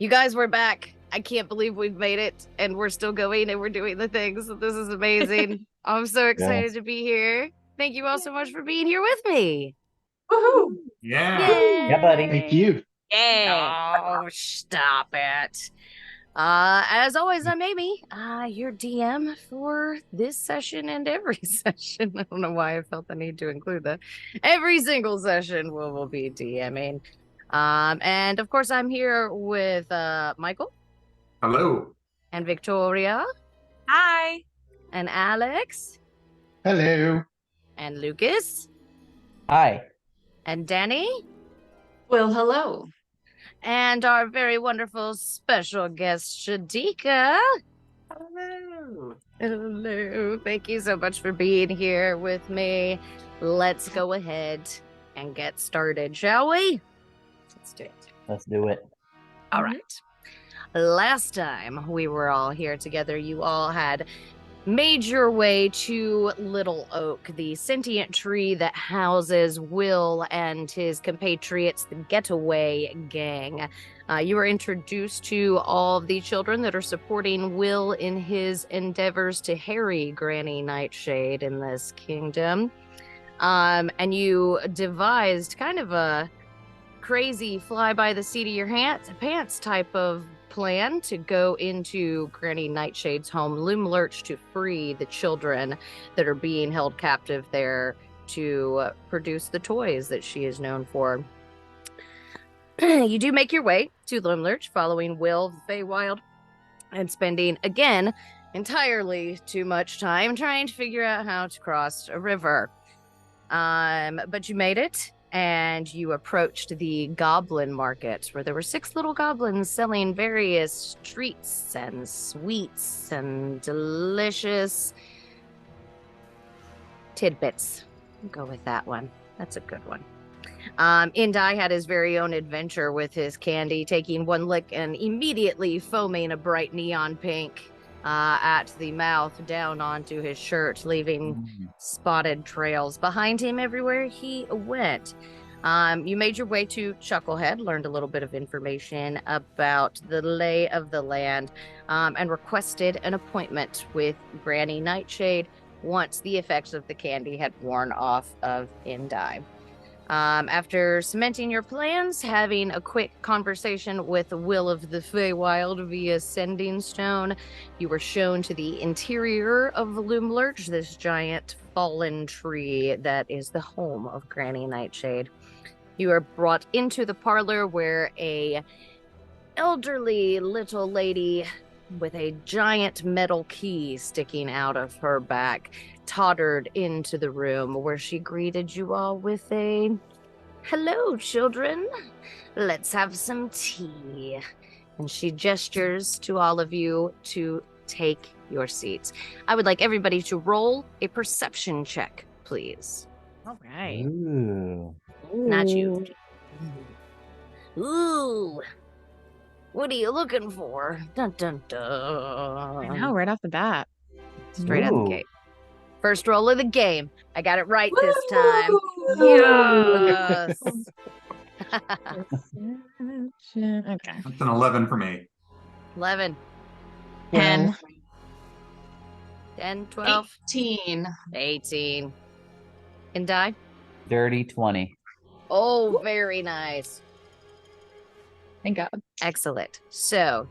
You guys, we're back. I can't believe we've made it, and we're still going, and we're doing the things. This is amazing. I'm so excited to be here. Thank you all so much for being here with me. Woohoo! Yeah. Yay! Yeah, buddy. Thank you. Oh, stop it. As always, I'm Amy, your DM for this session and every session. I don't know why I felt the need to include that. Every single session will be DMing. And of course, I'm here with Michael. Hello. And Victoria. Hi. And Alex. Hello. And Lucas. Hi. And Danny. Well, hello. And our very wonderful special guest, Shadika. Hello. Hello. Thank you so much for being here with me. Let's go ahead and get started, shall we? Let's do it. Let's do it. All right. Last time we were all here together, you all had made your way to Little Oak, the sentient tree that houses Will and his compatriots, the Getaway Gang. You were introduced to all of the children that are supporting Will in his endeavors to harry Granny Nightshade in this kingdom. And you devised kind of a crazy fly by the seat of your pants type of plan to go into Granny Nightshade's home, Loomlurch, to free the children that are being held captive there to produce the toys that she is known for. You do make your way to Loomlurch, following Will the Feywild, and spending, again, entirely too much time trying to figure out how to cross a river. But you made it. And you approached the goblin market, where there were 6 little goblins selling various treats and sweets and delicious tidbits. I'll go with that one. That's a good one. Indai had his very own adventure with his candy, taking one lick and immediately foaming a bright neon pink at the mouth down onto his shirt, leaving spotted trails behind him everywhere he went. You made your way to Chucklehead, learned a little bit of information about the lay of the land, and requested an appointment with Granny Nightshade once the effects of the candy had worn off of Indai. After cementing your plans, having a quick conversation with Will of the Feywild via Sending Stone, you were shown to the interior of Loomlurch, this giant fallen tree that is the home of Granny Nightshade. You are brought into the parlor where a elderly little lady with a giant metal key sticking out of her back tottered into the room, where she greeted you all with a "Hello, children. Let's have some tea." And she gestures to all of you to take your seats. I would like everybody to roll a perception check, please. All right. Ooh. Not you. Ooh. What are you looking for? Dun dun dun. I know, right off the bat. Straight out Ooh. the gate. First roll of the game. I got it right this time. Yes. Okay. That's an 11 for me. 11, 10. 10, 12, 18. 18. And die? Dirty 20. Oh, very nice. Thank God. Excellent. So,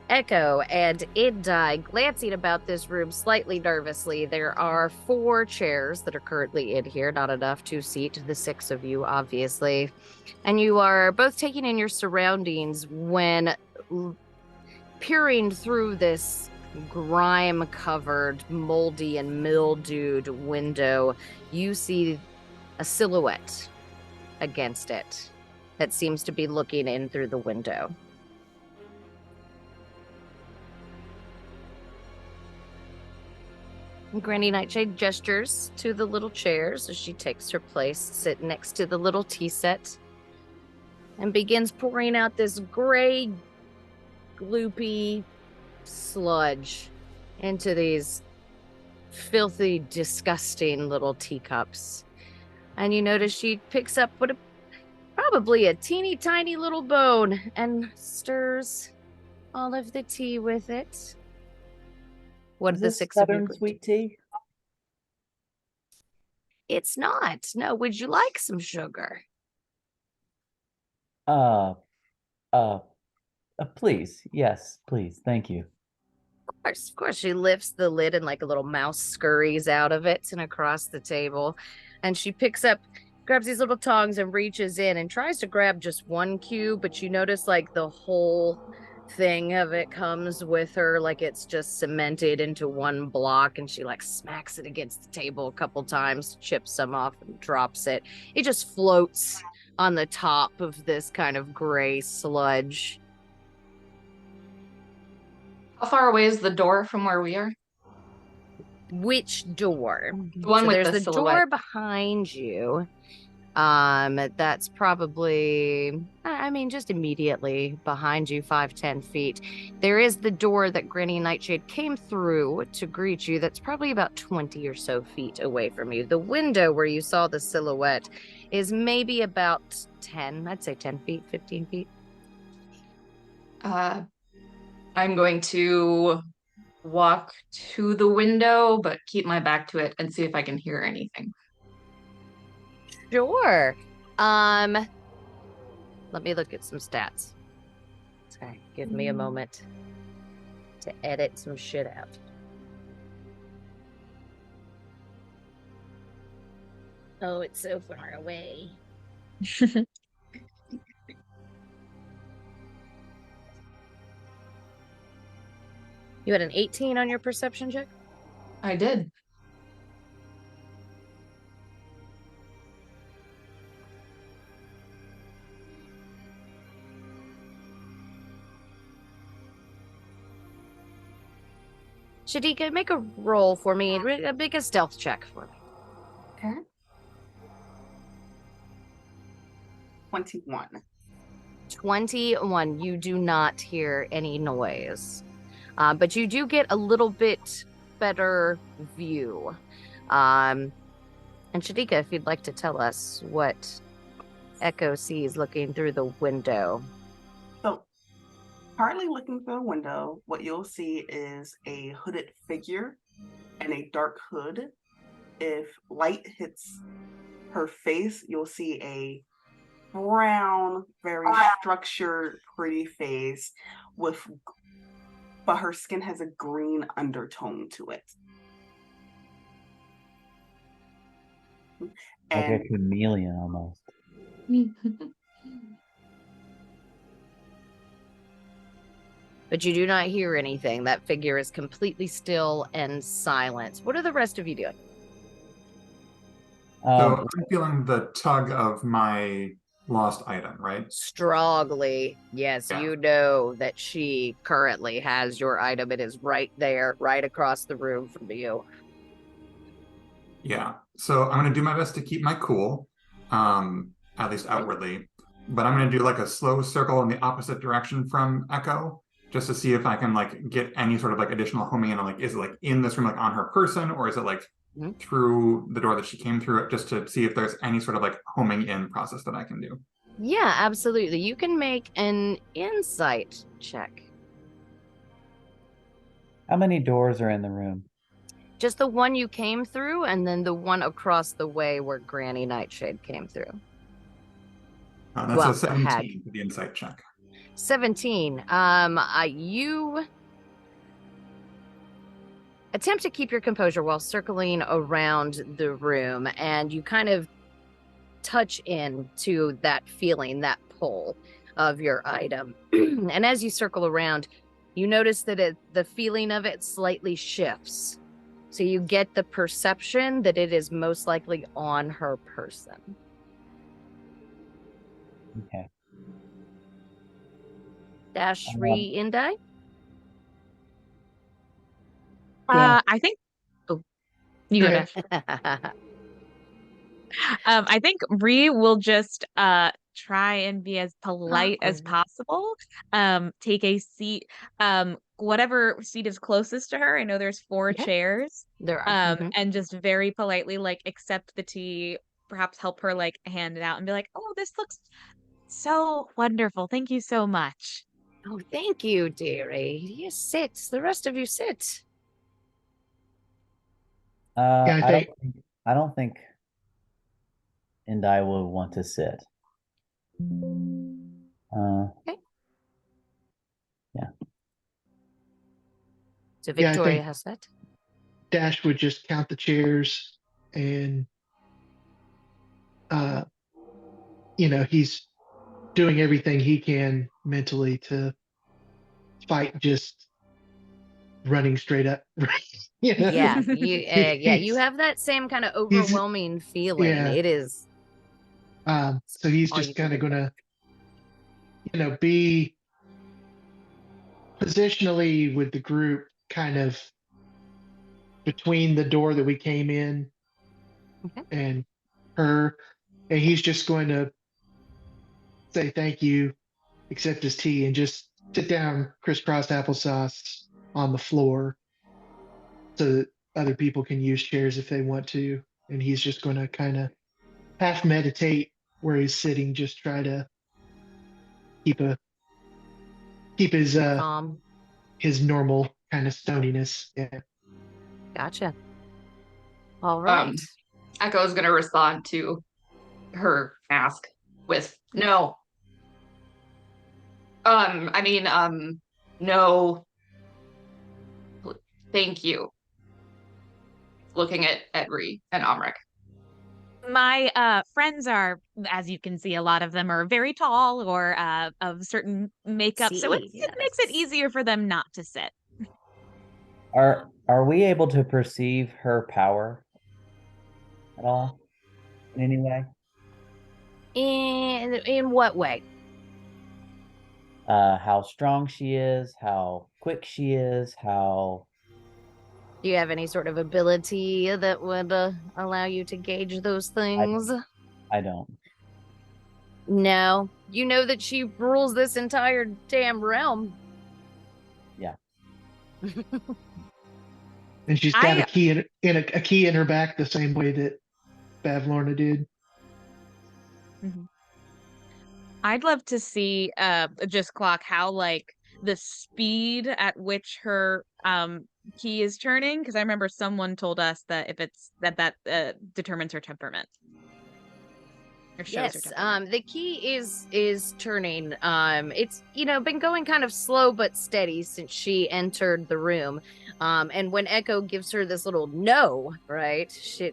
Echo and Indai glancing about this room slightly nervously. There are 4 chairs that are currently in here, not enough to seat the 6 of you, obviously. And you are both taking in your surroundings when peering through this grime-covered, moldy and mildewed window, you see a silhouette against it that seems to be looking in through the window. Granny Nightshade gestures to the little chairs as she takes her place, sit next to the little tea set, and begins pouring out this gray, gloopy sludge into these filthy, disgusting little teacups. And you notice she picks up what probably a teeny tiny little bone and stirs all of the tea with it. What Is did the this 6 of you Southern do? sweet tea? It's not. No, would you like some sugar? Uh, uh, please. Yes, please. Thank you. Of course. She lifts the lid and like a little mouse scurries out of it and across the table. And she grabs these little tongs and reaches in and tries to grab just one cube, but you notice like the whole thing of it comes with her, like it's just cemented into one block, and she like smacks it against the table a couple times, chips some off and drops it. It just floats on the top of this kind of gray sludge. How far away is the door from where we are? Which door? The one So with there's the the silhouette. door behind you. That's probably, I mean, just immediately behind you, 5-10 feet. There is the door that Granny Nightshade came through to greet you. That's probably about 20 or so feet away from you. The window where you saw the silhouette is maybe about 10, I'd say 10 feet, 15 feet. I'm going to walk to the window, but keep my back to it and see if I can hear anything. Sure. Let me look at some stats. Sorry, give me a moment to edit some shit out. Oh, it's so far away. You had an 18 on your perception check? I did. Shadika, make a roll for me. Make a stealth check for me. Okay. 21. 21. You do not hear any noise. But you do get a little bit better view. And Shadika, if you'd like to tell us what Echo sees looking through the window. So, partly looking through the window, what you'll see is a hooded figure and a dark hood. If light hits her face, you'll see a brown, very structured, pretty face but her skin has a green undertone to it. Like And a chameleon almost. But you do not hear anything. That figure is completely still and silent. What are the rest of you doing? So I'm feeling the tug of my lost item, right? Strongly, yes, Yeah. you know that she currently has your item. It is right there, right across the room from you. Yeah. So I'm gonna do my best to keep my cool, at least outwardly. But I'm gonna do like a slow circle in the opposite direction from Echo, just to see if I can like get any sort of like additional homing in. Like, is it like in this room, like on her person, or is it like through the door that she came through, just to see if there's any sort of like homing in process that I can do? Yeah, absolutely. You can make an insight check. How many doors are in the room? Just the one you came through, and then the one across the way where Granny Nightshade came through. That's Well, a 17 hag. for the insight check. 17. You attempt to keep your composure while circling around the room, and you kind of touch in to that feeling, that pull of your item. And as you circle around, you notice that the feeling of it slightly shifts. So you get the perception that it is most likely on her person. Okay. Dashri Indai? I think. Oh, you go, Dash. I think Bree will just try and be as polite as possible. Take a seat, whatever seat is closest to her. I know there's 4 chairs. There are. And just very politely like accept the tea, perhaps help her like hand it out and be like, "Oh, this looks So wonderful. Thank you so much. Oh, thank you, dearie. You sit. The rest of you sit. Yeah, I think I don't think and I will want to sit. Okay. Yeah. So Yeah, I Victoria think- has that. Dash would just count the chairs and he's doing everything he can mentally to fight just running straight up. Yeah, you He's- have that same kind of he's- overwhelming feeling. yeah. It is. So he's all you just can kind of think gonna, be positionally with the group kind of between the door that we came in Okay. and her. And he's just going to say thank you, accept his tea, and just sit down crisscross applesauce on the floor so that other people can use chairs if they want to. And he's just going to kind of half meditate where he's sitting, just try to keep his Calm. his normal kind of stoniness. Yeah. Gotcha. All right. Echo is going to respond to her ask with no. No. Thank you. Looking at Ree and Amrik. My friends are, as you can see, a lot of them are very tall or of certain makeup, so it makes it yes. easier for them not to sit. Are we able to perceive her power at all in any way? In what way? How strong she is, how quick she is, how Do you have any sort of ability that would allow you to gauge those things? I don't. No. You know that she rules this entire damn realm. Yeah. And she's got a key a key in her back the same way that Bavlorna did. Mm-hmm. I'd love to see just clock how like the speed at which her key is turning, because I remember someone told us that if it's that determines her temperament. Or shows her Yes, temperament. the key is turning. It's been going kind of slow but steady since she entered the room. And when Echo gives her this little no, right?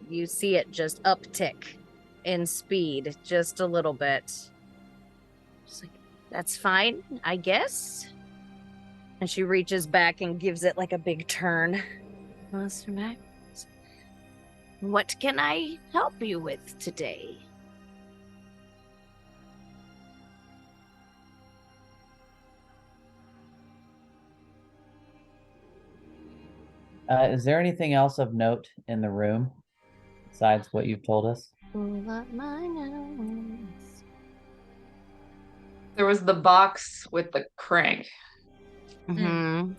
You see it just uptick in speed just a little bit. Just like, that's fine, I guess. And she reaches back and gives it like a big turn. Master Max, what can I help you with today? Is there anything else of note in the room besides what you've told us? Pull up my nose. There was the box with the crank. Mm-hmm.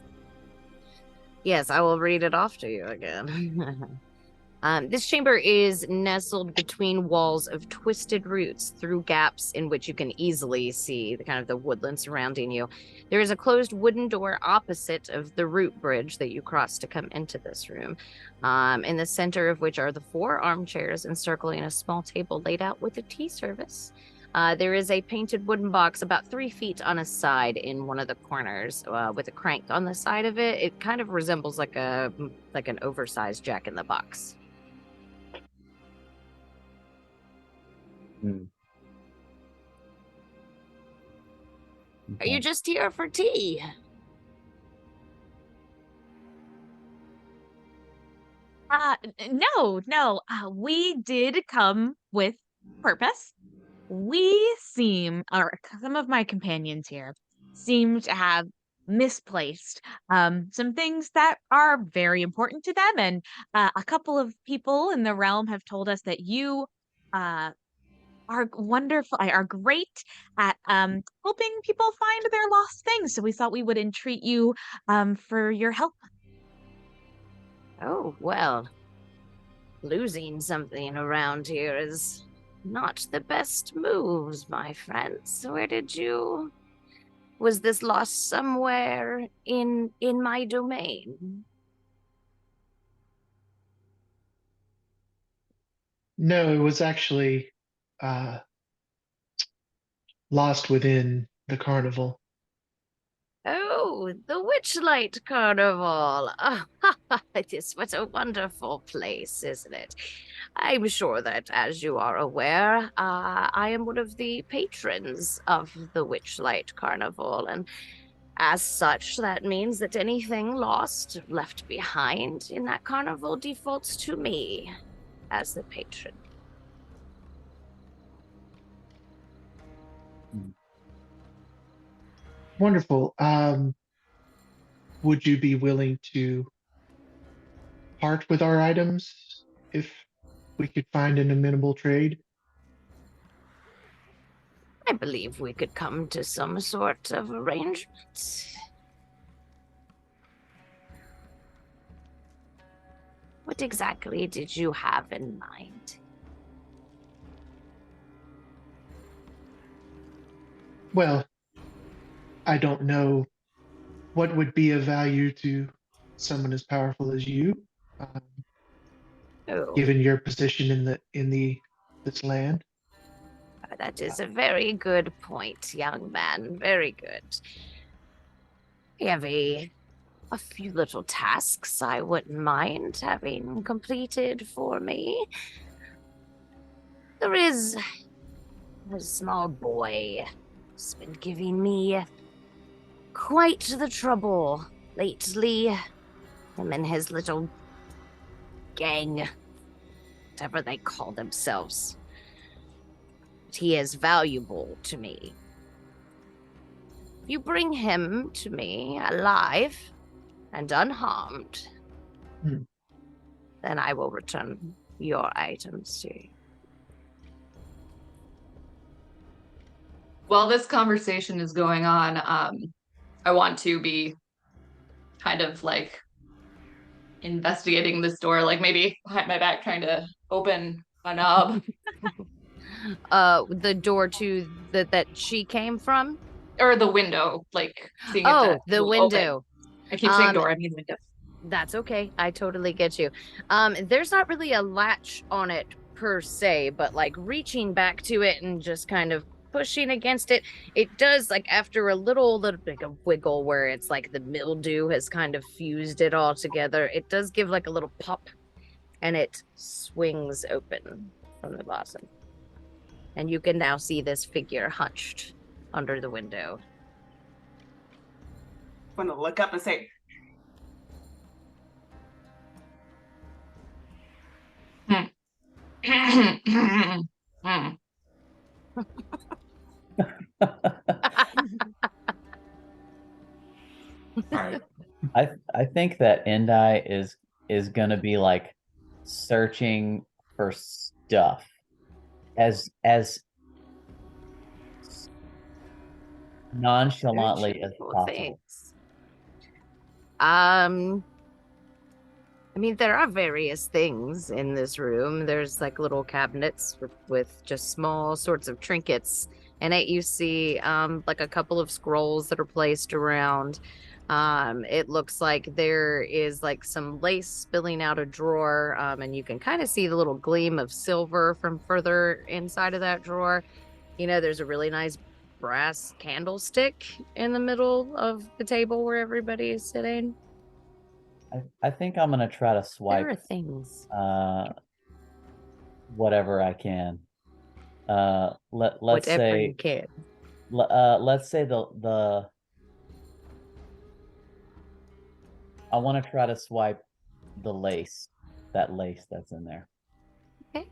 Yes, I will read it off to you again. This chamber is nestled between walls of twisted roots through gaps in which you can easily see the kind of the woodland surrounding you. There is a closed wooden door opposite of the root bridge that you cross to come into this room, in the center of which are the 4 armchairs encircling a small table laid out with a tea service. There is a painted wooden box about 3 feet on a side in one of the corners, with a crank on the side of it. It kind of resembles like an oversized Jack-in-the-Box. Hmm. Are you just here for tea? No. We did come with purpose. Some of my companions here seem to have misplaced some things that are very important to them, and a couple of people in the realm have told us that you are wonderful, are great at helping people find their lost things. So we thought we would entreat you for your help. Oh, well, losing something around here is not the best moves, my friends. Where did you... Was this lost somewhere in my domain? No, it was actually uh, lost within the carnival. Oh, the Witchlight Carnival. Oh, it is what a wonderful place, isn't it? I'm sure that, as you are aware, I am one of the patrons of the Witchlight Carnival, and as such, that means that anything lost, left behind in that carnival defaults to me as the patron. Wonderful. Would you be willing to part with our items if we could find an amenable trade? I believe we could come to some sort of arrangement. What exactly did you have in mind? Well, I don't know what would be of value to someone as powerful as you, um, Oh, given your position in this land. that is a very good point, young man. Very good. I have a few little tasks I wouldn't mind having completed for me. There is a small boy who's been giving me quite the trouble lately. Him and his little gang, whatever they call themselves. But he is valuable to me. If you bring him to me alive and unharmed, then I will return your items to you. While this conversation is going on, I want to be kind of like investigating this door, like maybe behind my back, trying to open a knob. The door to that she came from? Or the window, like seeing if the window. Open. I keep saying door, I mean window. That's okay. I totally get you. There's not really a latch on it per se, but like reaching back to it and just kind of pushing against it, it does, like, after a little like a wiggle where it's like the mildew has kind of fused it all together, it does give like a little pop and it swings open from the bottom. And you can now see this figure hunched under the window. I'm going to look up and say, Alright. I think that Endai is gonna be like searching for stuff as nonchalantly as possible. Thanks. I mean, there are various things in this room. There's like little cabinets with just small sorts of trinkets. In it, you see like a couple of scrolls that are placed around. It looks like there is like some lace spilling out a drawer, and you can kind of see the little gleam of silver from further inside of that drawer. You know, there's a really nice brass candlestick in the middle of the table where everybody is sitting. I think I'm gonna try to swipe There are things. Whatever I can. Let's Whatever say you can. let's say the I want to try to swipe the lace, that lace that's in there. Okay.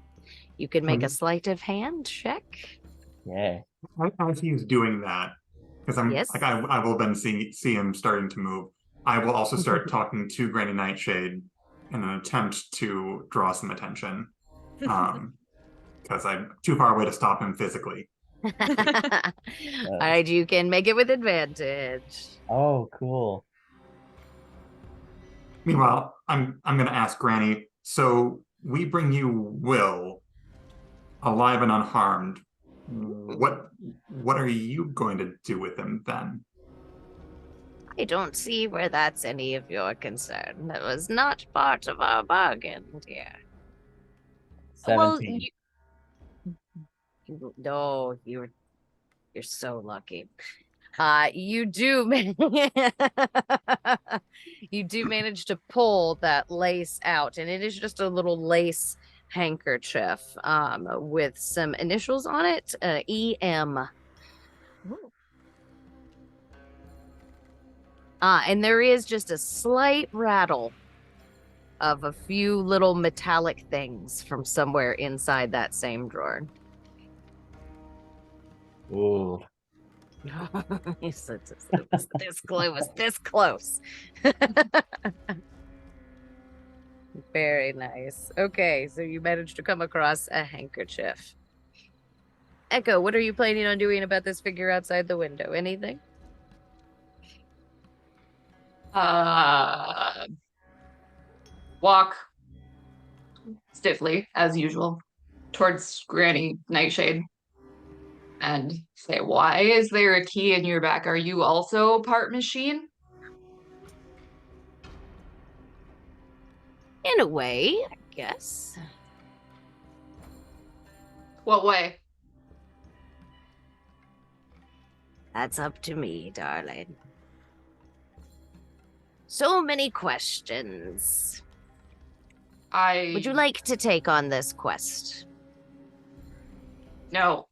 You can make a sleight of hand check. Yeah. As he's doing that, because I'm Yes. like I will then see him starting to move. I will also start talking to Granny Nightshade in an attempt to draw some attention, because I'm too far away to stop him physically. All right, you can make it with advantage. Oh, cool. Meanwhile, I'm going to ask Granny. So we bring you Will. alive and unharmed. What are you going to do with him then? I don't see where that's any of your concern. That was not part of our bargain, dear. Well, 17. No, you're so lucky. You do you do manage to pull that lace out, and it is just a little lace handkerchief with some initials on it, EM. And there is just a slight rattle of a few little metallic things from somewhere inside that same drawer. Ooh. He said it was this clue was this close. Very nice. Okay, so you managed to come across a handkerchief. Echo, what are you planning on doing about this figure outside the window? Anything? Walk stiffly, as usual, towards Granny Nightshade and say, "Why is there a key in your back? Are you also part machine?" In a way, I guess. What way? That's up to me, darling. So many questions. Would you like to take on this quest? No.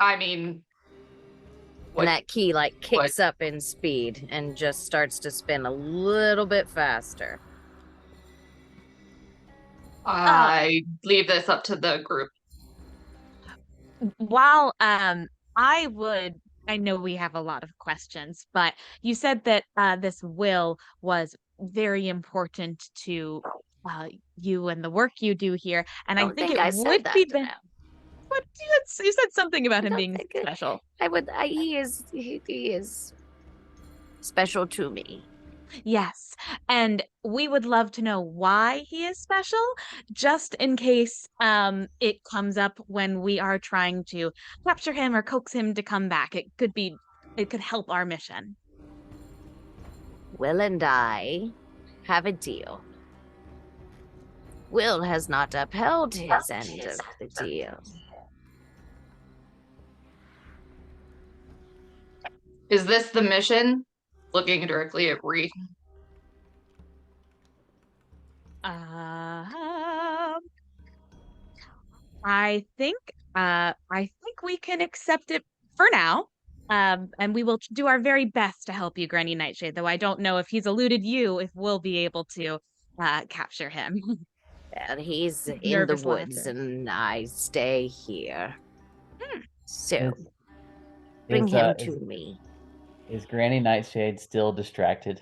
I mean, and that key kicks up in speed and just starts to spin a little bit faster. I leave this up to the group. While I know we have a lot of questions, but you said that this will was very important to you and the work you do here, and I think it would be What you said something about him being special. He is special to me. Yes, and we would love to know why he is special, just in case it comes up when we are trying to capture him or coax him to come back. It could help our mission. Will and I have a deal. Will has not upheld his end of the deal. Is this the mission? Looking directly at Ree. I think we can accept it for now. And we will do our very best to help you, Granny Nightshade, though I don't know if he's eluded you, if we'll be able to capture him. Well, he's in the woods and I stay here. So, bring him to me. Is Granny Nightshade still distracted?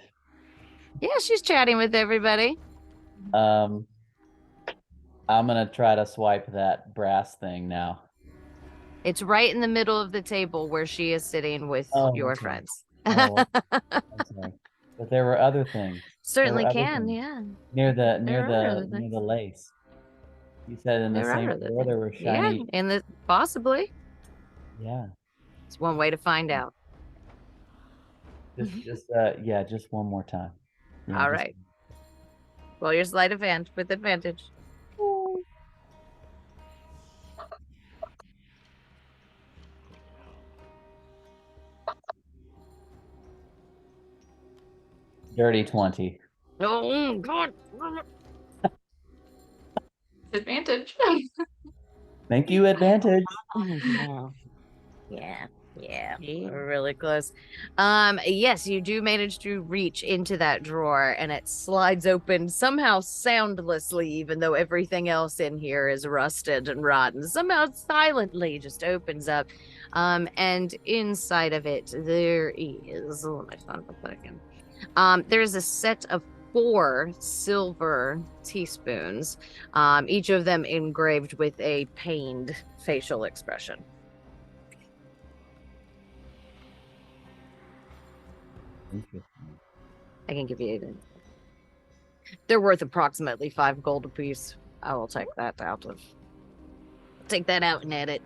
Yeah, she's chatting with everybody. I'm gonna try to swipe that brass thing now. It's right in the middle of the table where she is sitting with your friends. I'm sorry. But there were other things. Certainly can, yeah. Near the lace. You said in the same floor there were shiny. Yeah, possibly. Yeah. It's one way to find out. Just one more time. All right. Well, your sleight of hand with advantage. Dirty 20. Oh, God. Advantage. Thank you, advantage. Yeah. We're really close. Yes, you do manage to reach into that drawer and it slides open somehow soundlessly, even though everything else in here is rusted and rotten. Somehow silently just opens up. And inside of it, there is, there's a set of 4 silver teaspoons, each of them engraved with a pained facial expression. I can give you. They're worth approximately 5 gold apiece. I will take that out and edit.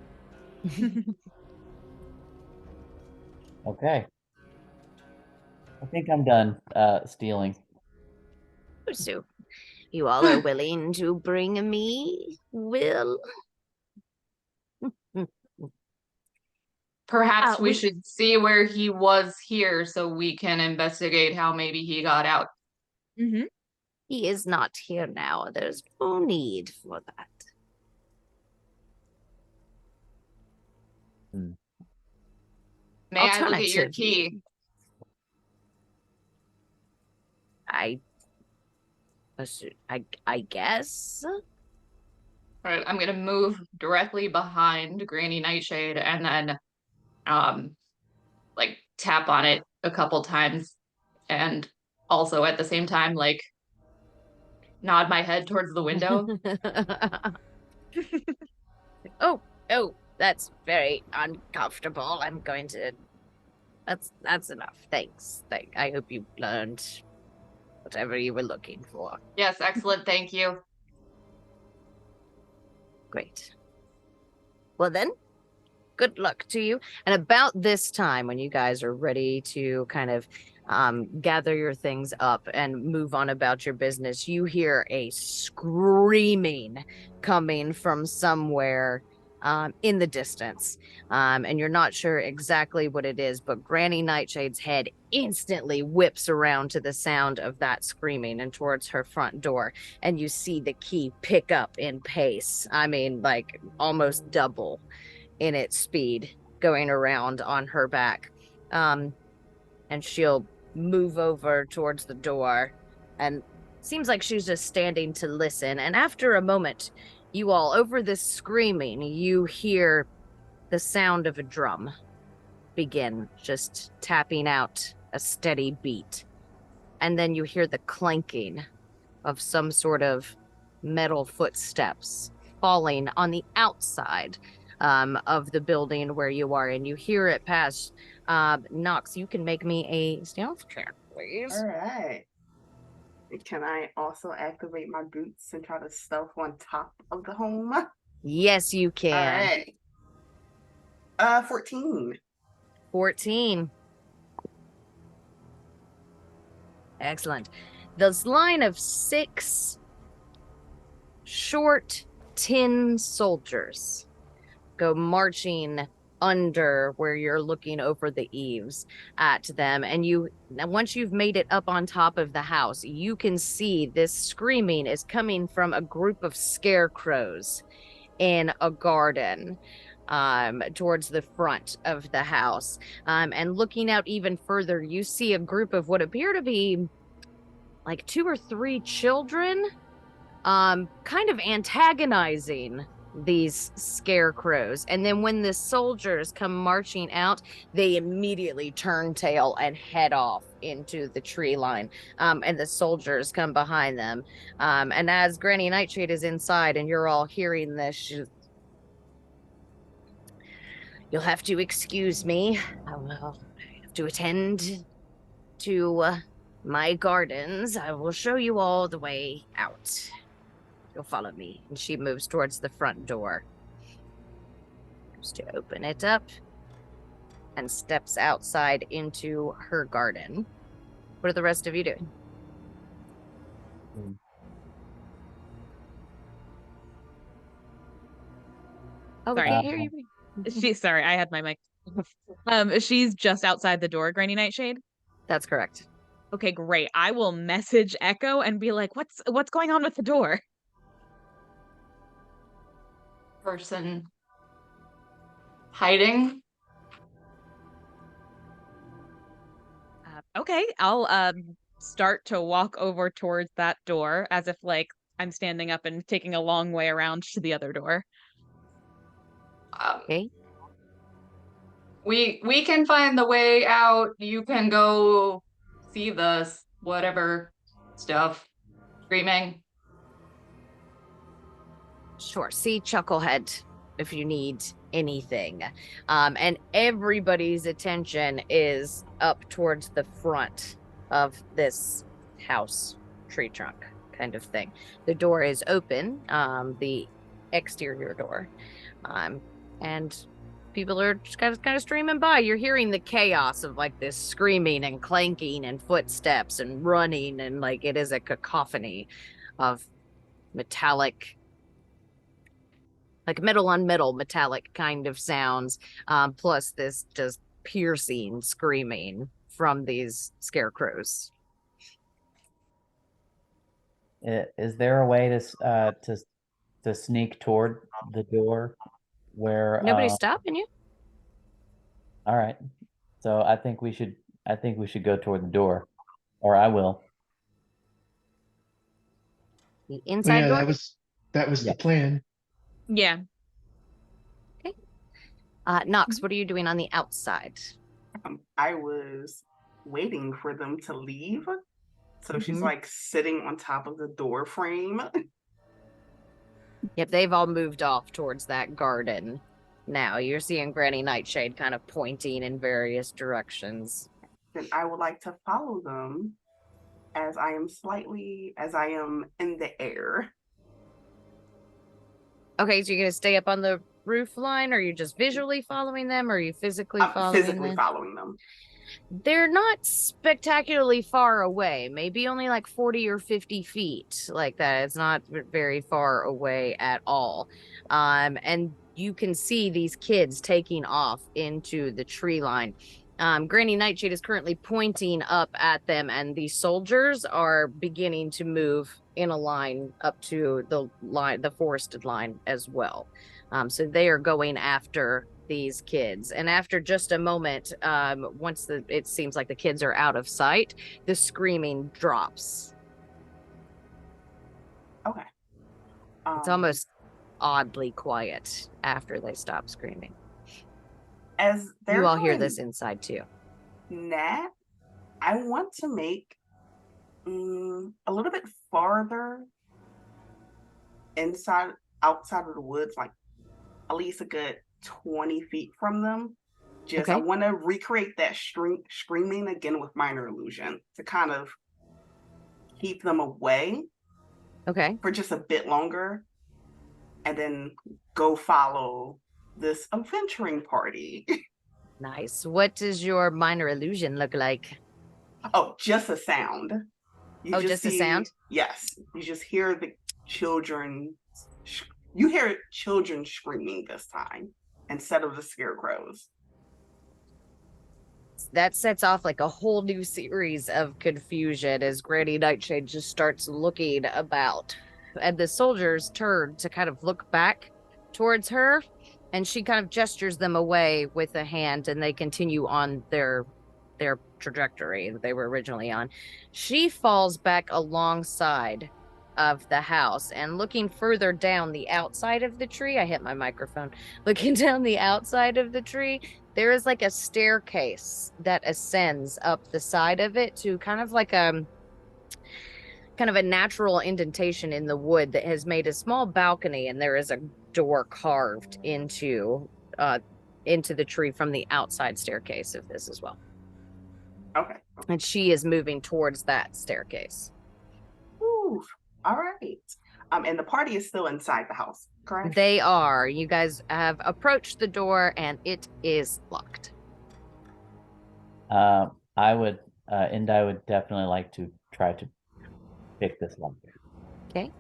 Okay. I think I'm done stealing. So, you all are willing to bring me Will? Perhaps we we- should see where he was here so we can investigate how maybe he got out. Mm-hmm. He is not here now. There's no need for that. May I look at your key? I guess. All right, I'm gonna move directly behind Granny Nightshade and then like tap on it a couple times and also at the same time like nod my head towards the window. oh, that's very uncomfortable. I'm going to that's enough. Thanks. I hope you learned whatever you were looking for. Yes, excellent, thank you. Great. Well then, good luck to you. And about this time, when you guys are ready to kind of gather your things up and move on about your business, you hear a screaming coming from somewhere in the distance. And you're not sure exactly what it is, but Granny Nightshade's head instantly whips around to the sound of that screaming and towards her front door. And you see the key pick up in pace. I mean, like almost double in its speed going around on her back. And she'll move over towards the door and seems like she's just standing to listen. And after a moment, you all, over this screaming, you hear the sound of a drum begin just tapping out a steady beat. And then you hear the clanking of some sort of metal footsteps falling on the outside of the building where you are, and you hear it pass. Nox, you can make me a stealth check, please. All right. Can I also activate my boots and try to stealth on top of the home? Yes, you can. All right. 14. 14. Excellent. This line of 6 short tin soldiers go marching under where you're looking over the eaves at them, and once you've made it up on top of the house, you can see this screaming is coming from a group of scarecrows in a garden towards the front of the house. And looking out even further, you see a group of what appear to be like 2 or 3 children kind of antagonizing these scarecrows. And then when the soldiers come marching out, they immediately turn tail and head off into the tree line. And the soldiers come behind them. And as Granny Nightshade is inside and you're all hearing this, you'll have to excuse me. I will have to attend to my gardens. I will show you all the way out. You'll follow me. And she moves towards the front door. Just to open it up and steps outside into her garden. What are the rest of you doing? Oh, we Sorry. can't hear you. Sorry, I had my mic. She's just outside the door, Granny Nightshade. That's correct. Okay, great. I will message Echo and be like, what's going on with the door? Person hiding. Okay, I'll start to walk over towards that door as if like I'm standing up and taking a long way around to the other door. Okay. We can find the way out. You can go see the whatever stuff screaming. Sure. See Chucklehead if you need anything. And everybody's attention is up towards the front of this house tree trunk kind of thing. The door is open, the exterior door, and people are just kind of streaming by. You're hearing the chaos of like this screaming and clanking and footsteps and running, and like it is a cacophony of metallic, like metal on metal metallic kind of sounds, plus this just piercing screaming from these scarecrows. Is there a way to sneak toward the door where Nobody's stopping you. all right. So I think we should go toward the door. Or I will. The inside Yeah, door. that was Yeah. the plan. Yeah. Nox, what are you doing on the outside? I was waiting for them to leave. So she's like sitting on top of the door frame. Yep, they've all moved off towards that garden. Now you're seeing Granny Nightshade kind of pointing in various directions. Then I would like to follow them as I am in the air. Okay, so you're gonna stay up on the roof line, or are you just visually following them, or are you physically I'm following physically them? following them. They're not spectacularly far away, maybe only like 40 or 50 feet like that. It's not very far away at all. And you can see these kids taking off into the tree line. Granny Nightshade is currently pointing up at them, and the soldiers are beginning to move in a line up to the forested line as well. So they are going after these kids, and after just a moment, once it seems like the kids are out of sight, the screaming drops. Okay. It's almost oddly quiet after they stop screaming. As they're You all hear doing this inside too. that, I want to make a little bit farther outside of the woods, like at least a good 20 feet from them. Just I Okay. want to recreate that screaming again with minor illusion to kind of keep them away Okay. for just a bit longer, and then go follow this adventuring party. Nice. What does your minor illusion look like? Oh, just a sound. You Just a sound? Yes, you just hear the children. You hear children screaming this time instead of the scarecrows. That sets off like a whole new series of confusion as Granny Nightshade just starts looking about. And the soldiers turn to kind of look back towards her, and she kind of gestures them away with a hand, and they continue on their trajectory that they were originally on. She falls back alongside of the house, and looking further down the outside of the tree, I hit my microphone. Looking down the outside of the tree, there is like a staircase that ascends up the side of it to kind of like a natural indentation in the wood that has made a small balcony, and there is a door carved into the tree from the outside staircase of this as well. Okay. And she is moving towards that staircase. Ooh, all right. And the party is still inside the house, correct? They are. You guys have approached the door, and it is locked. I would definitely like to try to pick this lock. Okay.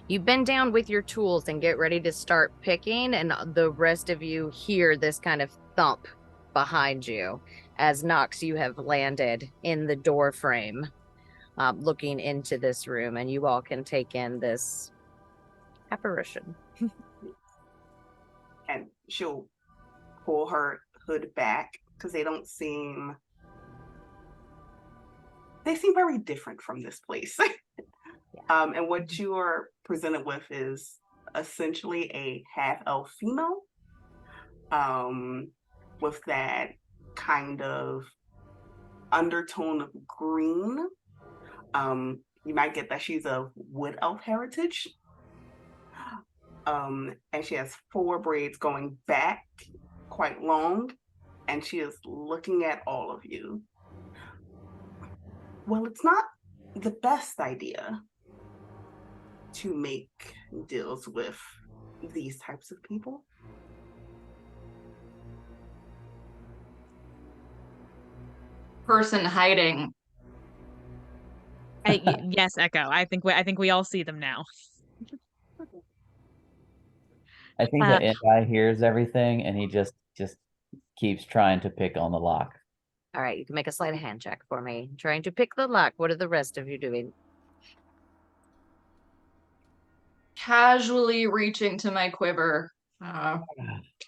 You bend down with your tools and get ready to start picking, and the rest of you hear this kind of thump behind you as Nox, you have landed in the door frame, looking into this room, and you all can take in this apparition. And she'll pull her hood back because they seem very different from this place. And what you are presented with is essentially a half-elf female, with that kind of undertone of green. You might get that she's of wood elf heritage. And she has 4 braids going back quite long, and she is looking at all of you. Well, it's not the best idea to make deals with these types of people. Person hiding. Yes, Echo. I think we all see them now. I think the guy hears everything and he just keeps trying to pick on the lock. All right, you can make a sleight of hand check for me. Trying to pick the lock. What are the rest of you doing? Casually reaching to my quiver.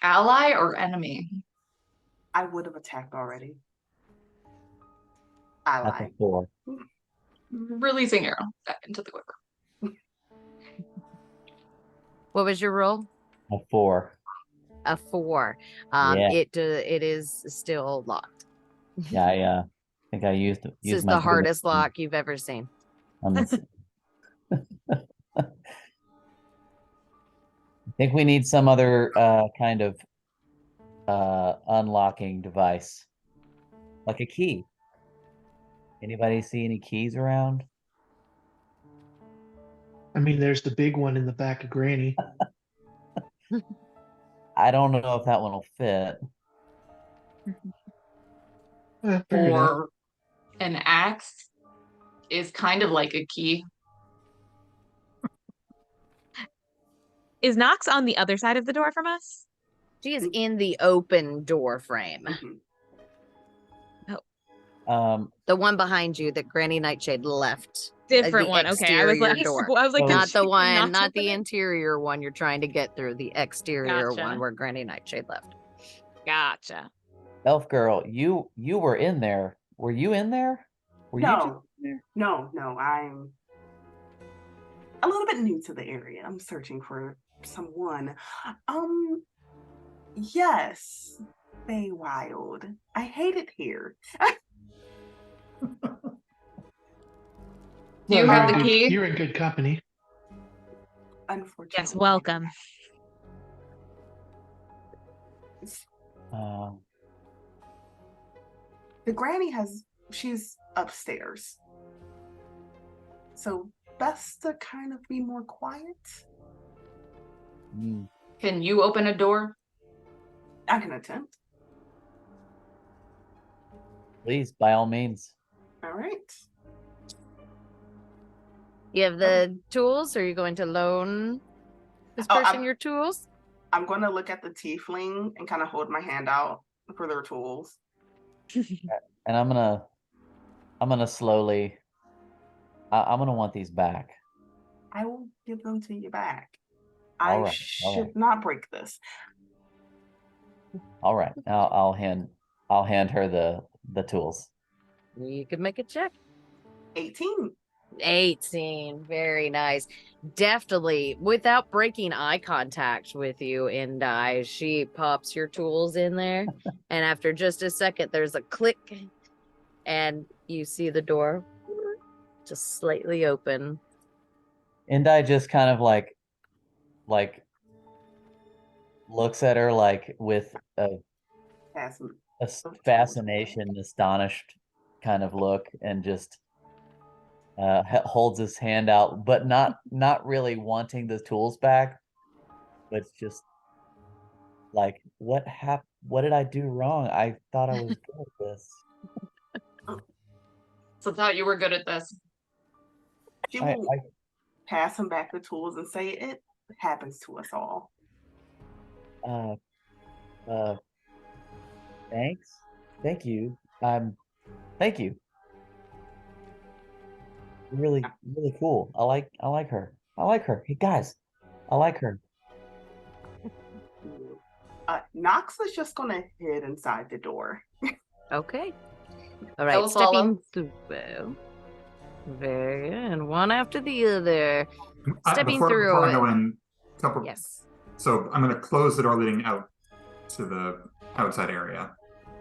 Ally or enemy? I would have attacked already. That's Ally. a 4. Releasing arrow back into the quiver. What was your roll? A 4. A 4. Yeah. It is still locked. Yeah, I think I used This is my the hardest lock you've ever seen. on this. I think we need some other kind of unlocking device, like a key. Anybody see any keys around? I mean, there's the big one in the back of Granny. I don't know if that one will fit. Fair enough. Or an axe is kind of like a key. Is Nox on the other side of the door from us? She is in the open door frame. The one behind you that Granny Nightshade left. Different the one. Okay, I was like, exterior door. I was like, So- Not the one, Nox not the open it? interior one you're trying to get through. The exterior Gotcha. one where Granny Nightshade left. Gotcha. Elf girl, you were in there. Were you in there? Were you just No, in there? no, I'm a little bit new to the area. I'm searching for someone. Yes, Feywild. I hate it here. Do you Well, have you're the in good- key? You're in good company. Unfortunately. Yes, welcome. The granny she's upstairs. So best to kind of be more quiet. Mm. Can you open a door? I can attempt. Please, by all means. All right. You have the tools? Or are you going to loan this Oh, person your tools? I'm going to look at the tiefling and kind of hold my hand out for their tools. And I'm gonna slowly. I'm gonna want these back. I will give them to you back. All I right, all should right. not break this. All right, I'll hand her the tools. You can make a check. 18. 18. Very nice. Deftly, without breaking eye contact with you, and she pops your tools in there. And after just a second, there's a click, and you see the door just slightly open. And I just kind of like looks at her like with a fascination, astonished kind of look, and just holds his hand out, but not really wanting the tools back, but it's just like, what happened? What did I do wrong? I thought I was good at this. So I thought you were good at this. She will pass him back the tools and say, it happens to us all. Thanks. Thank you. Thank you. Really cool. I like her. I like her. Hey guys, I like her. Nox is just going to hid inside the door. Okay. All I right. will Stepping through. Very good. One after the other. Stepping through. Before I go in, couple. Yes. So I'm going to close the door leading out to the outside area.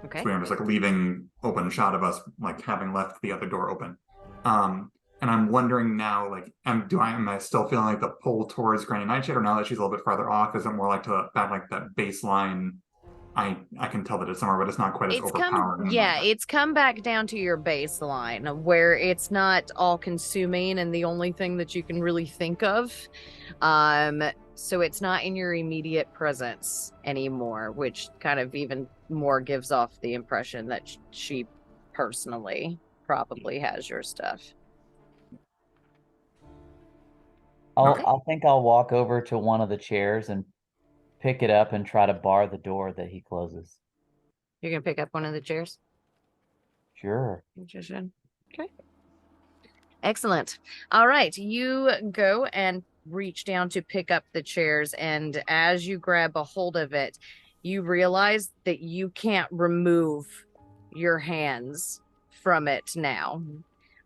Okay. So I'm just like leaving open shot of us like having left the other door open. And I'm wondering now, like, am I still feeling like the pull towards Granny Nightshade, or now that she's a little bit farther off, is it more like to that baseline I can tell that it's somewhere, but it's not quite as overpowering. It's come back down to your baseline where it's not all consuming and the only thing that you can really think of. So it's not in your immediate presence anymore, which kind of even more gives off the impression that she personally probably has your stuff. I think I'll walk over to one of the chairs and pick it up and try to bar the door that he closes. You're gonna pick up one of the chairs? Sure. Magician. Okay. Excellent. All right, you go and reach down to pick up the chairs, and as you grab a hold of it, you realize that you can't remove your hands from it now.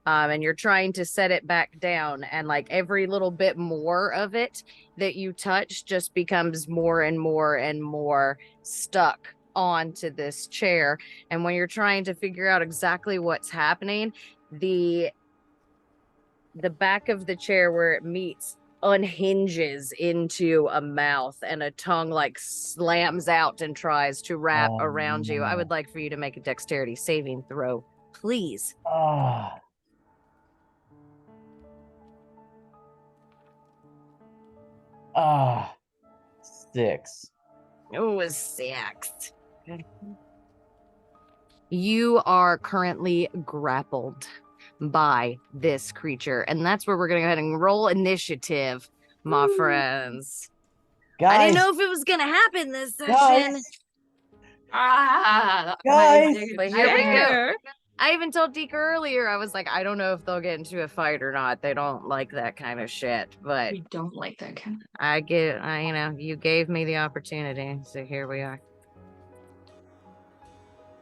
And you're trying to set it back down, and like every little bit more of it that you touch just becomes more and more and more stuck onto this chair. And when you're trying to figure out exactly what's happening, the back of the chair where it meets unhinges into a mouth, and a tongue like slams out and tries to wrap around you. I would like for you to make a dexterity saving throw, please. Ah. 6. Oh, a 6. You are currently grappled by this creature, and that's where we're gonna go ahead and roll initiative, my friends. Guys, I didn't know if it was gonna happen this session. Guys, But here we go. I even told Deke earlier, I was like, I don't know if they'll get into a fight or not. They don't like that kind of shit, but We don't like that kind of. you gave me the opportunity, so here we are.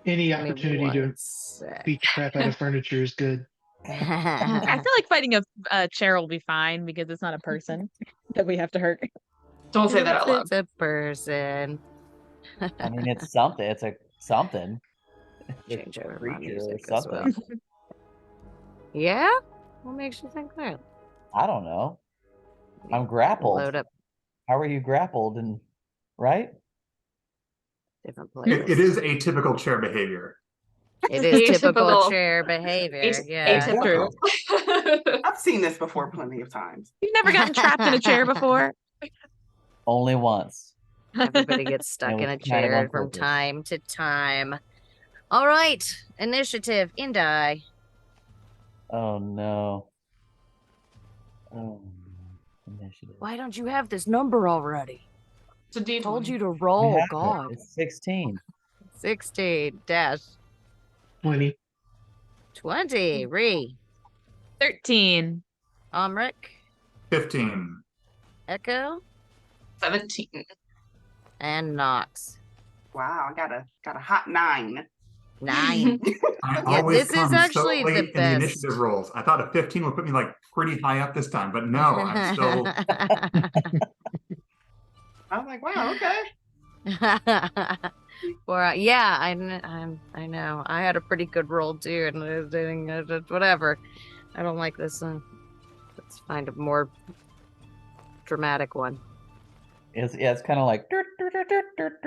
Any Give me opportunity to 1 sec. beat the crap out of furniture is good. I feel like fighting a chair will be fine because it's not a person that we have to hurt. Don't say that out loud. It's a person. I mean, it's something. It's a something. Change over my Creature or music as well. something. Yeah? What makes you think that? I don't know. I'm grappled. Load up How are you grappled? And right? different places. It is atypical chair behavior. It is typical Atypical. chair behavior. It's Yeah. atypical. I've seen this before plenty of times. You've never gotten trapped in a chair before? Only once. Everybody gets stuck It in a was kind of on chair from purpose. time to time. All right. Initiative. Indie. Oh no. Oh, initiative. Why don't you have this number already? It's a D20. Told you to We roll. have it. God. It's 16. 16. Dash. 20. 20. Ree. 13. Omric. 15. Echo. 17. And Nox. Wow, I got a hot 9. 9. I Yeah, always this is come actually so the late in the best. initiative rolls. I thought a 15 would put me like pretty high up this time, but no, I'm still. I was like, wow, okay. Yeah, I know. I had a pretty good roll too, and I was doing whatever. I don't like this one. Let's find a more dramatic one. It's kind of like.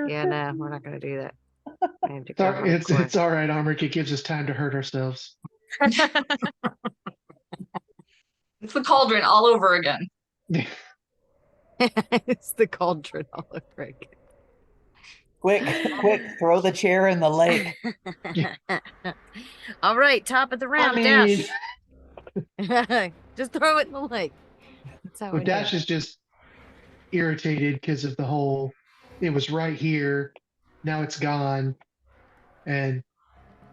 Yeah, no, we're not gonna do that. I need to It's go all, it's, hardcore. it's all right, Amrik. It gives us time to hurt ourselves. It's the cauldron all over again. It's the cauldron all over again. Quick, throw the chair in the lake. All right, top of the round, Dash. Just throw it in the lake. That's how Well, I Dash do. is just irritated because of the whole, it was right here, now it's gone, and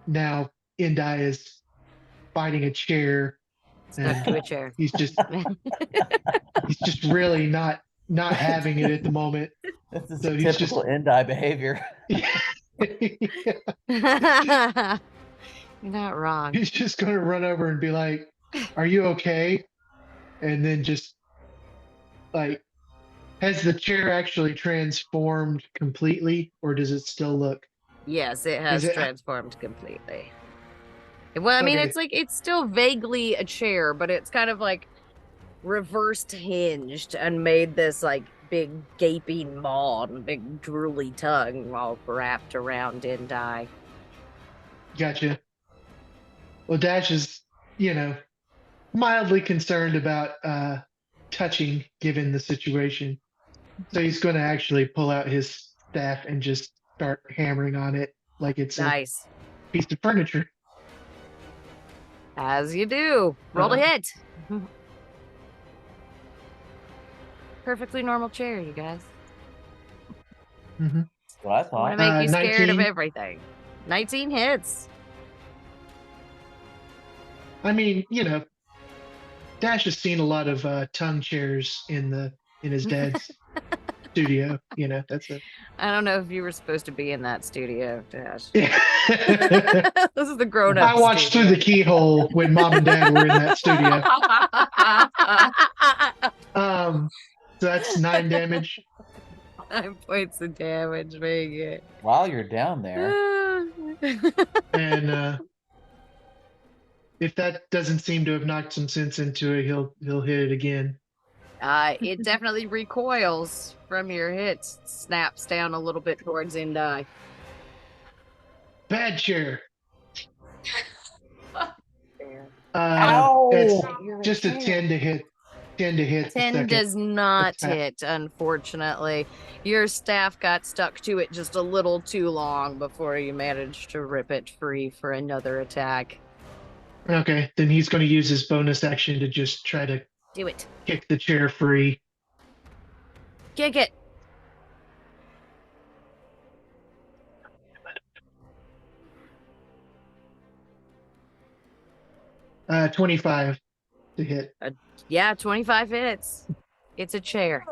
now Indai is fighting a chair, Stuck to a chair. he's just really not having it at the moment. This is So he's typical Indie behavior. You're not wrong. He's just going to run over and be like, "Are you okay?" And then just like, has the chair actually transformed completely, or does it still look? Yes, it has Is it- transformed completely. Well, I mean, Okay. it's still vaguely a chair, but it's kind of like reversed hinged and made this like big gaping maw and big drooly tongue all wrapped around Indai. Gotcha. Well, Dash is, mildly concerned about touching given the situation. So he's going to actually pull out his staff and just start hammering on it like it's Nice. a piece of furniture. As you do. Roll to hit. Perfectly normal chair, you guys. Mm-hmm. That's what I I want thought. to make you scared of 19. everything. 19 hits. I mean, Dash has seen a lot of tongue chairs in his dad's studio. That's it. I don't know if you were supposed to be in that studio, Dash. Yeah. This is the grown-up I watched through the keyhole when Mom and Dad were in that studio. So that's 9 damage. 9 points of damage, make it. While you're down there, And if that doesn't seem to have knocked some sense into it, he'll hit it again. It definitely recoils from your hits, snaps down a little bit towards Indai. Bad chair. Ow! It's just a 10 to hit. 10 to hit. 10 does not attack. hit, unfortunately. Your staff got stuck to it just a little too long before you managed to rip it free for another attack. Okay, then he's going to use his bonus action to just try to Do it. kick the chair free. Kick it. Uh, 25 to hit. Yeah, 25 hits. It's a chair.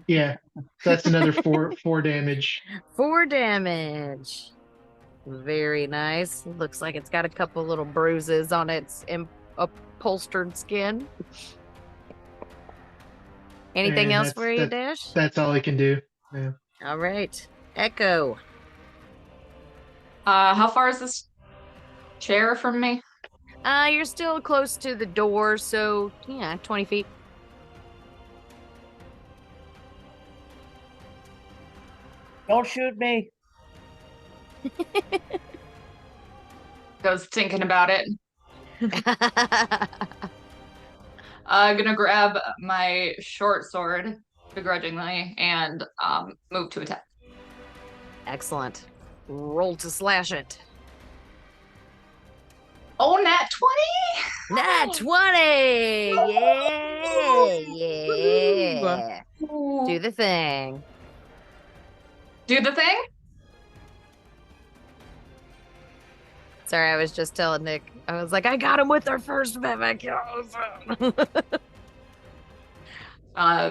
Yeah, that's another four damage. 4 damage. Very nice. Looks like it's got a couple little bruises on its upholstered skin. Anything And else for you, Dash? That's all he can do. Yeah. All right. Echo. How far is this chair from me? You're still close to the door, so yeah, 20 feet. don't shoot me. Goes thinking about it. I'm gonna grab my short sword begrudgingly and move to attack. Excellent. Roll to slash it. Oh, nat 20! Nat 20! Yeah! Do the thing. Do the thing? Sorry, I was just telling Nick. I was like, I got him with our first mimic.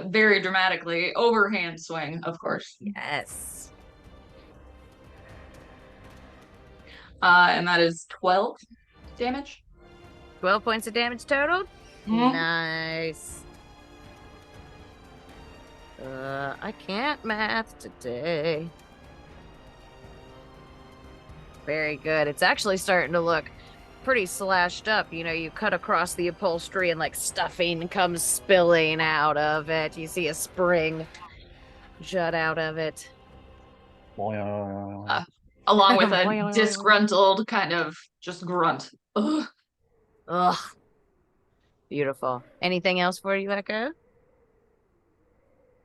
Very dramatically. Overhand swing, of course. Yes. And that is 12 damage. 12 points of damage total. Mhm. Nice. I can't math today. Very good. It's actually starting to look pretty slashed up. You cut across the upholstery and like stuffing comes spilling out of it. You see a spring jut out of it. Along with a disgruntled kind of just grunt. Ugh. Ugh. Beautiful. Anything else for you, Echo?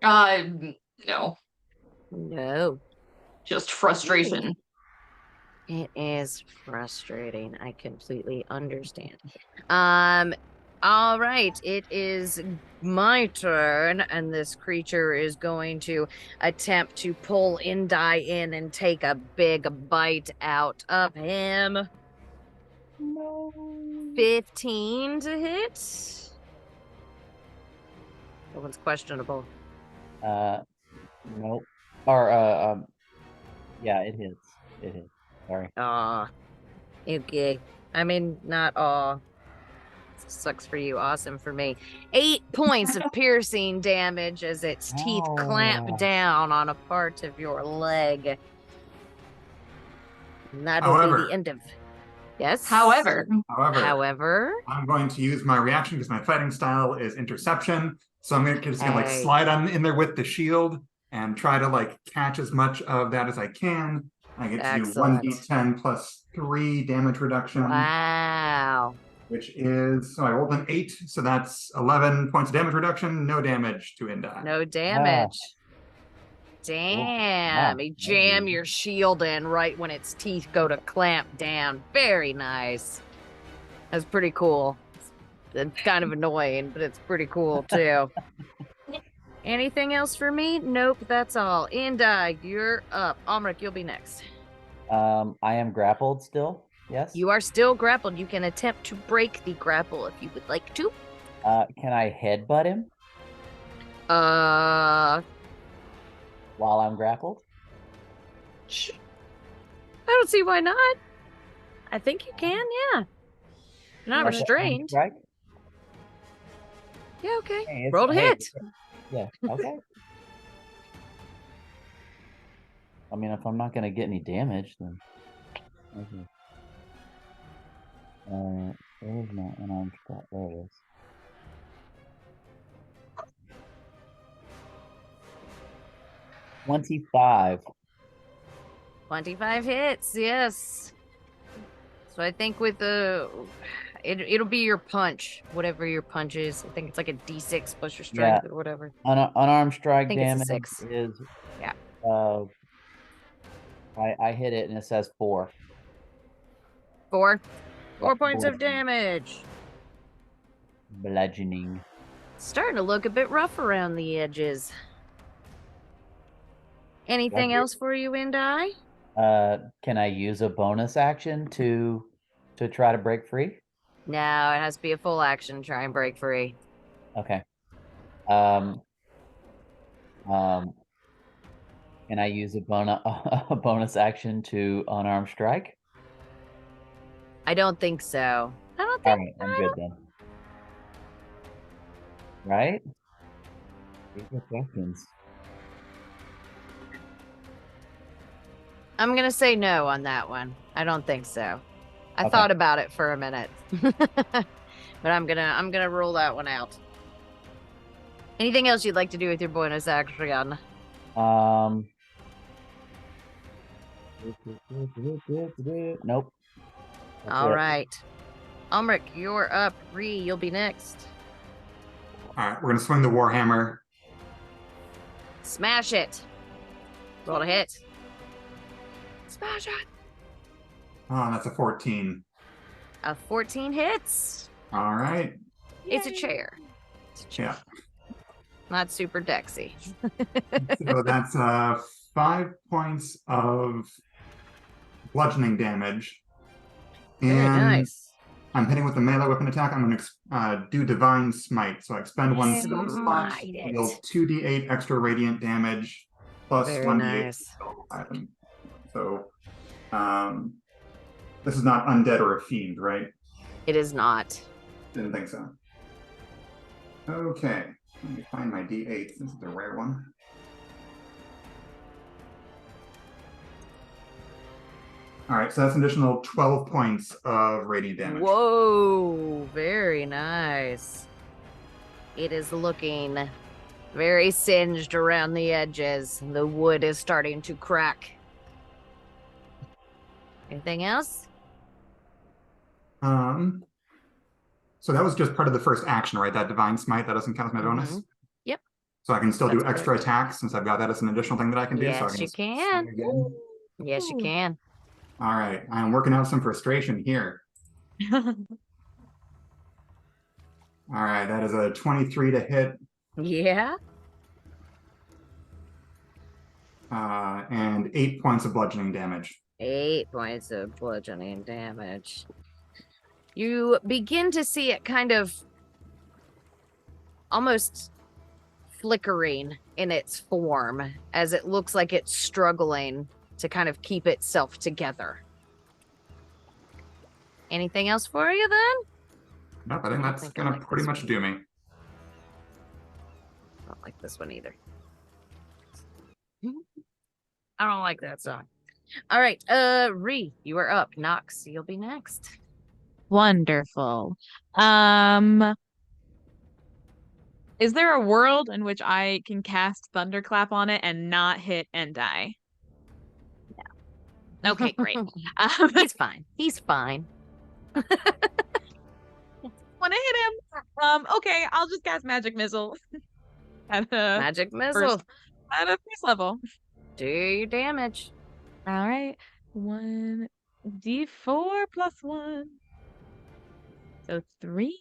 No. No. Just frustration. It is frustrating. I completely understand. All right. It is my turn, and this creature is going to attempt to pull Indai in and take a big bite out of him. No. 15 to hit. That one's questionable. Nope. Or yeah, it hits. It hits. Sorry. Okay. I mean, not aw. Sucks for you. Awesome for me. 8 points of piercing damage as its teeth clamp down on a part of your leg. And that'll be However, the end of. Yes. However, However, I'm going to use my reaction because my fighting style is interception. So I'm just gonna like Hey. slide on in there with the shield and try to like catch as much of that as I can. I get to do Excellent. 1d10 plus 3 damage reduction, wow. which is, so I rolled an 8, so that's 11 points of damage reduction, no damage to Indai. No damage. Damn. Wow. You jam your shield in right when its teeth go to clamp down. Very nice. That's pretty cool. It's kind of annoying, but it's pretty cool too. Anything else for me? Nope, that's all. Indai, you're up. Almric, you'll be next. I am grappled still. Yes. You are still grappled. You can attempt to break the grapple if you would like to. Can I headbutt him Uh, while I'm grappled? I don't see why not. I think you can, yeah. You're not Like a restrained. strike? Yeah, okay. Hey, it's- Roll to hey, hit. Yeah. Okay. I mean, if I'm not gonna get any damage, then. Okay. Where's my unarmed strike? There it is. $25. 25 hits, yes. So I think with the it'll be your punch, whatever your punch is. I think it's like a D6 plus your strength or whatever. Unarmed strike think it's a damage 6. is Yeah. I hit it and it says 4. 4 points of Bludgeoning. damage. Bludgeoning. Starting to look a bit rough around the edges. Anything else for you, Indai? Can I use a bonus action to try to break free? No, it has to be a full action. Try and break free. Okay. Can I use a bonus action to unarmed strike? I don't think so. I don't All think. right, I'm good then. Right? These are questions. I'm gonna say no on that one. I don't think so. I Okay. thought about it for a minute, but I'm gonna rule that one out. Anything else you'd like to do with your bonus action? Nope. That's All it. right, Almric, you're up. Ree, you'll be next. All right, we're gonna swing the Warhammer. Smash it. Roll to hit. Smash it. Oh, that's a 14. A 14 hits. All right. It's a chair. Yeah. Not super dexy. So that's 5 points of bludgeoning damage. Very nice. I'm hitting with a melee weapon attack. I'm going to do Divine Smite. So I expend one spell slot, Smite it. deal 2d8 extra radiant damage, plus Very 1d8 nice. spell item. So this is not undead or a fiend, right? It is not. Didn't think so. Okay, let me find my d8. This is the rare one. All right, so that's an additional 12 points of radiant damage. Whoa, very nice. It is looking very singed around the edges. The wood is starting to crack. Anything else? So that was just part of the first action, right? That Divine Smite, that doesn't count as my bonus? Mhm. Yep. So I can still do That's extra correct. attacks since I've got that as an additional thing that I can do. So I Yes, can you just can. swing again. Yes, you can. All right, I'm working out some frustration here. All right, that is a 23 to hit, Yeah. and 8 points of bludgeoning damage. 8 points of bludgeoning damage. You begin to see it kind of almost flickering in its form as it looks like it's struggling to kind of keep itself together. Anything else for you then? Nope, I think that's think I gonna like pretty this much one. do me. I don't like this one either. I don't like that song. All right, Ree, you are up. Nox, you'll be next. Wonderful. Is there a world in which I can cast Thunderclap on it and not hit and die? No. Okay, great. He's fine. He's fine. Want to hit him? Okay, I'll just cast Magic Missile. Magic Missile. At a first level. Do your damage. All right. 1d4 plus 1. So 3.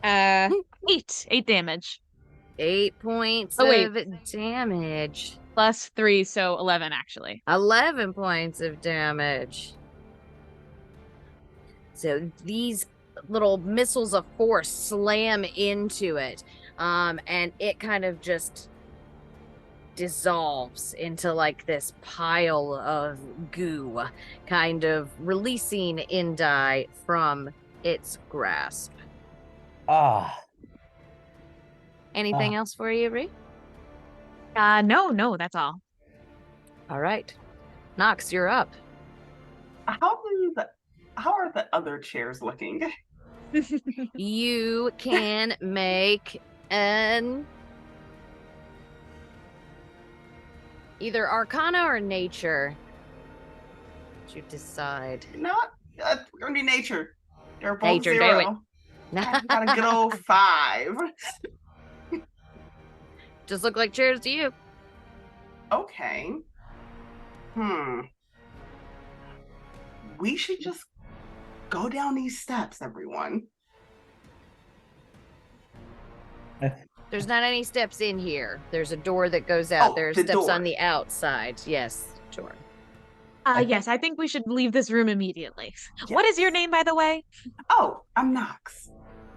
Uh, 8 damage. 8 points Oh, wait. of damage. Plus 3, so 11 actually. 11 points of damage. So these little missiles of force slam into it, and it kind of just dissolves into like this pile of goo, kind of releasing Indai from its grasp. Anything else for you, Ree? No, that's all. All right. Nox, you're up. How are the other chairs looking? You can make an either Arcana or Nature. You decide. Not gonna be Nature. They're both Nature, do 0. I got a good old 5. Just look like chairs to you. Okay. We should just go down these steps, everyone. There's not any steps in here. There's a door that goes out. Oh, There are the steps door. on the outside. Yes, sure. Yes, I think we should leave this room immediately. What is your name, by the way? Oh, I'm Nox.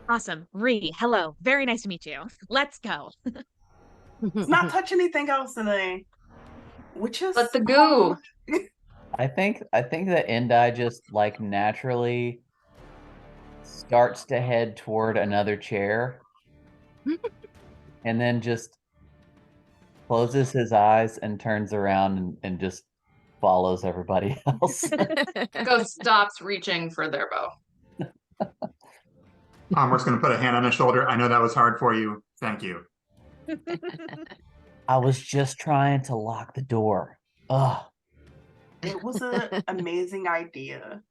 Awesome. Ree, hello. Very nice to meet you. Let's go. Let's not touch anything else today. Which is But the goo. I think that Indai just like naturally starts to head toward another chair and then just closes his eyes and turns around and just follows everybody else. Ghost stops reaching for their bow. We're just going to put a hand on his shoulder. I know that was hard for you. Thank you. I was just trying to lock the door. Ugh. It was an amazing idea.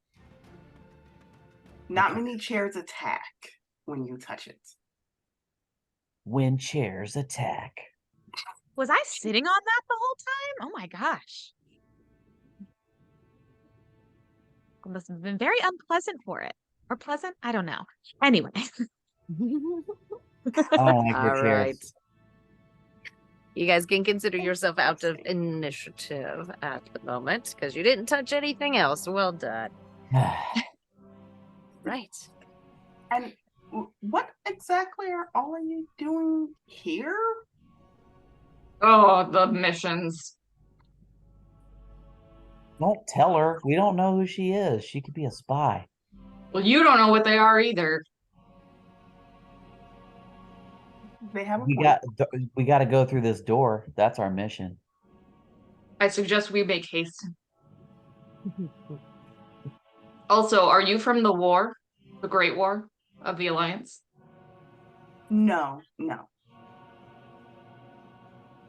Not many chairs attack when you touch it. When chairs attack. Was I sitting on that the whole time? Oh my gosh. It must have been very unpleasant for it. Or pleasant? I don't know. Anyway. I don't like your All chairs. right. You guys can consider yourself out of initiative at the moment because you didn't touch anything else. Well done. Right. And what exactly are all of you doing here? Oh, the missions. Don't tell her. We don't know who she is. She could be a spy. Well, you don't know what they are either. They have a We point. got to go through this door. That's our mission. I suggest we make haste. Also, are you from the war? The Great War of the Alliance? No.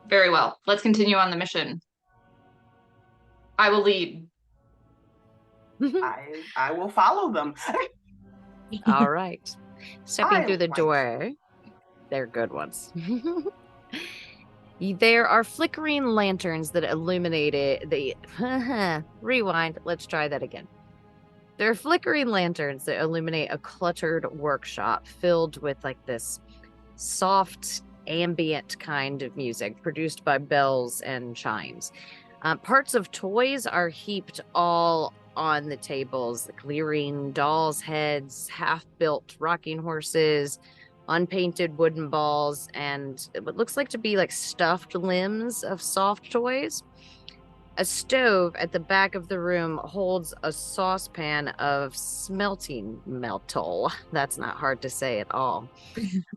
Very well. Let's continue on the mission. I will lead. I will follow them. All right. Stepping through the like- door. They're good ones. There are flickering lanterns that illuminate it. Rewind. Let's try that again. There are flickering lanterns that illuminate a cluttered workshop filled with like this soft ambient kind of music produced by bells and chimes. Parts of toys are heaped all on the tables, the clearing dolls' heads, half-built rocking horses, unpainted wooden balls, and what looks like to be like stuffed limbs of soft toys. A stove at the back of the room holds a saucepan of smelting metal. That's not hard to say at all.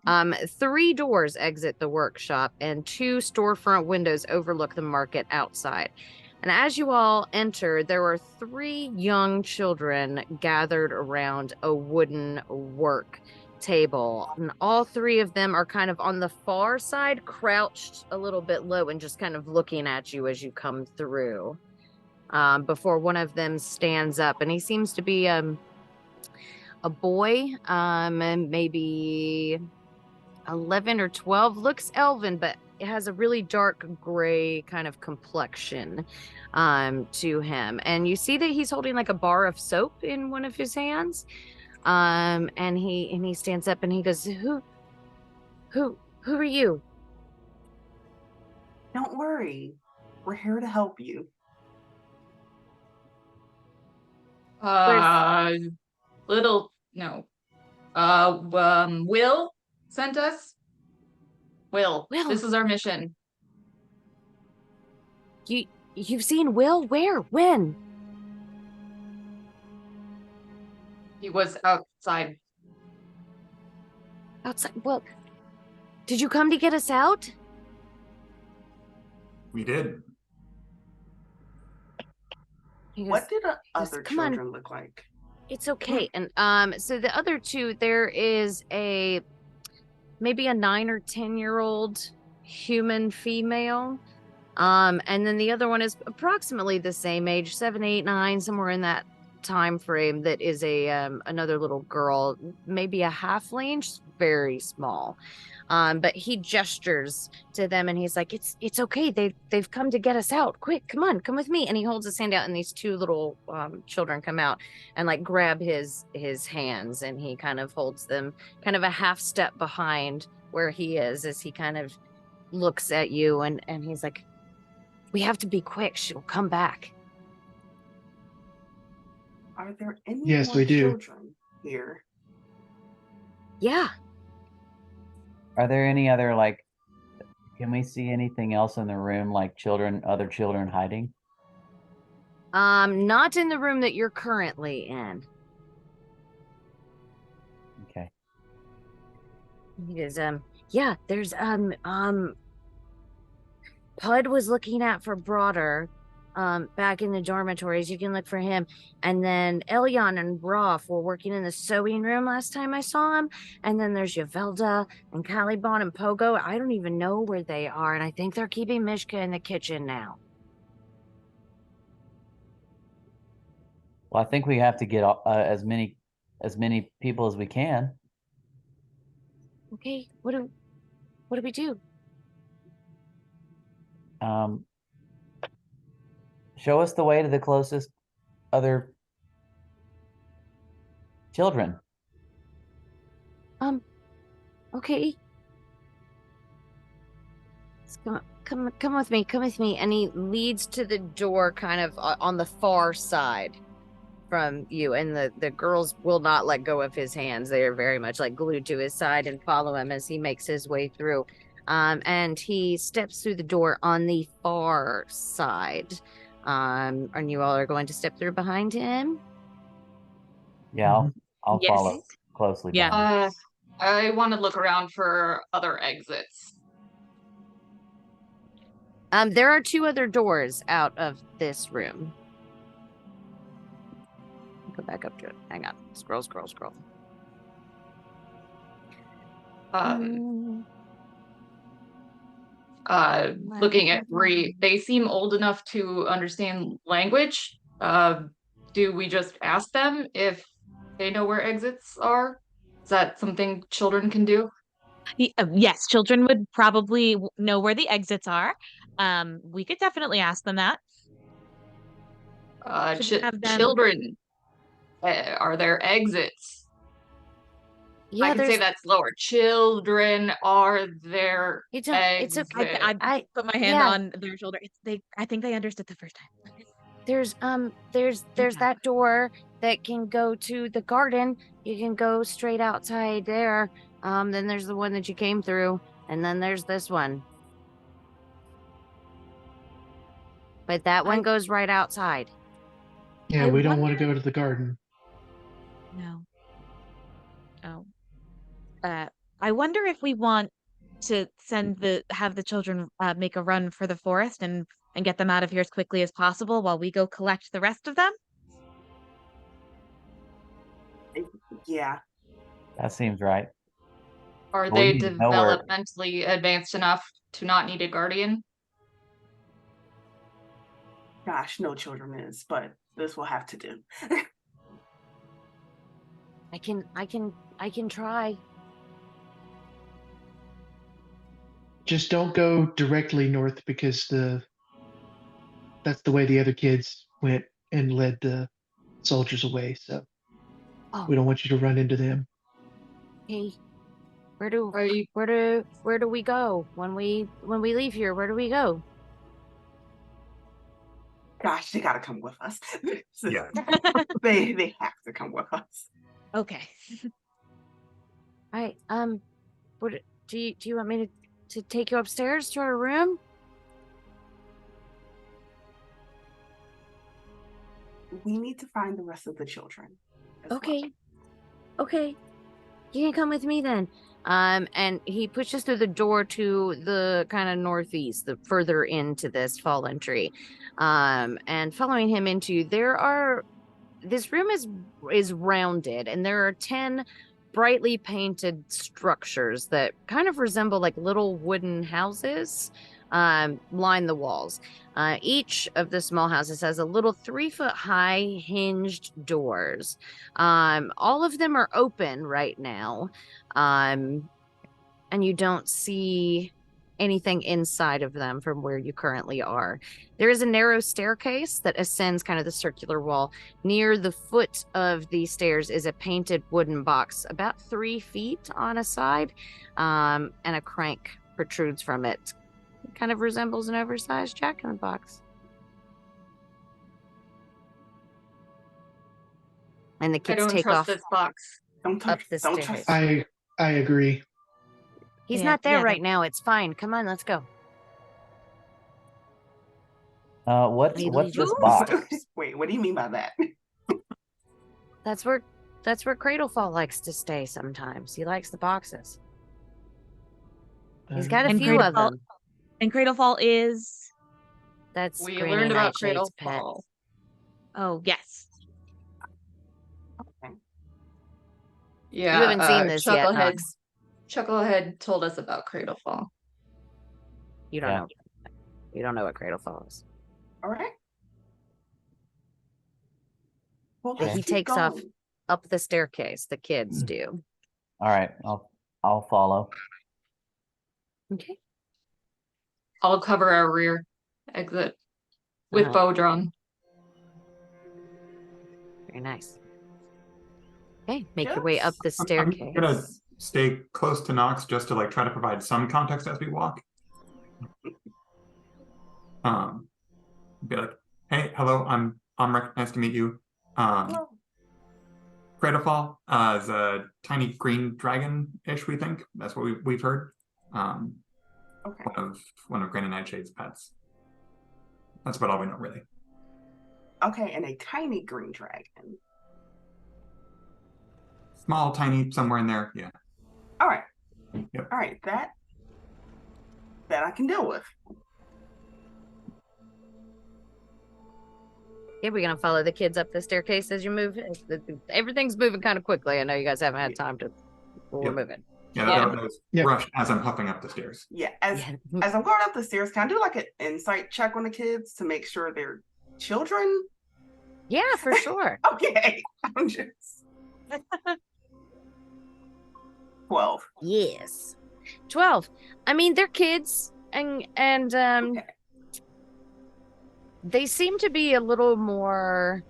3 doors exit the workshop, and 2 storefront windows overlook the market outside. And as you all enter, there are 3 young children gathered around a wooden work table. And all 3 of them are kind of on the far side, crouched a little bit low and just kind of looking at you as you come through. Before one of them stands up, and he seems to be a boy, maybe 11 or 12, looks elven, but it has a really dark gray kind of complexion to him. And you see that he's holding like a bar of soap in one of his hands. And he stands up and he goes, who are you? Don't worry. We're here to help you. Will sent us. Will, this is our mission. You've seen Will? Where? When? He was outside. Outside? Well, did you come to get us out? We did. What did the other children look like? It's okay. And so the other 2, there is maybe a 9 or 10-year-old human female. And then the other one is approximately the same age, 7, 8, 9, somewhere in that time frame, that is another little girl, maybe a halfling, she's very small. But he gestures to them and he's like, it's okay, they've come to get us out, quick, come with me. And he holds his hand out and these 2 little children come out and like grab his hands, and he kind of holds them kind of a half step behind where he is, as he kind of looks at you, and he's like, we have to be quick, she'll come back. Are there any Yes, more we do. children here? Yeah. Are there any other, like, can we see anything else in the room, like other children hiding? Not in the room that you're currently in. Okay. He goes, yeah, there's, Pud was looking out for Broader, back in the dormitories. You can look for him. And then Elyon and Rolf were working in the sewing room last time I saw him. And then there's Yavelda and Caliban and Pogo. I don't even know where they are. And I think they're keeping Mishka in the kitchen now. Well, I think we have to get as many people as we can. Okay, what do we do? Show us the way to the closest other children. Okay. Come with me. And he leads to the door kind of on the far side from you. And the girls will not let go of his hands. They are very much like glued to his side and follow him as he makes his way through. And he steps through the door on the far side. And you all are going to step through behind him? Yeah, I'll Yes. follow closely. Yeah. behind. I want to look around for other exits. There are 2 other doors out of this room. Go back up to it. Hang on. Scroll. Looking at Bree, they seem old enough to understand language. Do we just ask them if they know where exits are? Is that something children can do? Yes, children would probably know where the exits are. We could definitely ask them that. Should we have them- Children, are there exits? Yeah, I can say that slower. Children, are there exits? It's okay. I put my hand on their shoulder. I think they understood the first time. There's that door that can go to the garden. You can go straight outside there. Then there's the one that you came through, and then there's this one. But that one goes right outside. Yeah, I we don't want to wonder- go to the garden. No. Oh. I wonder if we want to have the children make a run for the forest and get them out of here as quickly as possible while we go collect the rest of them. Yeah. That seems right. Are Well, we they need to know where- developmentally advanced enough to not need a guardian? Gosh, no children is, but this will have to do. I can try. Just don't go directly north because that's the way the other kids went and led the soldiers away. So Oh, we don't want you to run into them. hey. Where do Are you we go when we leave here? Where do we go? Gosh, they gotta come with us. Yeah. They have to come with us. Okay. All right. What do you want me to take you upstairs to our room? We need to find the rest of the children. as well. Okay. You can come with me then. And he pushes through the door to the kind of northeast, the further into this fallen tree. And following him into this room is rounded, and there are 10 brightly painted structures that kind of resemble like little wooden houses line the walls. Each of the small houses has a little 3-foot high hinged doors. All of them are open right now. And you don't see anything inside of them from where you currently are. There is a narrow staircase that ascends kind of the circular wall. Near the foot of the stairs is a painted wooden box about 3 feet on a side, and a crank protrudes from it. It kind of resembles an oversized jack-in-the-box. And the I kids don't take trust off this box. Don't touch. up the Don't stairs. touch. I agree. He's Yeah, not there yeah, right now. It's fine. Come on, let's go. What's Maybe this just- box? Wait, what do you mean by that? That's where Cradlefall likes to stay sometimes. He likes the boxes. He's got a And few of Cradlefall- them. And Cradlefall is. That's We Granny learned about Nightshade's pet. Cradlefall. Oh yes. Yeah, You haven't seen this yet, Chucklehead. Knox. Chucklehead told us about Cradlefall. You don't Yeah. know. You don't know what Cradlefall is. All right. Well, But let's he keep takes off going. up the staircase. The kids do. All right, I'll follow. Okay. I'll cover our rear exit with Uh-huh. bow drawn. Very nice. Okay, make your way up the I'm staircase. gonna stay close to Nox just to like try to provide some context as we walk. Be like, hey, hello, I'm Rick. Nice to meet you. Hello. Cradlefall is a tiny green dragon-ish, we think. That's what we've heard. Okay. One of Granny Nightshade's pets. That's about all we know, really. Okay, and a tiny green dragon. Small, tiny, somewhere in there. Yeah. All right. Yep. All right. That I can deal with. Yeah, we're gonna follow the kids up the staircase as you move. Everything's moving kind of quickly. I know you guys haven't had time to. We're Yep. moving. Yeah, Yeah. that was Yep. rushed as I'm huffing up the stairs. Yeah. As Yeah. as I'm going up the stairs, can I do like an insight check on the kids to make sure they're children? Yeah, for sure. Okay. I'm just 12. Yes. 12. I mean, they're kids, and Okay. they seem to be a little more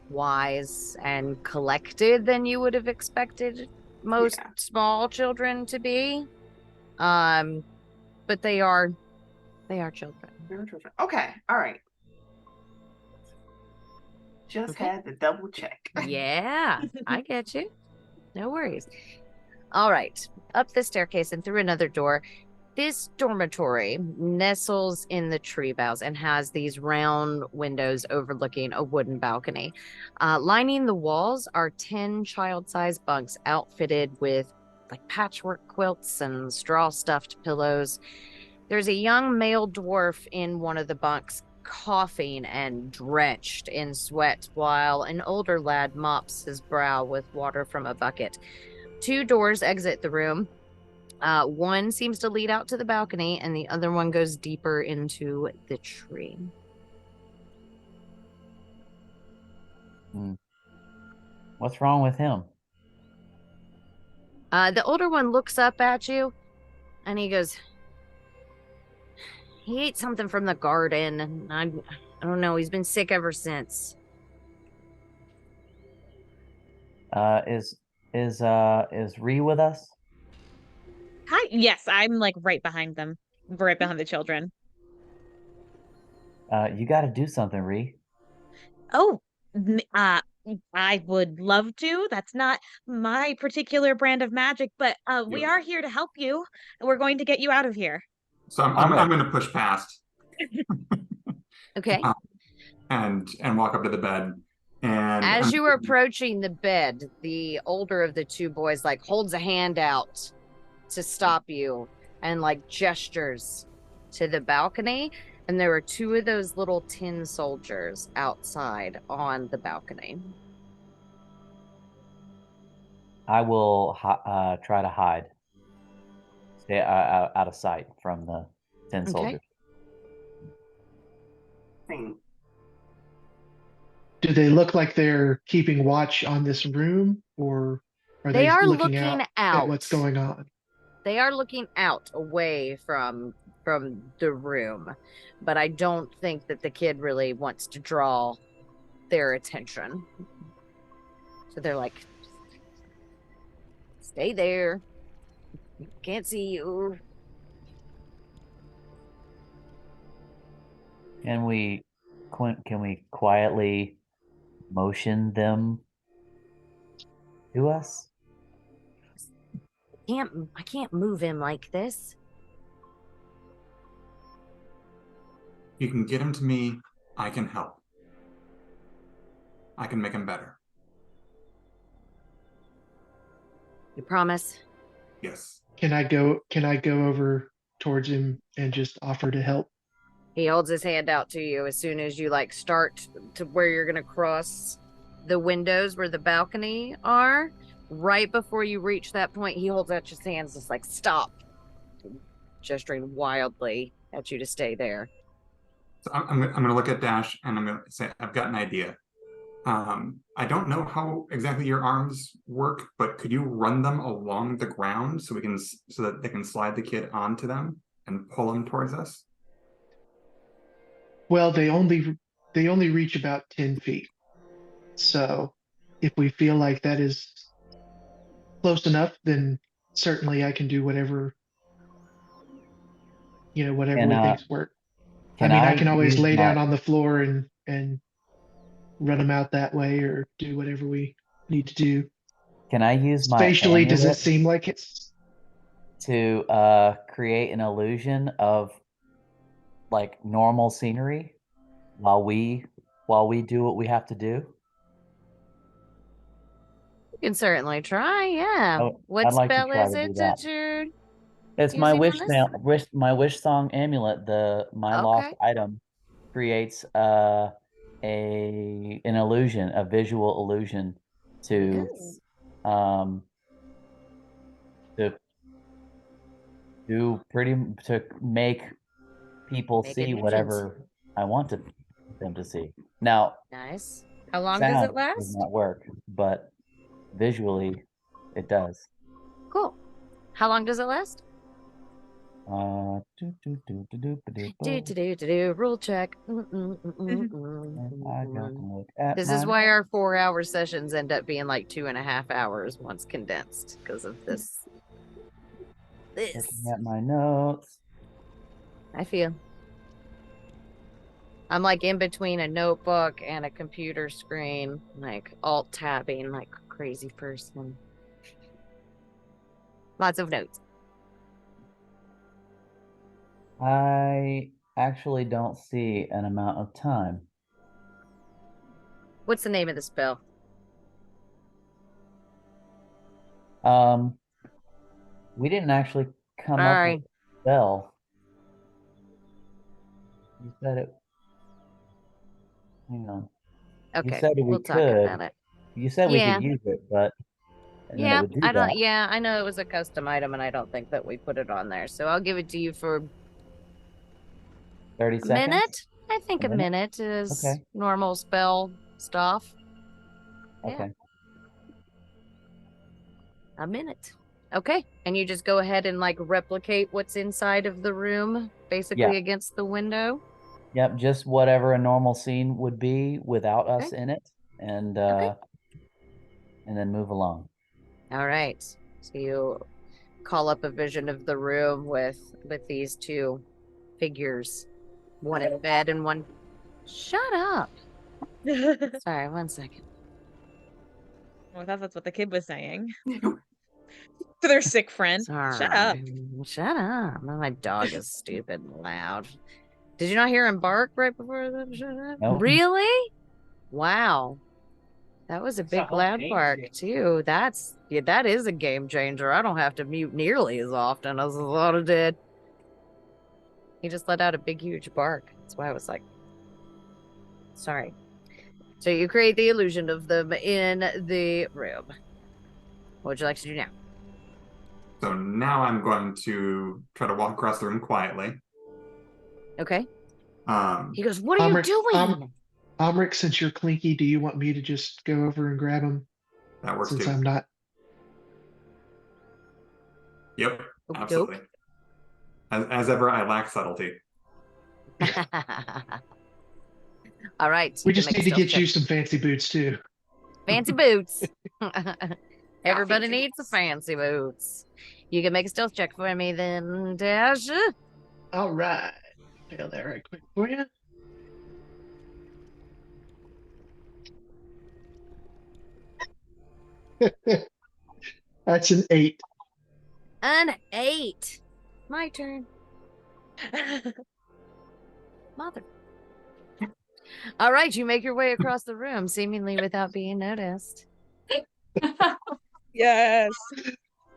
wise and collected than you would have expected most Yeah. small children to be. But they are children. They're children. Okay. All right. Just Okay. had to double check. Yeah, I get you. No worries. All right. Up the staircase and through another door. This dormitory nestles in the tree boughs and has these round windows overlooking a wooden balcony. Lining the walls are 10 child-sized bunks outfitted with like patchwork quilts and straw-stuffed pillows. There's a young male dwarf in one of the bunks, coughing and drenched in sweat, while an older lad mops his brow with water from a bucket. 2 doors exit the room. One seems to lead out to the balcony, and the other one goes deeper into the tree. What's wrong with him? The older one looks up at you, and he goes, he ate something from the garden, and I don't know, he's been sick ever since. Is Ree with us? Hi. Yes, I'm like right behind them, right behind the children. You got to do something, Ree. Oh, I would love to. That's not my particular brand of magic, but we are here to help you. We're going to get you out of here. So I'm going to push past. Okay. And walk up to the bed. And as you are approaching the bed, the older of the 2 boys like holds a hand out to stop you and like gestures to the balcony, and there are 2 of those little tin soldiers outside on the balcony. I will try to hide, stay out of sight from the tin soldiers. Same. Do they look like they're keeping watch on this room, or are They are looking looking out out at what's going on? They are looking out away from the room, but I don't think that the kid really wants to draw their attention. So they're like, stay there. Can't see you. Can we quietly motion them to us? I can't move him like this. You can get him to me. I can help. I can make him better. You promise? Yes. Can I go over towards him and just offer to help? He holds his hand out to you as soon as you like start to where you're going to cross the windows where the balcony are. Right before you reach that point, he holds out his hands, just like, stop, gesturing wildly at you to stay there. So I'm going to look at Dash and I'm going to say, I've got an idea. I don't know how exactly your arms work, but could you run them along the ground so that they can slide the kid onto them and pull him towards us? Well, they only reach about 10 feet. So if we feel like that is close enough, then certainly I can do whatever we think's work. I can always lay down on the floor and run them out that way, or do whatever we need to do. Can I use my spatially? Does it amulet seem like it's to create an illusion of like normal scenery while we do what we have to do? You can certainly try, yeah. What I'd like to spell try is to do it that. that you're It's my using on this? my wish song amulet. My lost item creates an illusion, a visual illusion to make people see illusions. whatever I want them to see. Now, nice. How long sound does it last? does not work, but visually it does. Cool. How long does it last? Rule check. This is why our 4-hour sessions end up being like 2.5 hours once condensed because of this. Looking at my notes. I feel. I'm like in between a notebook and a computer screen, like alt tabbing like a crazy person. Lots of notes. I actually don't see an amount of time. What's the name of the spell? We didn't actually come up Sorry. with a spell. You said it. Hang on. You Okay, said we we'll talk could. about it. You said we Yeah. could use it, but and then it Yeah, would do I don't. that. Yeah, I know it was a custom item, and I don't think that we put it on there. So I'll give it to you for 30 a seconds. minute. I think A a minute? minute is Okay. normal spell stuff. Yeah. Okay. A minute. Okay, and you just go ahead and like replicate what's inside of the room, basically against the window. Yep, just whatever a normal scene would be without us Okay. in it, and Okay. and then move along. All right. So you call up a vision of the room with these two figures, one in bed and one. Shut up. Sorry, 1 second. I thought that's what the kid was saying to their sick friend. Sorry. Shut up. Shut up. My dog is stupid and loud. Did you not hear him bark right before that? Shut up. Nope. Really? Wow. That was a big loud bark too. That is a game changer. I don't have to mute nearly as often as I thought I did. He just let out a big huge bark. That's why I was like, sorry. So you create the illusion of them in the room. What would you like to do now? So now I'm going to try to walk across the room quietly. Okay. Um, He goes, what are you doing? Omric, since you're clinky, do you want me to just go over and grab him? That works Since too. I'm not. Yep, Okey absolutely. As ever, I lack subtlety. All right. We you can just make a need to stealth get check. you some fancy boots too. Fancy boots. Everybody fancy needs boots. the fancy boots. You can make a stealth check for me then, Dash. All right. Fail that right quick for you. That's an 8. An 8. My turn. Mother. All right, you make your way across the room, seemingly without being noticed. Yes.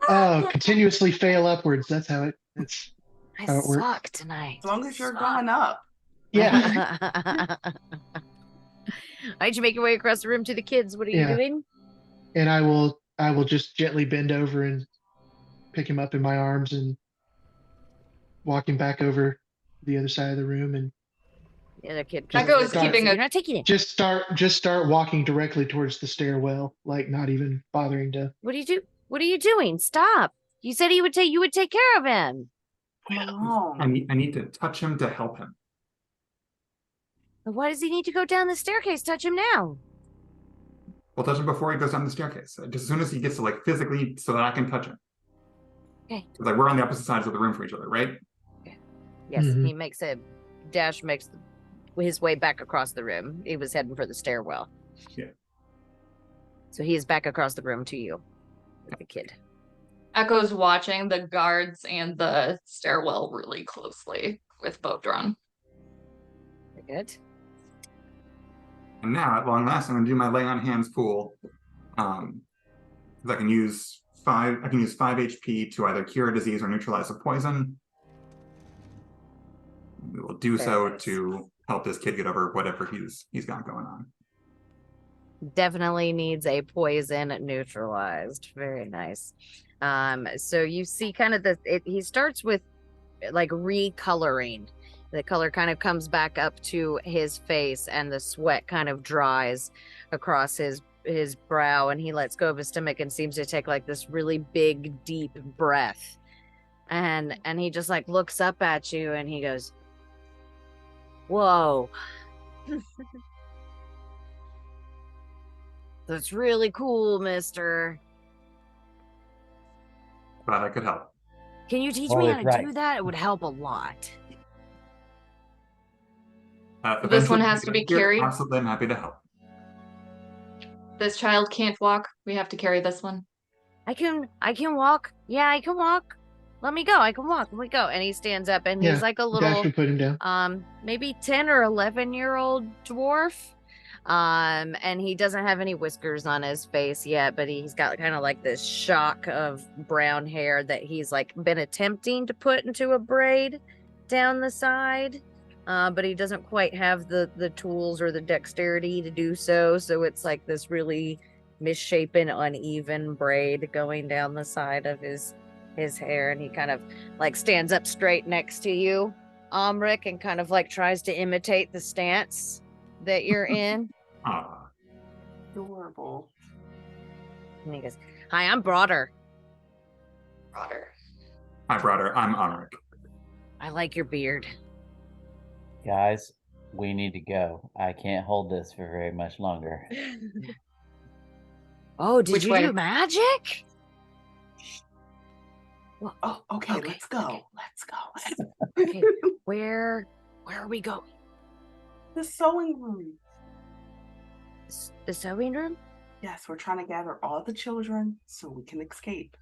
Oh, continuously fail upwards. That's how it. That's I how it works. suck tonight. As long as you're going up. Yeah. All right, you make your way across the room to the kids. What are you doing? And I will just gently bend over and pick him up in my arms and walk him back over the other side of the room and The other kid Just comes Echo is with you, keeping so a- you're not taking it. just start walking directly towards the stairwell, like not even bothering to. What do you do? What are you doing? Stop! You said you would take care of him. Come along. I need to touch him to help him. But why does he need to go down the staircase? Touch him now. We'll touch him before he goes down the staircase. Just as soon as he gets to like physically, so that I can touch him. Okay. Like we're on the opposite sides of the room from each other, right? Yes, Mhm. he makes a dash, makes his way back across the room. He was heading for the stairwell. Yeah. So he is back across the room to you, with the kid. Echo's watching the guards and the stairwell really closely with bow drawn. Very good. And now, at long last, I'm going to do my lay on hands pool. I can use 5 HP to either cure a disease or neutralize a poison. We will do Very so nice. to help this kid get over whatever he's got going on. Definitely needs a poison neutralized. Very nice. So you see kind of he starts with like recoloring. The color kind of comes back up to his face and the sweat kind of dries across his brow, and he lets go of his stomach and seems to take like this really big deep breath. And he just like looks up at you and he goes, "Whoa." That's really cool, mister. Glad I could help. Can you teach me how to Always do right. that? It would help a lot. This one Eventually, has to be here, carried? Absolutely, I'm happy to help. This child can't walk. We have to carry this one. I can walk. Yeah, I can walk. let me go. I can walk. Let me go. And he stands up, and he's like a Dash little, would put him down. maybe 10 or 11-year-old dwarf. And he doesn't have any whiskers on his face yet, but he's got kind of like this shock of brown hair that he's like been attempting to put into a braid down the side. But he doesn't quite have the tools or the dexterity to do so. So it's like this really misshapen, uneven braid going down the side of his hair. And he kind of like stands up straight next to you, Amrik, and kind of like tries to imitate the stance that you're in. Adorable. And he goes, "Hi, I'm Broader. Hi, Broader. I'm Amrik. I like your beard." Guys, we need to go. I can't hold this for very much longer. Oh, did Which you way? do magic? Well, Oh, okay, Okay, let's go. okay. Let's go. okay. Where are we going? The sewing room. The sewing room? Yes, we're trying to gather all the children so we can escape.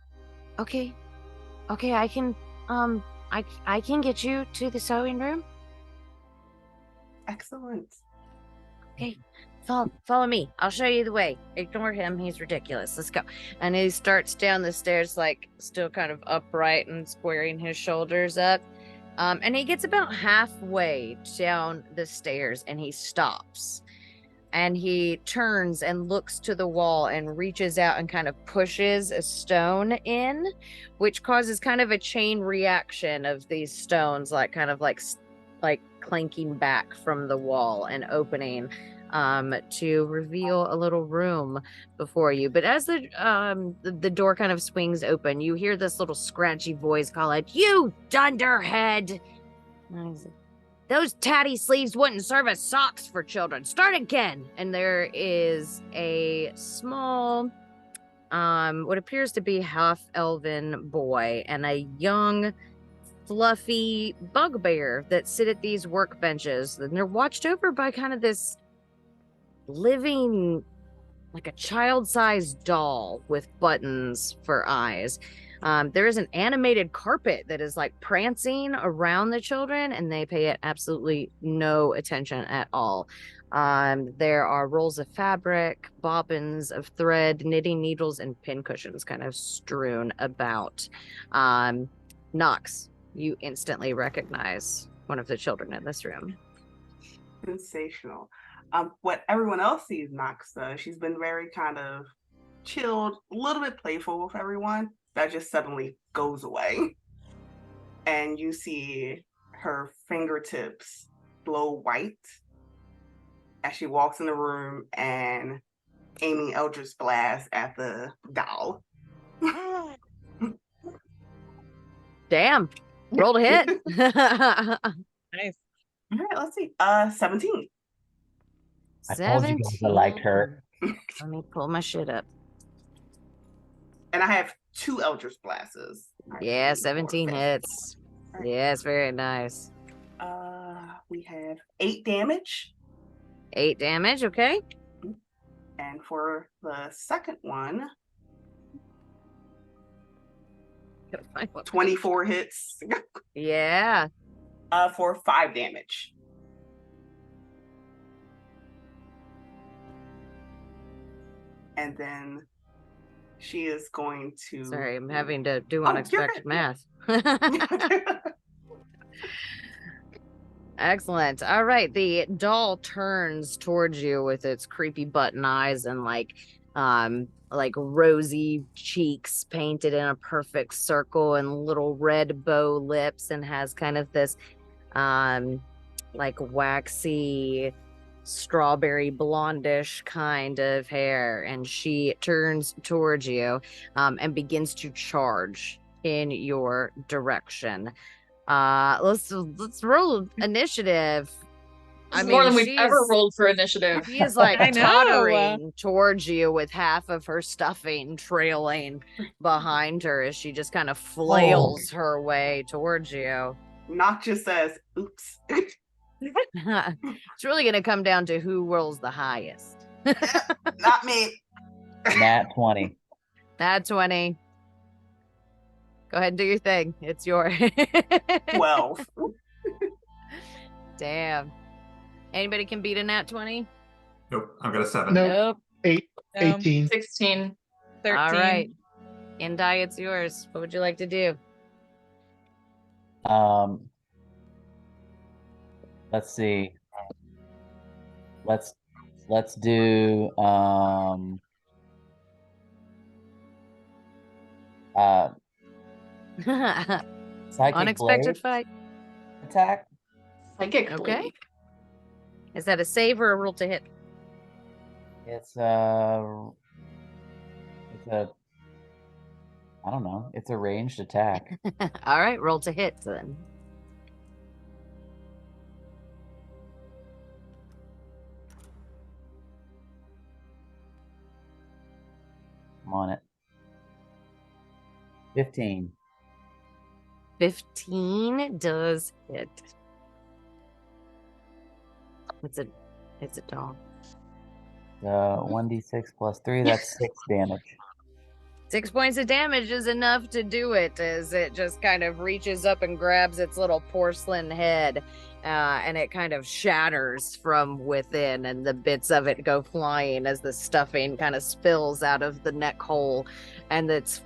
Okay, I can I can get you to the sewing room. Excellent. Okay, follow me. I'll show you the way. Ignore him. He's ridiculous. Let's go. And he starts down the stairs, like still kind of upright and squaring his shoulders up. And he gets about halfway down the stairs and he stops. And he turns and looks to the wall and reaches out and kind of pushes a stone in, which causes kind of a chain reaction of these stones, like kind of like clanking back from the wall and opening to reveal a little room before you. But as the door kind of swings open, you hear this little scratchy voice call out, "You dunderhead! Those tatty sleeves wouldn't serve as socks for children. Start again." And there is a small, what appears to be half-elven boy and a young, fluffy bugbear that sit at these workbenches. And they're watched over by kind of this living, like a child-sized doll with buttons for eyes. There is an animated carpet that is like prancing around the children, and they pay it absolutely no attention at all. There are rolls of fabric, bobbins of thread, knitting needles, and pincushions kind of strewn about. Knox, you instantly recognize one of the children in this room. Sensational. What everyone else sees Nox does, she's been very kind of chilled, a little bit playful with everyone. That just suddenly goes away. And you see her fingertips glow white as she walks in the room and aiming Eldritch Blast at the doll. Damn. Roll to hit. Nice. All right, let's see. 17. I told you guys I liked her. Let me pull my shit up. And I have 2 Eldritch Blasts. Yeah, 17 hits. Right. Yes, very nice. We have 8 damage. 8 damage, okay. And for the second one, 24 hits. Yeah. For 5 damage. And then she is going to... Sorry, I'm having to do Oh, unexpected you're good. math. Excellent. All right. The doll turns towards you with its creepy button eyes and like rosy cheeks painted in a perfect circle and little red bow lips, and has kind of this like waxy strawberry blondish kind of hair. And she turns towards you and begins to charge in your direction. Let's roll initiative. It's more than we've ever rolled for initiative. She is like I know. tottering towards you with half of her stuffing trailing behind her as she just kind of flails her way towards you. Nox just says, oops. It's really going to come down to who rolls the highest. Not me. Nat 20. That's 20. Go ahead and do your thing. It's your 12. Damn. Anybody can beat a nat 20? Nope, I've got a 7. Nope. 8, No. 18. 16. 13. All right. Indai, it's yours. What would you like to do? Let's see. Let's do psychic Unexpected blade fight. attack. Psychic Okay. blade. Is that a save or a roll to hit? It's a I don't know. It's a ranged attack. All right, roll to hit then. I'm on it. 15. 15 does hit. It's a dog. 1d6 plus 3, that's 6 damage. 6 points of damage is enough to do it, as it just kind of reaches up and grabs its little porcelain head, and it kind of shatters from within, and the bits of it go flying as the stuffing kind of spills out of the neck hole, and its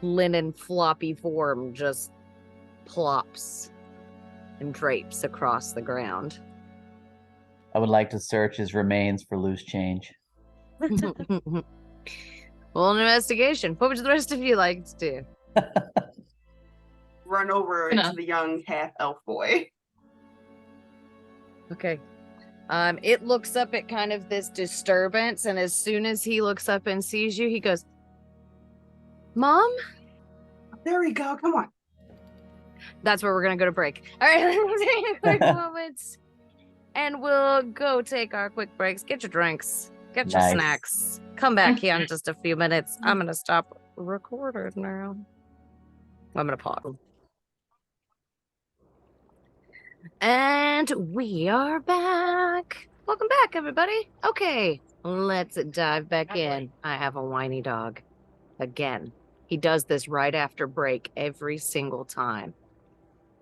linen floppy form just plops and drapes across the ground. I would like to search his remains for loose change. Well, an investigation. What would the rest of you like to do? Run over into the young half-elf boy. Okay. It looks up at kind of this disturbance, and as soon as he looks up and sees you, he goes, Mom? There we go. Come on. That's where we're going to go to break. All right, let's take a quick moment, and we'll go take our quick breaks. Get your drinks. Get your Nice. snacks. Come back here in just a few minutes. I'm going to stop recording now. I'm going to pause. And we are back. Welcome back, everybody. Okay, let's dive back in. I have a whiny dog. Again. He does this right after break every single time.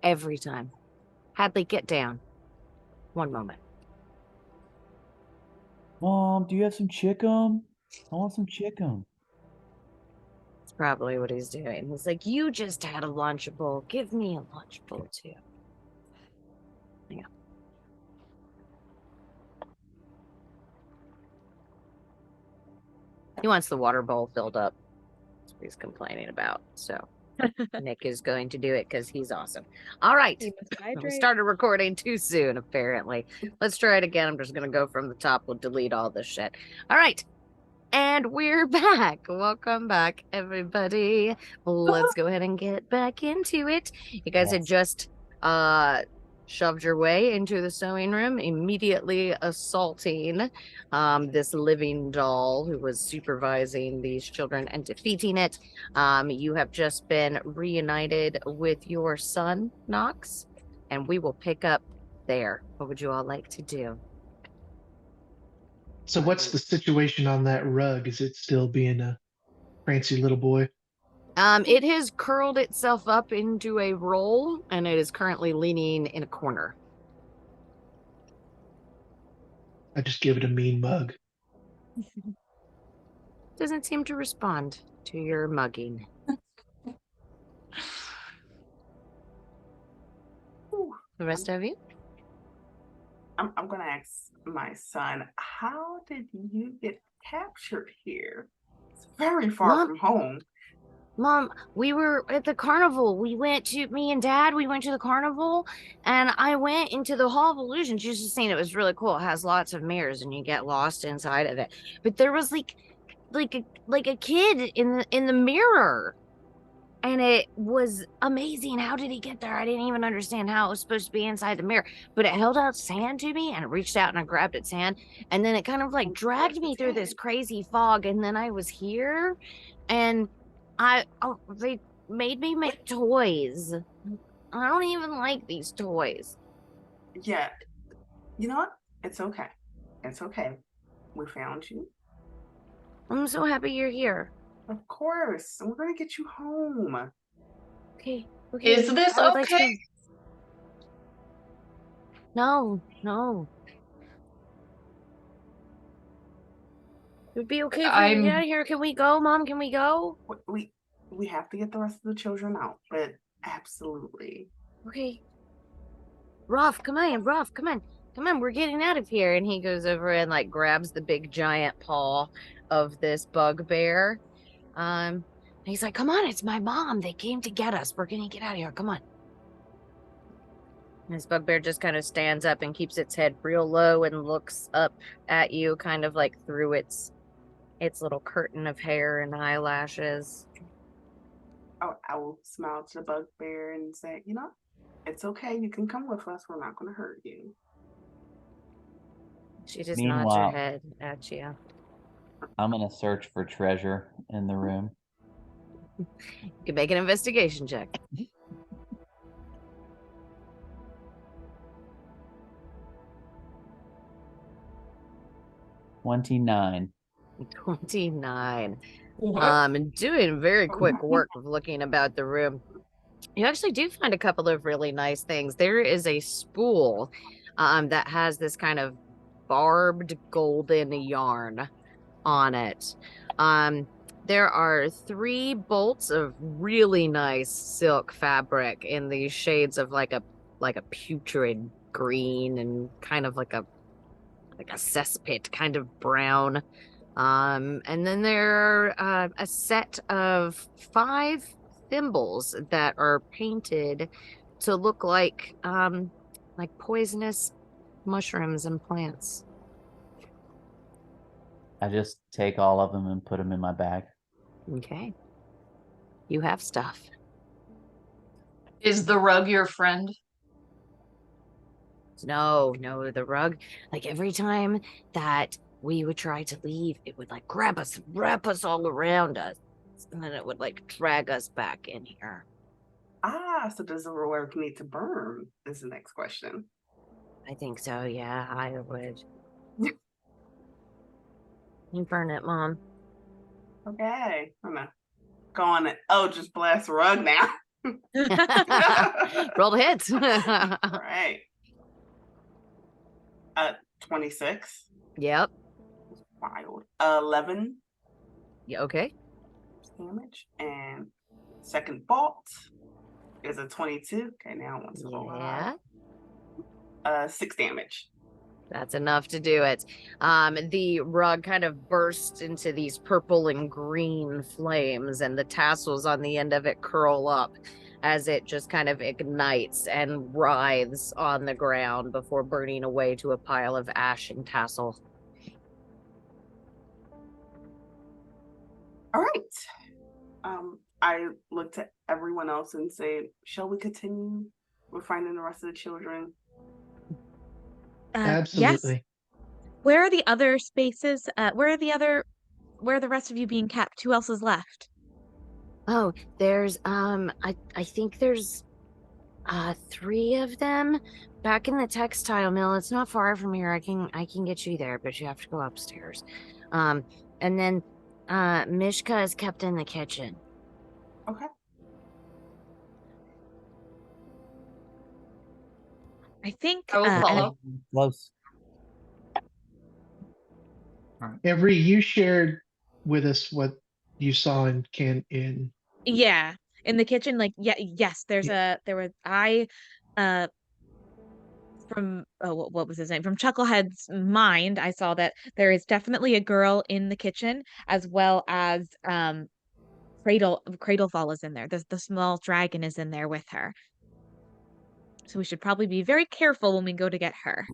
Every time. Hadley, get down. One moment. Mom, do you have some chicken? I want some chicken. That's probably what he's doing. He's like, you just had a Lunchable. Give me a Lunchable, too. Hang on. He wants the water bowl filled up. That's what he's complaining about. So Nick is going to do it because he's awesome. All right. You must We hydrate. started recording too soon, apparently. Let's try it again. I'm just going to go from the top. We'll delete all this shit. All right. And we're back. Welcome back, everybody. Let's go ahead and get back into it. You guys had just shoved your way into the sewing room, immediately assaulting this living doll who was supervising these children and defeating it. You have just been reunited with your son, Knox, and we will pick up there. What would you all like to do? So what's the situation on that rug? Is it still being a prancy little boy? It has curled itself up into a roll, and it is currently leaning in a corner. I just give it a mean mug. Doesn't seem to respond to your mugging. The rest of you? I'm going to ask my son, how did you get captured here? It's very far Mom? from home. Mom, we were at the carnival. Me and Dad, we went to the carnival, and I went into the Hall of Illusions. You just seen it was really cool. It has lots of mirrors, and you get lost inside of it. But there was like a kid in the mirror, and it was amazing. How did he get there? I didn't even understand how it was supposed to be inside the mirror. But it held out its hand to me, and it reached out and I grabbed its hand, and then it kind of like dragged me through this crazy fog, and then I was here, and they made me make toys. I don't even like these toys. Yeah. You know what? It's okay. It's okay. We found you. I'm so happy you're here. Of course. And we're going to get you home. Okay. Okay. Is this I would like to okay? go. No. It would be okay for you to get out of here. Can we go, Mom? Can we go? We have to get the rest of the children out, but absolutely. Okay. Ruff, come on, Ruff, come on. Come on, we're getting out of here. And he goes over and like grabs the big giant paw of this bugbear. And he's like, come on, it's my mom. They came to get us. We're gonna get out of here. Come on. And this bugbear just kind of stands up and keeps its head real low and looks up at you, kind of like through its little curtain of hair and eyelashes. I will smile to the bugbear and say, it's okay. You can come with us. We're not going to hurt you. She just nods her Meanwhile- head at you. I'm gonna search for treasure in the room. You can make an investigation check. 29. 29. What? And doing very quick work of looking about the room. You actually do find a couple of really nice things. There is a spool that has this kind of barbed golden yarn on it. There are 3 bolts of really nice silk fabric in these shades of like a putrid green and kind of like a cesspit kind of brown. And then there are a set of 5 thimbles that are painted to look like poisonous mushrooms and plants. I just take all of them and put them in my bag. Okay. You have stuff. Is the rug your friend? No, the rug, like every time that we would try to leave, it would like grab us, wrap us all around us, and then it would like drag us back in here. So does the rug need to burn? Is the next question. I think so, yeah, I would. You burn it, Mom. Okay. I'm gonna go on it. Oh, just blast the rug now. Roll the hits. All right. 26. Yep. Wild. 11 Yeah, okay. damage. And second bolt is a 22. Okay, now one's a little Yeah. high. 6 damage. That's enough to do it. The rug kind of bursts into these purple and green flames, and the tassels on the end of it curl up as it just kind of ignites and writhes on the ground before burning away to a pile of ash and tassel. All right. I look to everyone else and say, shall we continue? We're finding the rest of the children. Absolutely. Yes. Where are the other spaces? Where are the rest of you being kept? Who else is left? Oh, there's I think there's 3 of them back in the textile mill. It's not far from here. I can get you there, but you have to go upstairs. And then Mishka is kept in the kitchen. Okay. I think I will follow. Close. Every you shared with us what you saw in yeah, in the kitchen, like yes, there was from what was his name? From Chucklehead's mind, I saw that there is definitely a girl in the kitchen, as well as Cradlefall is in there. The small dragon is in there with her. So we should probably be very careful when we go to get her.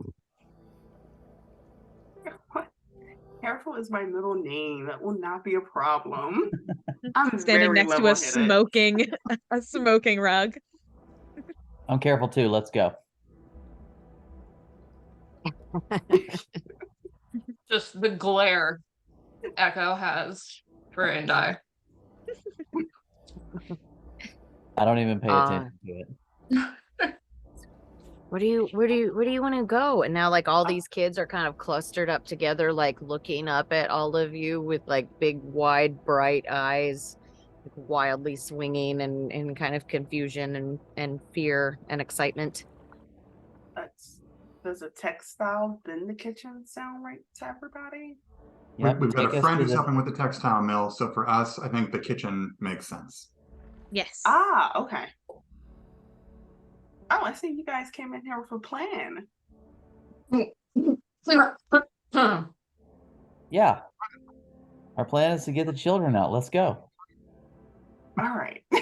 Careful is my middle name. That will not be a problem. I'm Standing very next to a level-headed. smoking rug. I'm careful too. Let's go. Just the glare Echo has for Indai. I don't even pay attention to it. Where do you want to go? And now like all these kids are kind of clustered up together, like looking up at all of you with like big, wide, bright eyes. wildly swinging and in kind of confusion and fear and excitement. Does a textile in the kitchen sound right to everybody? Yep, We've got take a us friend to who's the- helping with the textile mill, so for us, I think the kitchen makes sense. Yes. Ah, okay. Oh, I see you guys came in here with a plan. Yeah. Our plan is to get the children out. Let's go. All right. All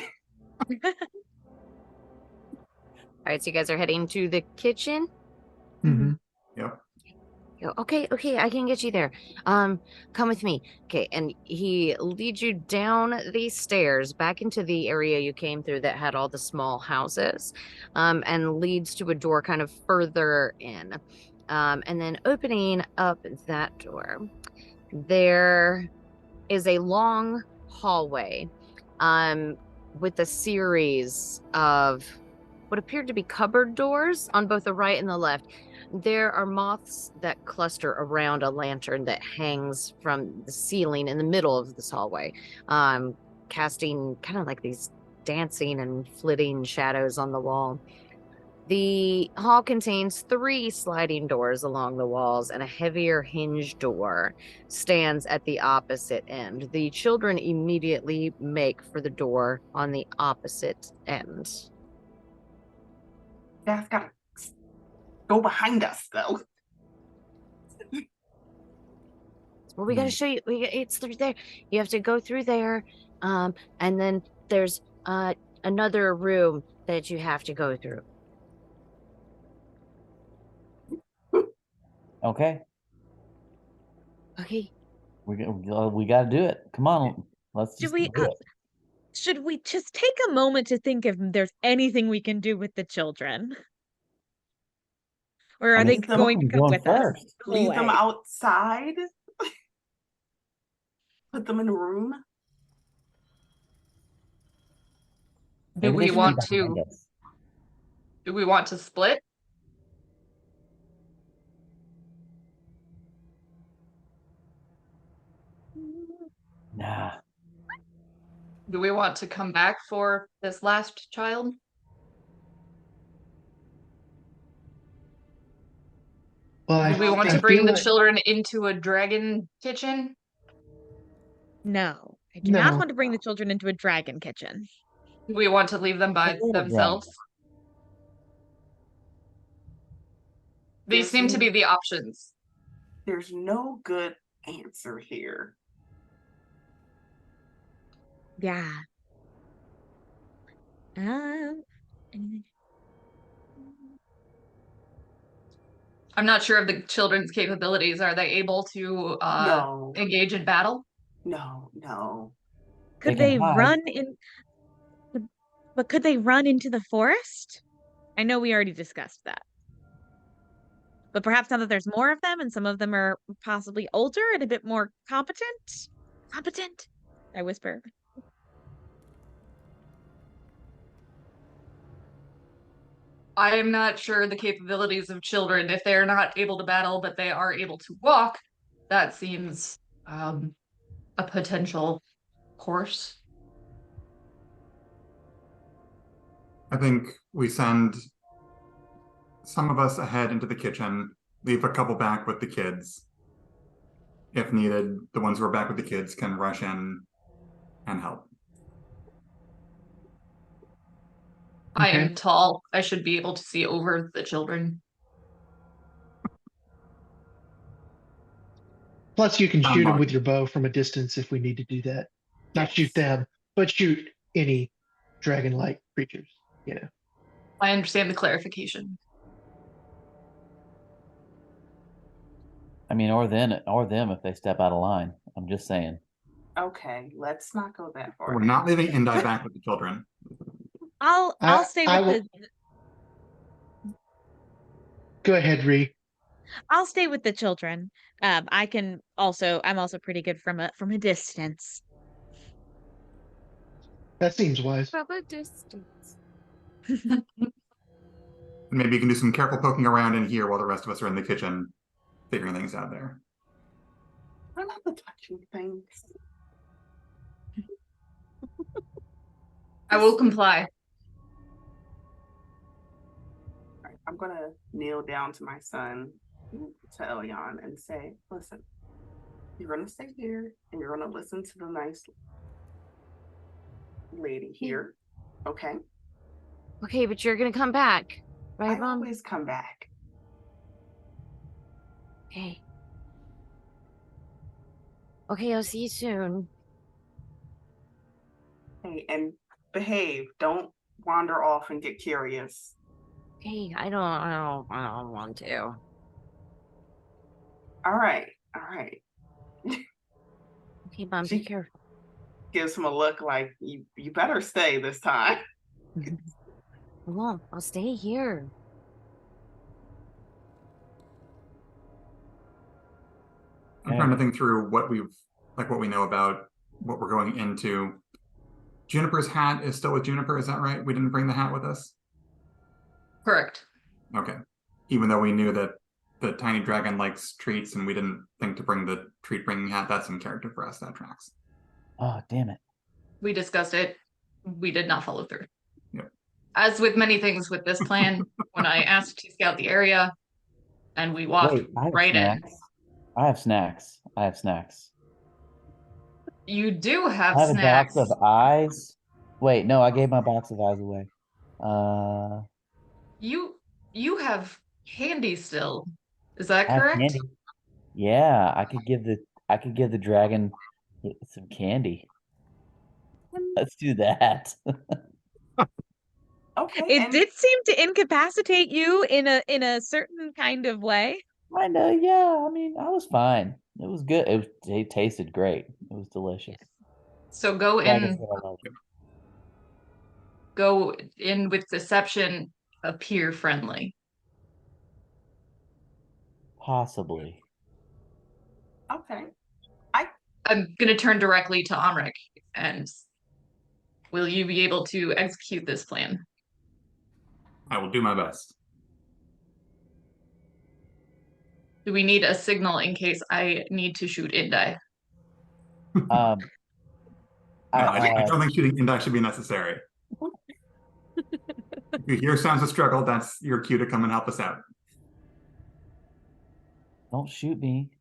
right, so you guys are heading to the kitchen. Mhm. Yep. Okay, I can get you there. Come with me. Okay, and he leads you down these stairs back into the area you came through that had all the small houses, and leads to a door kind of further in. And then opening up that door, there is a long hallway, with a series of what appeared to be cupboard doors on both the right and the left. There are moths that cluster around a lantern that hangs from the ceiling in the middle of this hallway, casting kind of like these dancing and flitting shadows on the wall. The hall contains 3 sliding doors along the walls, and a heavier hinge door stands at the opposite end. The children immediately make for the door on the opposite end. Guys gotta go behind us, though. Well, we got to show you. It's through there. You have to go through there, and then there's another room that you have to go through. Okay. Okay. We got to do it. Come on. Let's just do it. Should we just take a moment to think if there's anything we can do with the children? Or are they going to come with us? Leave them outside? Put them in a room? Do we want to split? Nah. Do we want to come back for this last child? Well, Do we want I to bring feel the like- children into a dragon kitchen? No, I do not want to bring the children into a dragon kitchen. Do we want to leave them by themselves? These seem to be the options. There's no good answer here. Yeah. I'm not sure of the children's capabilities. Are they able to No. engage in battle? No. Could they run in? But could they run into the forest? I know we already discussed that. But perhaps now that there's more of them and some of them are possibly older and a bit more competent. Competent, I whisper. I am not sure the capabilities of children. If they are not able to battle, but they are able to walk, that seems a potential course. I think we send some of us ahead into the kitchen, leave a couple back with the kids. If needed, the ones who are back with the kids can rush in and help. I am tall. I should be able to see over the children. Plus, you can shoot them with your bow from a distance if we need to do that. Not shoot them, but shoot any dragon-like creatures. You know. I understand the clarification. I mean, or them if they step out of line. I'm just saying. Okay, let's not go that far. We're not leaving Indi back with the children. I'll stay with the. Go ahead, Ree. I'll stay with the children. I'm also pretty good from a distance. That seems wise. From a distance. Maybe you can do some careful poking around in here while the rest of us are in the kitchen figuring things out there. I love the touching things. I will comply. Right, I'm gonna kneel down to my son, to Elion, and say, listen, you're gonna stay here and you're gonna listen to the nice lady here. Okay? Okay, but you're gonna come back, right, I Mom? always come back. Okay. Okay, I'll see you soon. Hey, and behave. Don't wander off and get curious. Okay, I don't want to. All right. All right. Okay, Mom, She- be careful. Gives him a look like you better stay this time. I won't. I'll stay here. I'm trying to think through what we know about what we're going into. Juniper's hat is still with Juniper, is that right? We didn't bring the hat with us? Correct. Okay. Even though we knew that the tiny dragon likes treats and we didn't think to bring the treat bringing hat, that's in character for us. That tracks. Oh, damn it. We discussed it. We did not follow through. Yep. As with many things with this plan, when I asked to scout the area and we walked Wait, I have right in. snacks. I have snacks. I have snacks. You do have I have snacks. a box of eyes. Wait, no, I gave my box of eyes away. You have candy still. Is that I have correct? candy. Yeah, I could give the dragon some candy. Let's do that. Okay. It and did seem to incapacitate you in a certain kind of way. I know, yeah. I mean, I was fine. It was good. It tasted great. It was delicious. So go Dragon's in what I love. go in with deception, appear friendly. Possibly. okay. I'm gonna turn directly to Amrik and will you be able to execute this plan? I will do my best. Do we need a signal in case I need to shoot Indai? Um, I don't think shooting Indai should be necessary. If you hear sounds of struggle, that's your cue to come and help us out. Don't shoot me.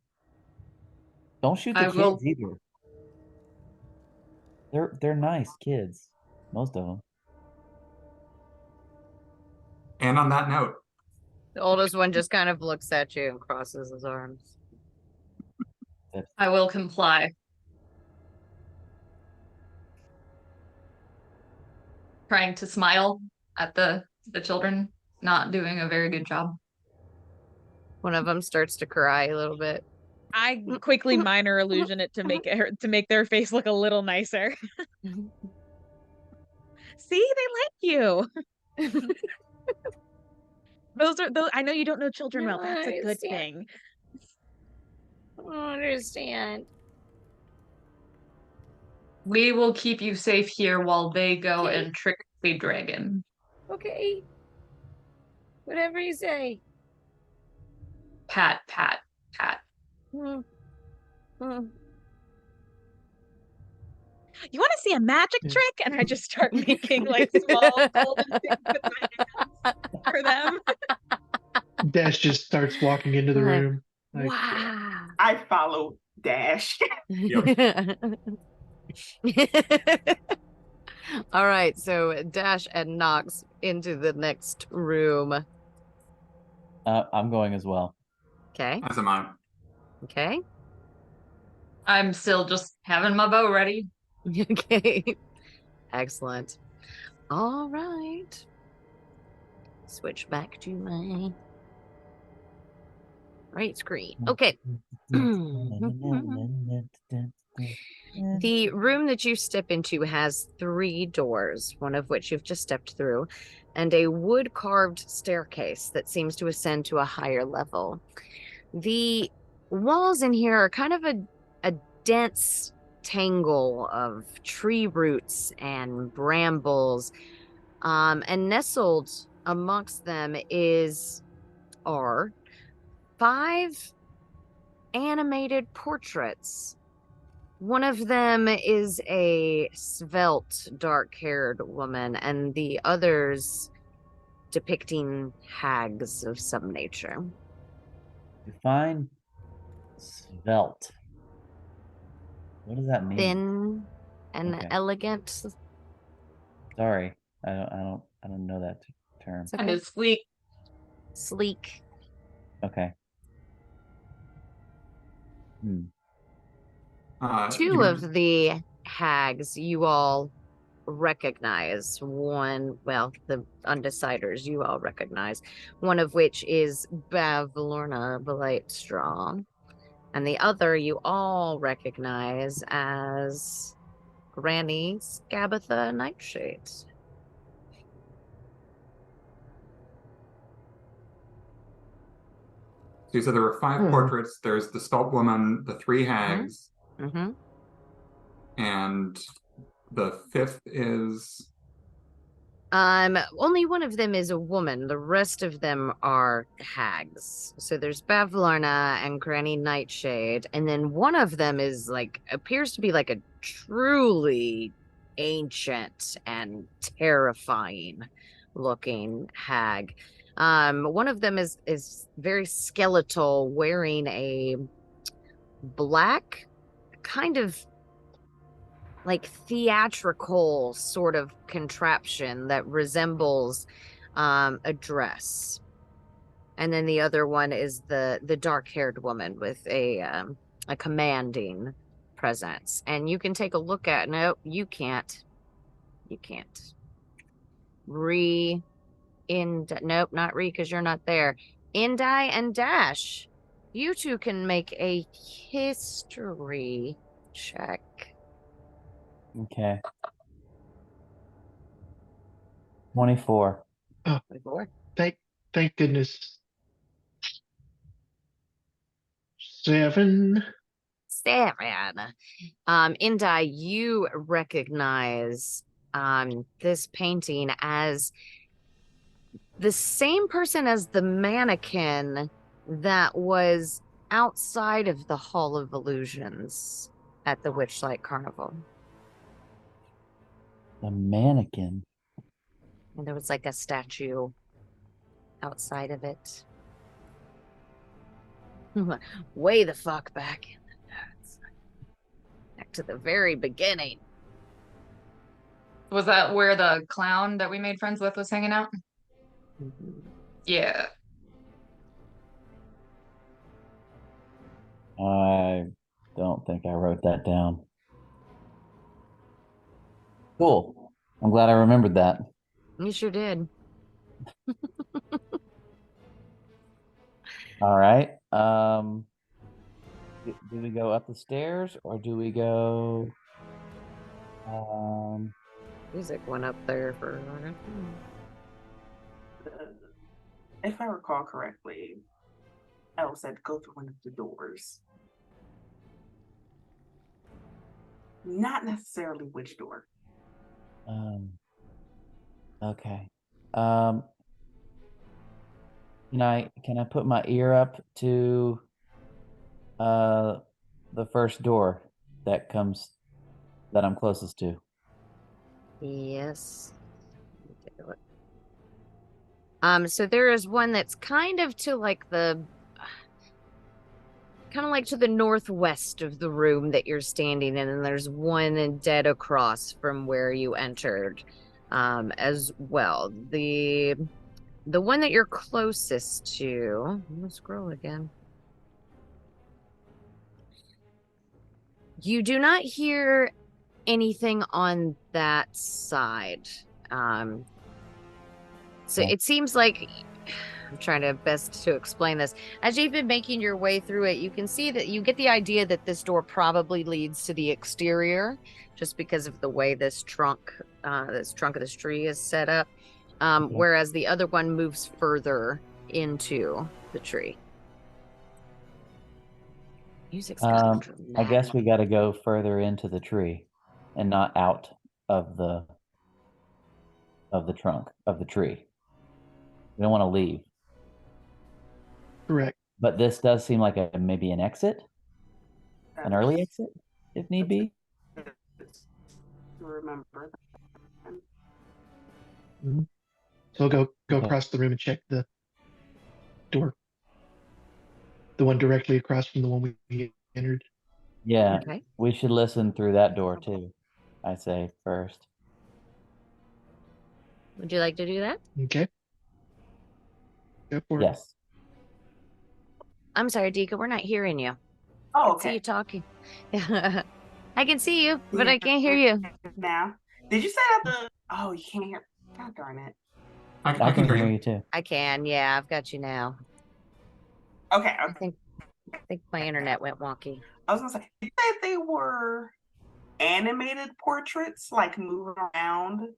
Don't shoot the I kids will- either. They're nice kids, most of them. And on that note, The oldest one just kind of looks at you and crosses his arms. I will comply. Trying to smile at the children not doing a very good job. One of them starts to cry a little bit. I quickly minor illusion it to make their face look a little nicer. See, they like you. Those I know you don't know children well. That's a good thing. I don't understand. We will keep you safe here while they go and trick the dragon. Okay. Whatever you say. Pat, pat, pat. Hmm. Hmm. You want to see a magic trick? And I just start making like small golden things with my hands for them. Dash just starts walking into the Like, room. Like, wow. I follow Dash. All right, so Dash and Nox into the next room. I'm going as well. Okay. as am I. Okay. I'm still just having my bow ready. Okay. Excellent. All right. Switch back to my right screen. Okay. The room that you step into has 3 doors, one of which you've just stepped through, and a wood-carved staircase that seems to ascend to a higher level. The walls in here are kind of a dense tangle of tree roots and brambles, and nestled amongst them are 5 animated portraits One of them is a svelte, dark-haired woman, and the others depicting hags of some nature. Define svelte. What does that mean? Thin and Okay. elegant. Sorry, I don't know that term. It's And okay. it's sleek. Sleek. Okay. Two of the hags you all recognize. One, well, the Undeciders you all recognize. One of which is Bavlorna Blightstrong. And the other you all recognize as Granny Nightshade. So you said there were 5 portraits. There's the sculpt woman, the 3 hags, and the 5th is. Only one of them is a woman. The rest of them are hags. So there's Bavlarna and Granny Nightshade, and then one of them is appears to be like a truly ancient and terrifying looking hag. One of them is very skeletal, wearing a black kind of like theatrical sort of contraption that resembles a dress. And then the other one is the dark-haired woman with a commanding presence. And you can take a look at, no, you can't. You can't. Nope, not Re, because you're not there. Indai and Dash, you two can make a history check. Okay. 24. Oh, 24. Thank goodness. 7. Indai, you recognize this painting as the same person as the mannequin that was outside of the Hall of Illusions at the Witchlight Carnival. The mannequin. And there was like a statue outside of it. Way the fuck back in the notes. Back to the very beginning. Was that where the clown that we made friends with was hanging out? Yeah. I don't think I wrote that down. Cool. I'm glad I remembered that. You sure did. All right. Do we go up the stairs or do we go? Music went up there for. If I recall correctly, Elle said go through one of the doors. Not necessarily which door. Okay. Can I put my ear up to the first door that I'm closest to? Yes. Take a look. So there is one that's kind of to the northwest of the room that you're standing in, and there's one dead across from where you entered, as well. The one that you're closest to, I'm gonna scroll again. You do not hear anything on that side. So it seems like, I'm trying to best to explain this. As you've been making your way through it, you can see that you get the idea that this door probably leads to the exterior, just because of the way this trunk of this tree is set up. Whereas the other one moves further into the tree. Music's kind of dramatic. I guess we got to go further into the tree and not out of the trunk of the tree. We don't want to leave. Correct. But this does seem like maybe an exit, an early exit. if need be. Remember. So I'll go Okay. across the room and check the door. The one directly across from the one we entered. Yeah, Okay. we should listen through that door too, I say first. Would you like to do that? Okay. Go for it. Yes. I'm sorry, Dika, we're not hearing you. Oh, I can see you talking. I can see you, but I can't hear you. Now, did you say that oh, you can't hear? God darn it. I can hear you. too. I can, yeah, I've got you now. Okay. I think my internet went wonky. I was gonna say, did you say they were animated portraits, like moving around?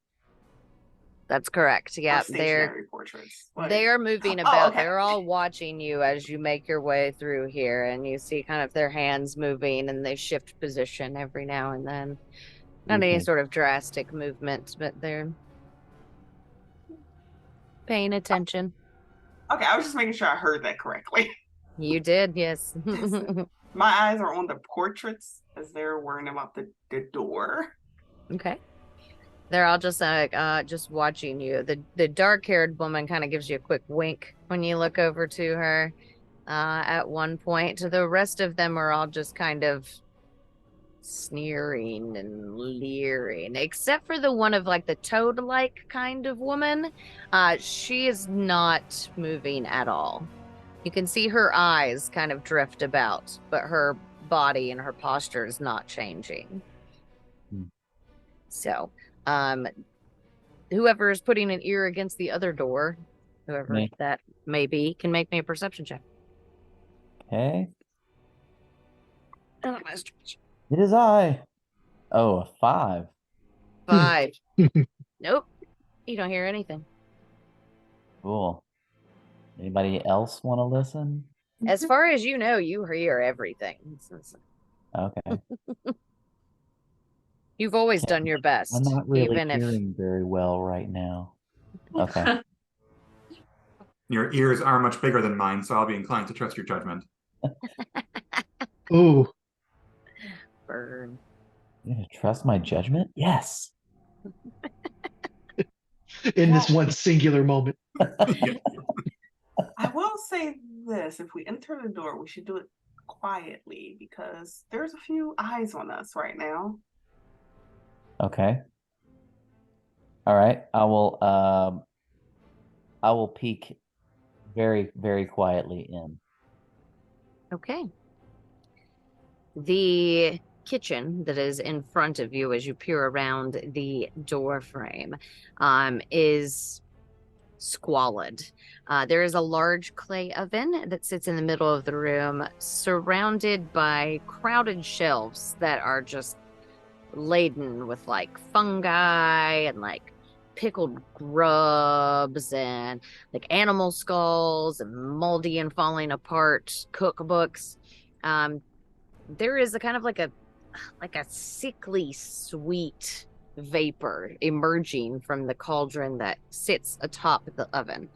That's correct. Yeah, Stationary portraits. they are moving Oh, about. okay. They're all watching you as you make your way through here, and you see kind of their hands moving, and they shift position every now and then. Not any sort of drastic movements, but they're paying attention. Okay, I was just making sure I heard that correctly. You did, yes. My eyes are on the portraits as they're worrying about the door. Okay. They're all just just watching you. The dark-haired woman kind of gives you a quick wink when you look over to her at one point. The rest of them are all just kind of sneering and leering, except for the one of like the toad-like kind of woman. She is not moving at all. You can see her eyes kind of drift about, but her body and her posture is not changing. So, whoever is putting an ear against the other door, whoever that may be, can make me a perception check. Okay. Oh, it is I. Oh, a 5. 5. Nope. You don't hear anything. Cool. Anybody else want to listen? As far as you know, you hear everything. Okay. You've always done your best. I'm not really even hearing very well right now. Okay. Your ears are much bigger than mine, so I'll be inclined to trust your judgment. Ooh. Burn. You're gonna trust my judgment? Yes. In this one singular moment. I will say this: if we enter the door, we should do it quietly because there's a few eyes on us right now. Okay. All right. I will peek very, very quietly in. Okay. The kitchen that is in front of you as you peer around the door frame is squalid. There is a large clay oven that sits in the middle of the room, surrounded by crowded shelves that are just laden with like fungi and like pickled grubs and like animal skulls and moldy and falling apart cookbooks. There is a kind of like a sickly sweet vapor emerging from the cauldron that sits atop the oven.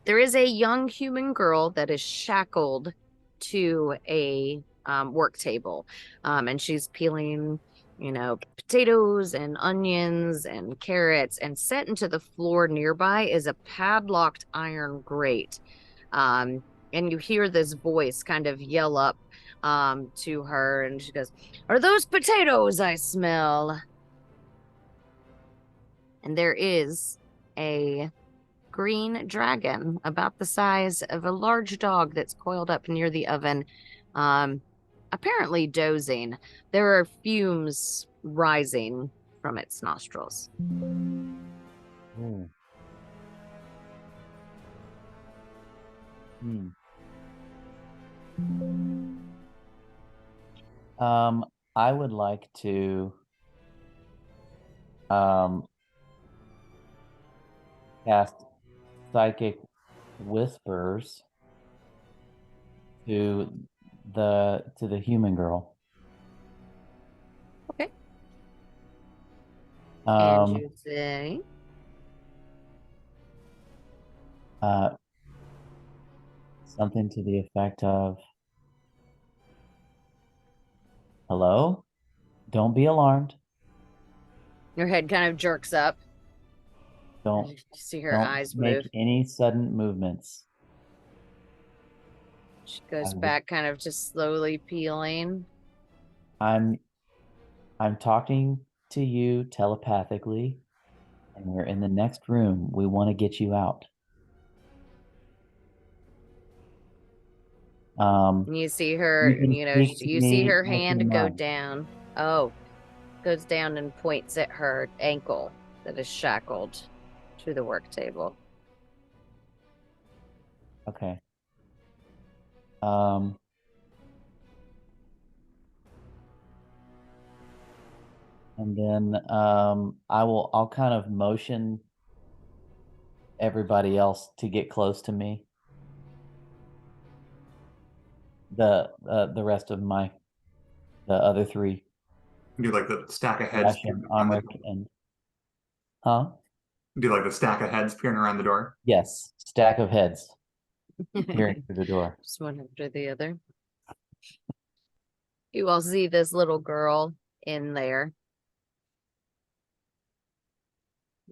There is a young human girl that is shackled to a work table, and she's peeling, potatoes and onions and carrots, and set into the floor nearby is a padlocked iron grate. And you hear this voice kind of yell up to her, and she goes, "Are those potatoes I smell?" And there is a green dragon about the size of a large dog that's coiled up near the oven, apparently dozing. There are fumes rising from its nostrils. Ooh. I would like to cast psychic whispers to the human girl. Okay. And you say something to the effect of, "Hello? Don't be alarmed. Her head kind of jerks up. Don't You see her don't eyes make move. any sudden movements. She goes I will- back, kind of just slowly peeling. I'm talking to you telepathically, and we're in the next room. We want to get you out. And you see her, can speak to you see me her with your hand go mind. down. Oh, goes down and points at her ankle that is shackled to the work table. Okay. And then I'll kind of motion everybody else to get close to me. The rest of the other three. Do like the stack of heads Russian, around the Amrik, door. and huh? Do like the stack of heads peering around the door. Yes, stack of heads peering through the door. Just one after the other. You all see this little girl in there.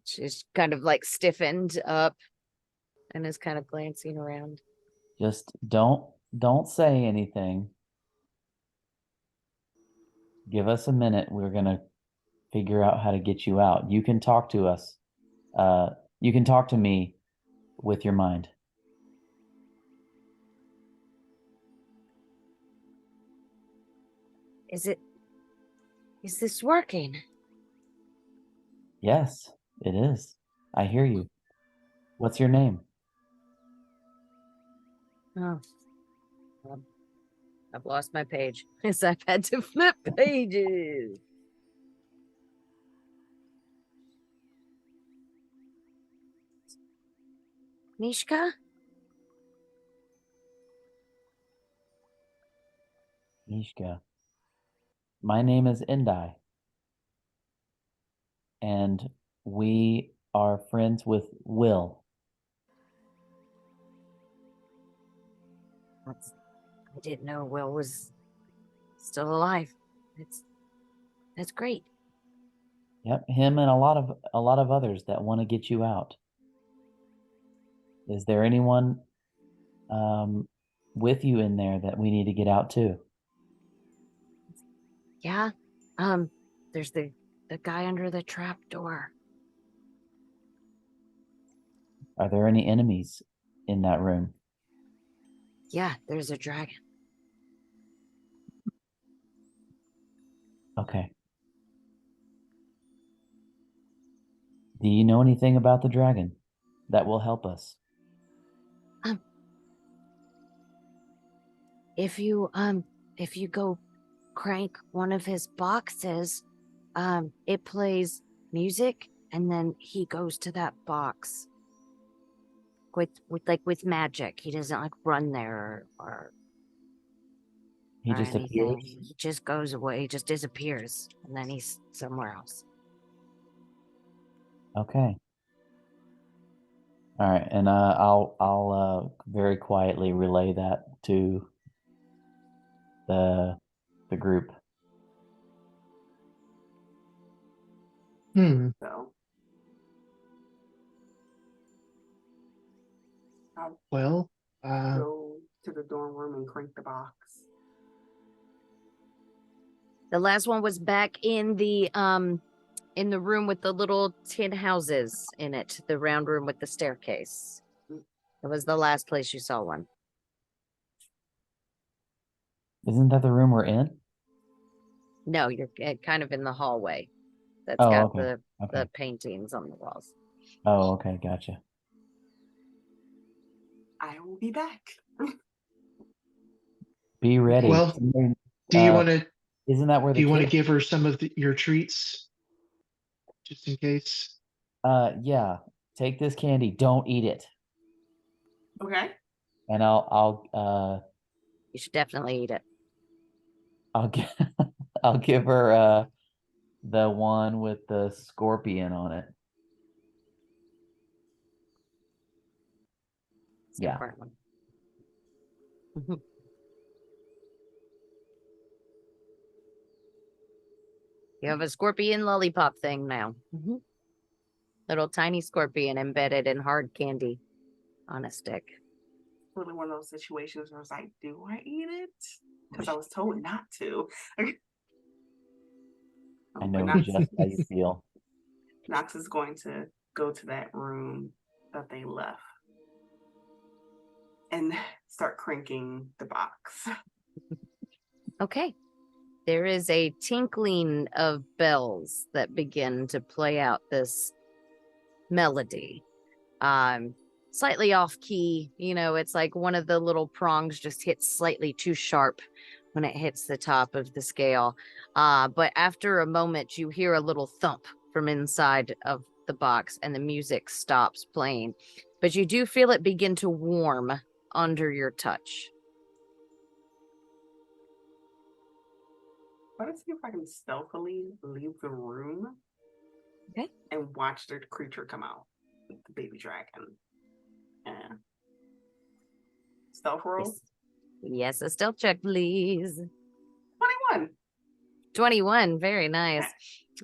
She's kind of like stiffened up and is kind of glancing around. Just don't say anything. Give us a minute. We're gonna figure out how to get you out. You can talk to us. You can talk to me with your mind. Is this working? Yes, it is. I hear you. What's your name? Oh, I've lost my page. Yes, I've had to flip pages. Nishka? Mishka. My name is Endai. And we are friends with Will. I didn't know Will was still alive. That's great. Yep, him and a lot of others that want to get you out. Is there anyone with you in there that we need to get out too? Yeah. There's the guy under the trap door. Are there any enemies in that room? Yeah, there's a dragon. Okay. Do you know anything about the dragon that will help us? If you go crank one of his boxes, it plays music and then he goes to that box with magic. He doesn't like run there or He just anything. appears? He just goes away, he just disappears, and then he's somewhere else. Okay. All right, and I'll very quietly relay that to the group. So I'll Well, go to the dorm room and crank the box. The last one was back in the room with the little tin houses in it, the round room with the staircase. It was the last place you saw one. Isn't that the room we're in? No, you're kind of in the hallway that's Oh, got okay. the paintings on the walls. Oh, okay, gotcha. I will be back. Be ready. well, do you want to Isn't that where do the you want to kid? give her some of your treats, just in case? Yeah. Take this candy. Don't eat it. Okay. And You should definitely eat it. I'll give I'll give her the one with the scorpion on it. It's an Yeah. important one. You have a scorpion lollipop thing now. Little tiny scorpion embedded in hard candy on a stick. Really one of those situations where I was like, do I eat it? Because I was told not to. I know just how you feel. Knox is going to go to that room that they left and start cranking the box. Okay. There is a tinkling of bells that begin to play out this melody. Slightly off key, it's like one of the little prongs just hits slightly too sharp when it hits the top of the scale. But after a moment, you hear a little thump from inside of the box and the music stops playing. But you do feel it begin to warm under your touch. Let's see if I can stealthily leave the room. Okay. And watch the creature come out. The baby dragon. Yeah. Stealth roll? Yes, a stealth check, please. 21. 21, very nice.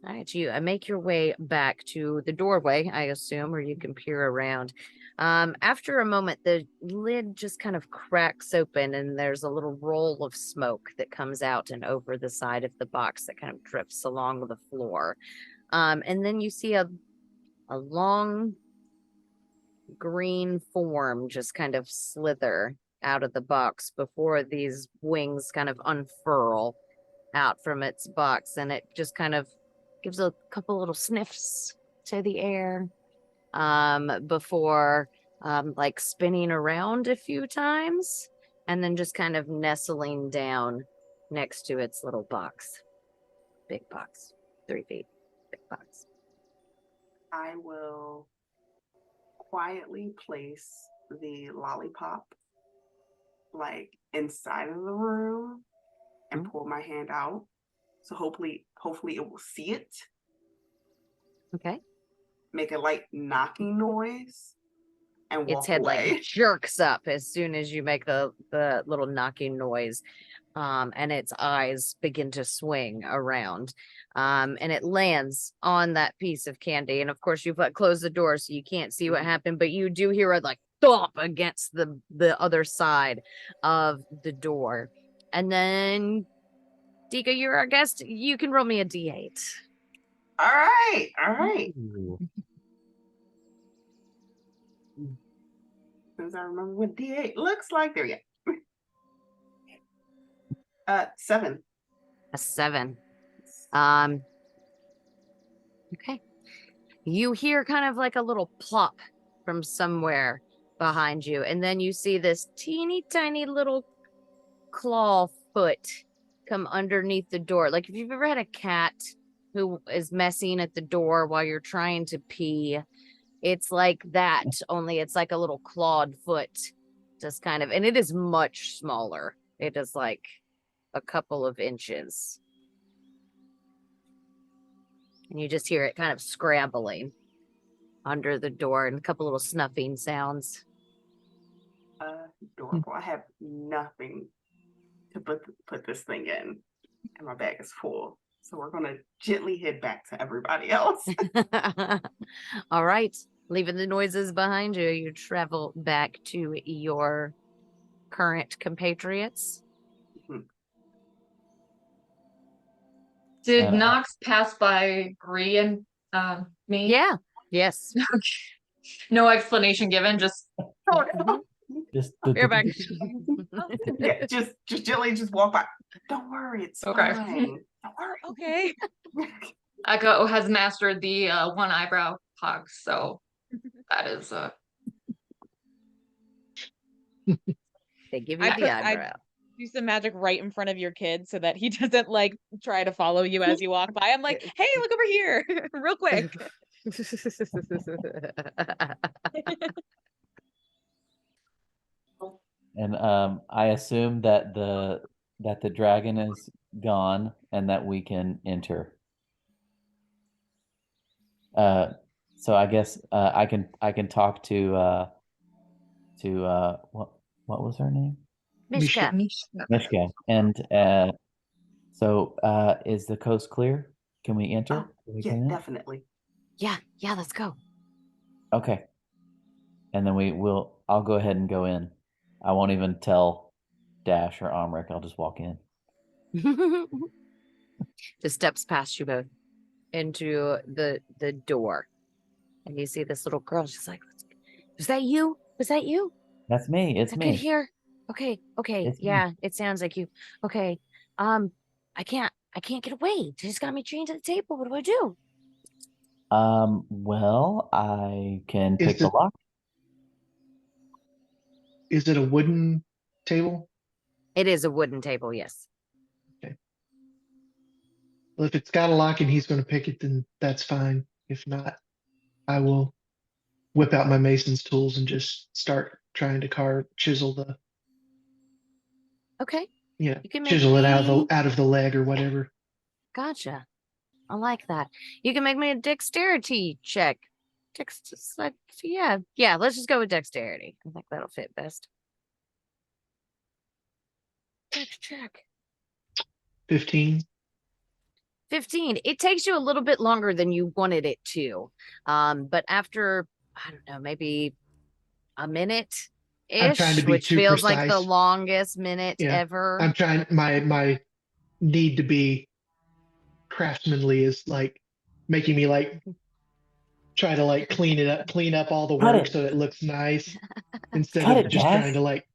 All right, you make your way back to the doorway, I assume, where you can peer around. After a moment, the lid just kind of cracks open and there's a little roll of smoke that comes out and over the side of the box that kind of drifts along the floor. And then you see a long green form just kind of slither out of the box before these wings kind of unfurl out from its box, and it just kind of gives a couple little sniffs to the air before like spinning around a few times and then just kind of nestling down next to its little box. Big box, 3 feet, big box. I will quietly place the lollipop like inside of the room and pull my hand out. So hopefully it will see it. Okay. Make a light knocking noise and walk Its head away. like jerks up as soon as you make the little knocking noise. And its eyes begin to swing around. And it lands on that piece of candy. And of course, you've closed the door so you can't see what happened, but you do hear it like thump against the other side of the door. And then, Dika, you're our guest. You can roll me a d8. All right. Since I remember what D8 looks like. There we go. 7. A 7. Okay. You hear kind of like a little plop from somewhere behind you, and then you see this teeny tiny little claw foot come underneath the door. Like if you've ever had a cat who is messing at the door while you're trying to pee, it's like that, only it's like a little clawed foot, just kind of, and it is much smaller. It is like a couple of inches. And you just hear it kind of scrabbling under the door and a couple little snuffing sounds. Adorable. I have nothing to put this thing in, and my bag is full. So we're going to gently head back to everybody else. All right. Leaving the noises behind you, you travel back to your current compatriots. Did Nox pass by Bree and me? Yeah. Yes. No explanation given. Just You're back. Yeah, just gently just walk by. Don't worry, it's Okay. fine. Don't worry. Okay. Echo has mastered the one eyebrow hog, so that is They give you the eyebrow. Do some magic right in front of your kid so that he doesn't like try to follow you as you walk by. I'm like, hey, look over here, real quick. And I assume that the dragon is gone and that we can enter. So I guess I can talk to what was her name? Mishka. Mishka. And so is the coast clear? Can we enter? Oh, Can we yeah, come in? definitely. Yeah, let's go. Okay. And then I'll go ahead and go in. I won't even tell Dash or Omric. I'll just walk in. Just steps past you both into the door. And you see this little girl. She's like, "Was that you? Was that you? That's me. It's I me. could hear. Okay. It's me. Yeah, it sounds like you. Okay. I can't get away. She just got me chained to the table. What do I do?" Well, I can Is pick the it lock. is it a wooden table? It is a wooden table, yes. Well, if it's got a lock and he's going to pick it, then that's fine. If not, I will whip out my mason's tools and just start trying to chisel the Okay. yeah, You can make chisel it me. out of the leg or whatever. Gotcha. I like that. You can make me a dexterity check. Yeah. Let's just go with dexterity. I think that'll fit best. Dex check. 15. 15. It takes you a little bit longer than you wanted it to. But after, I don't know, maybe a minute I'm trying to ish, be which too feels like the precise. longest minute Yeah. ever. I'm trying my need to be craftsmanly is like making me like try to like clean up all the Cut work it. so it looks nice instead Cut of it, just Dash. trying to like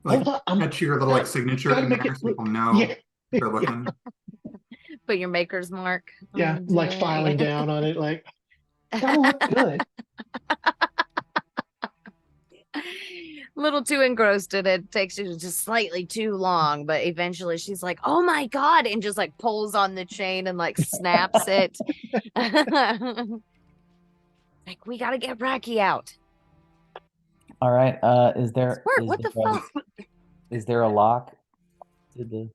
Like, hold on, etch your little like signature gotta in make there it so look people know yeah. they're Yeah. looking. Put your maker's mark. Yeah, on like it. filing down on it, like gotta look good. Little too engrossed in it, takes you just slightly too long, but eventually she's like, "Oh my god," and just like pulls on the chain and like snaps it. Like, we gotta get Bracky out. All right. Is there Squirt, what the fuck? is there a lock to the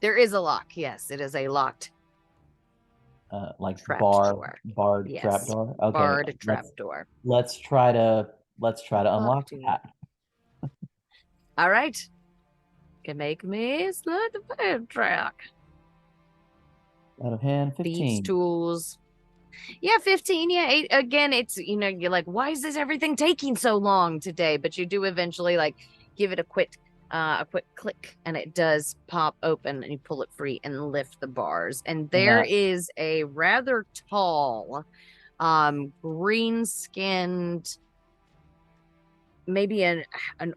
There is a lock. Yes, it is a locked like trap door. barred Yes. trap door? Okay. Barred trap door. Let's try to unlock dude. that. All right. Can make me slide the fan track. Out of hand, 15. Thieves' tools. Yeah, 15. Yeah, 8. Again, it's, you're like, why is this everything taking so long today? But you do eventually like give it a quick click, and it does pop open, and you pull it free and lift the bars. And there is a rather tall, green-skinned, maybe an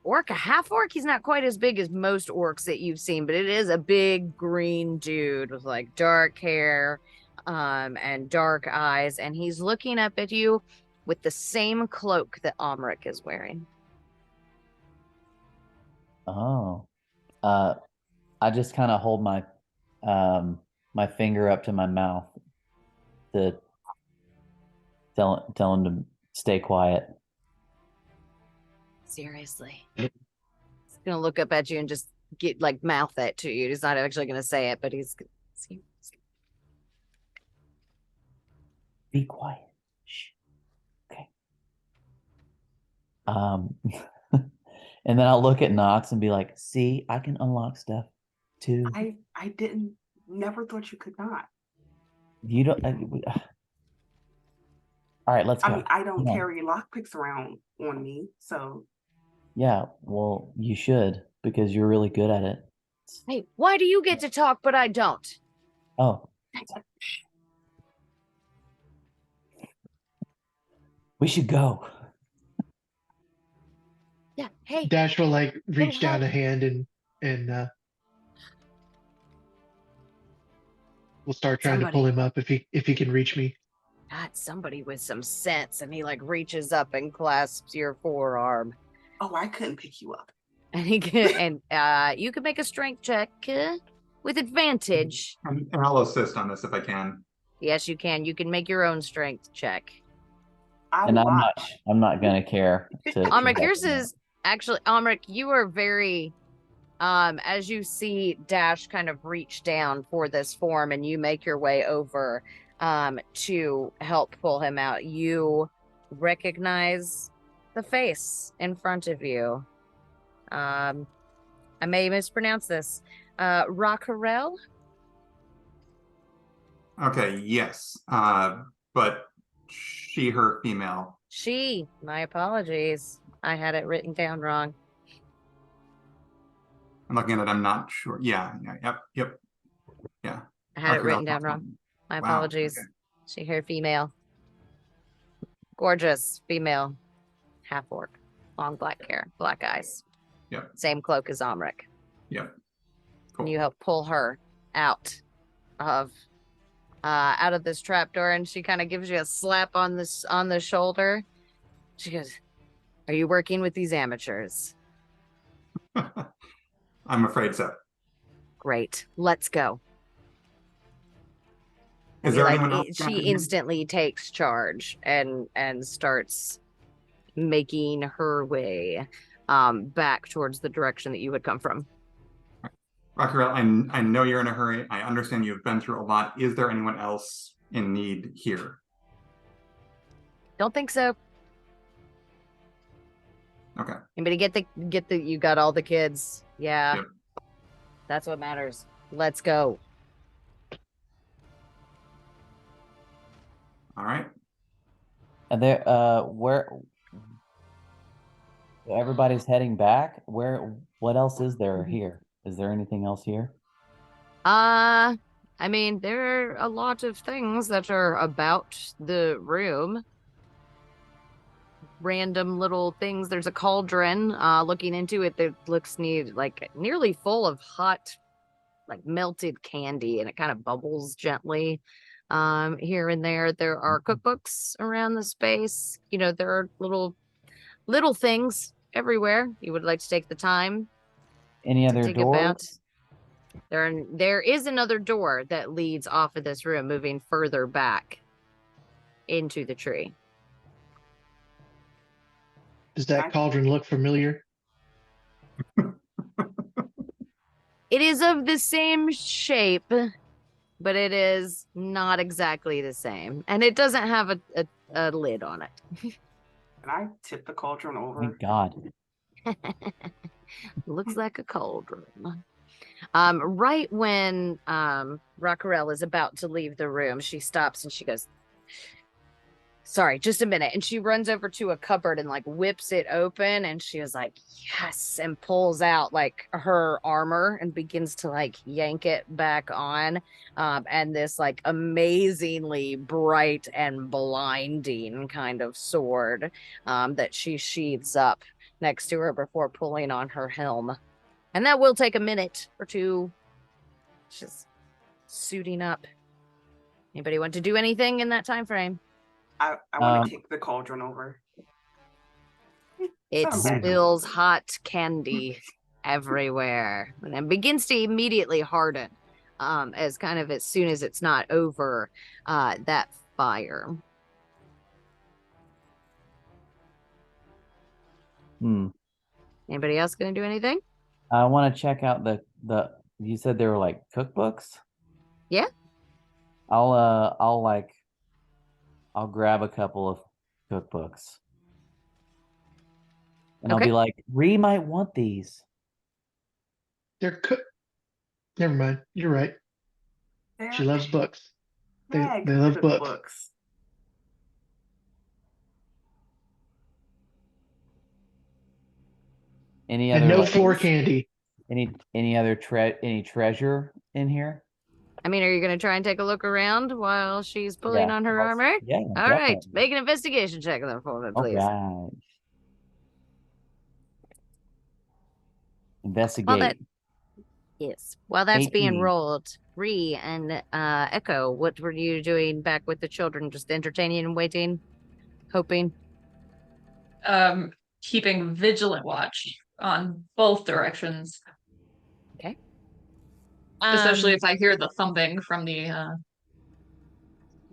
orc, a half orc. He's not quite as big as most orcs that you've seen, but it is a big green dude with like dark hair and dark eyes, and he's looking up at you with the same cloak that Omric is wearing. Oh. I just kind of hold my my finger up to my mouth to tell him to stay quiet. Seriously. He's gonna look up at you and just get like mouth that to you. He's not actually gonna say it, but he's Be quiet. Shh. Okay. And then I'll look at Nox and be like, "See, I can unlock stuff too." I never thought you could not. You don't. All right, let's go. I mean, I don't Come on. carry lockpicks around on me, so Yeah, well, you should because you're really good at it. Hey, why do you get to talk but I don't? Oh. We should go. Yeah. Hey. Dash will like reach down a hug. hand and we'll start trying to pull him up if he can reach me. God, somebody with some sense, and he like reaches up and clasps your forearm. Oh, I couldn't pick you up. And he can, and you can make a strength check with advantage. And I'll assist on this if I can. Yes, you can. You can make your own strength check. And I'm not gonna care. Omric, yours is actually Omric. You are very, as you see Dash kind of reach down for this form, and you make your way over, to help pull him out. You recognize the face in front of you. I may mispronounce this. Rakarel? Okay, yes. But she, her, female. She. My apologies. I had it written down wrong. I'm looking at it, I'm not sure. Yeah, yep. Yeah. I had it Okay, written down well, wrong. My wow, apologies. okay. She, her, female. Gorgeous female. Half orc. Long black hair, black eyes. Yep. Same cloak as Omric. Yep. And you help pull her out of this trapdoor, and she kind of gives you a slap on the shoulder. She goes, "Are you working with these amateurs?" I'm afraid so. Great. Let's go. Is there anyone else? She instantly takes charge and starts making her way back towards the direction that you had come from. Rakarel, I know you're in a hurry. I understand you've been through a lot. Is there anyone else in need here? Don't think so. Okay. Anybody get the you got all the kids. Yeah. Yep. That's what matters. Let's go. All right. And there, where everybody's heading back? What else is there here? Is there anything else here? I mean, there are a lot of things that are about the room. Random little things. There's a cauldron. Looking into it, that looks nearly full of hot, like melted candy, and it kind of bubbles gently. Here and there, there are cookbooks around the space. You know, there are little things everywhere. You would like to take the time Any to other dig about. doors? There is another door that leads off of this room, moving further back into the tree. Does that cauldron look familiar? It is of the same shape, but it is not exactly the same. And it doesn't have a lid on it. Can I tip the cauldron over? Thank God. Looks like a cauldron. Right when Rakarel is about to leave the room, she stops and she goes, "Sorry, just a minute." And she runs over to a cupboard and like whips it open, and she was like, "Yes," and pulls out like her armor and begins to like yank it back on. And this like amazingly bright and blinding kind of sword that she sheathes up next to her before pulling on her helm. And that will take a minute or two. Just suiting up. Anybody want to do anything in that time frame? I want to kick the cauldron over. It spills hot candy everywhere and then begins to immediately harden as soon as it's not over that fire. Anybody else gonna do anything? I want to check out the you said there were like cookbooks? Yeah. I'll grab a couple of cookbooks. And I'll be like, Ree might want these. They're Never mind. You're right. She loves books. They love books. Any and other no floor candy. Any other treasure in here? I mean, are you going to try and take a look around while she's pulling on her armor? Yeah. All definitely. right. Make an investigation check then for me, please. All right. Investigate. Yes. While that's 18. being rolled, Ree and Echo, what were you doing back with the children? Just entertaining and waiting? Hoping? Keeping vigilant watch on both directions. Okay. Especially if I hear the thumping from the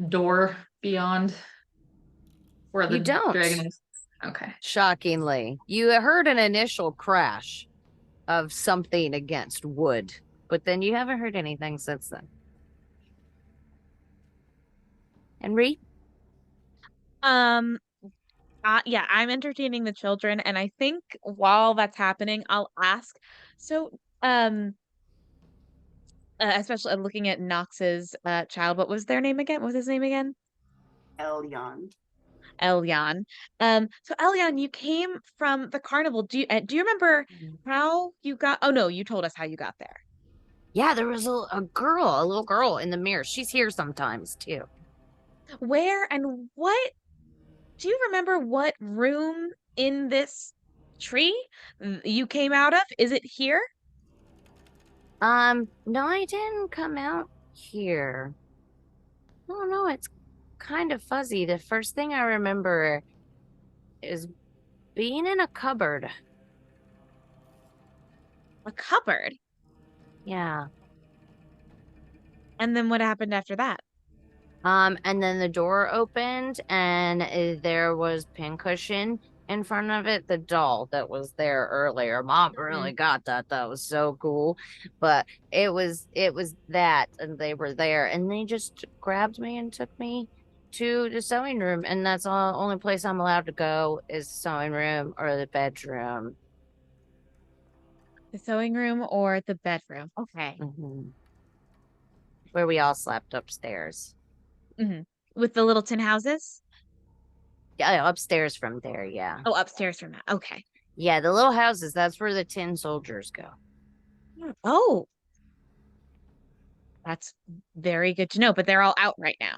door beyond where the dragon is. Okay. Shockingly. You heard an initial crash of something against wood, but then you haven't heard anything since then. And Ree? Yeah, I'm entertaining the children, and I think while that's happening, I'll ask. So, especially looking at Nox's child. What was their name again? What was his name again? Elyon. Elyon. So Elyon, you came from the carnival. Do you remember how you got? Oh no, you told us how you got there. Yeah, there was a little girl in the mirror. She's here sometimes too. Where and what? Do you remember what room in this tree you came out of? Is it here? No, I didn't come out here. Oh no, it's kind of fuzzy. The first thing I remember is being in a cupboard. A cupboard. Yeah. And then what happened after that? And then the door opened and there was pincushion in front of it, the doll that was there earlier. Mom really got that. That was so cool. But it was that, and they were there, and they just grabbed me and took me to the sewing room, and that's all only place I'm allowed to go is sewing room or the bedroom. The sewing room or the bedroom? Okay. Where we all slept upstairs. With the little tin houses? Yeah, upstairs from there, yeah. Oh, upstairs from that. Okay. Yeah, the little houses, that's where the tin soldiers go. Oh. That's very good to know, but they're all out right now.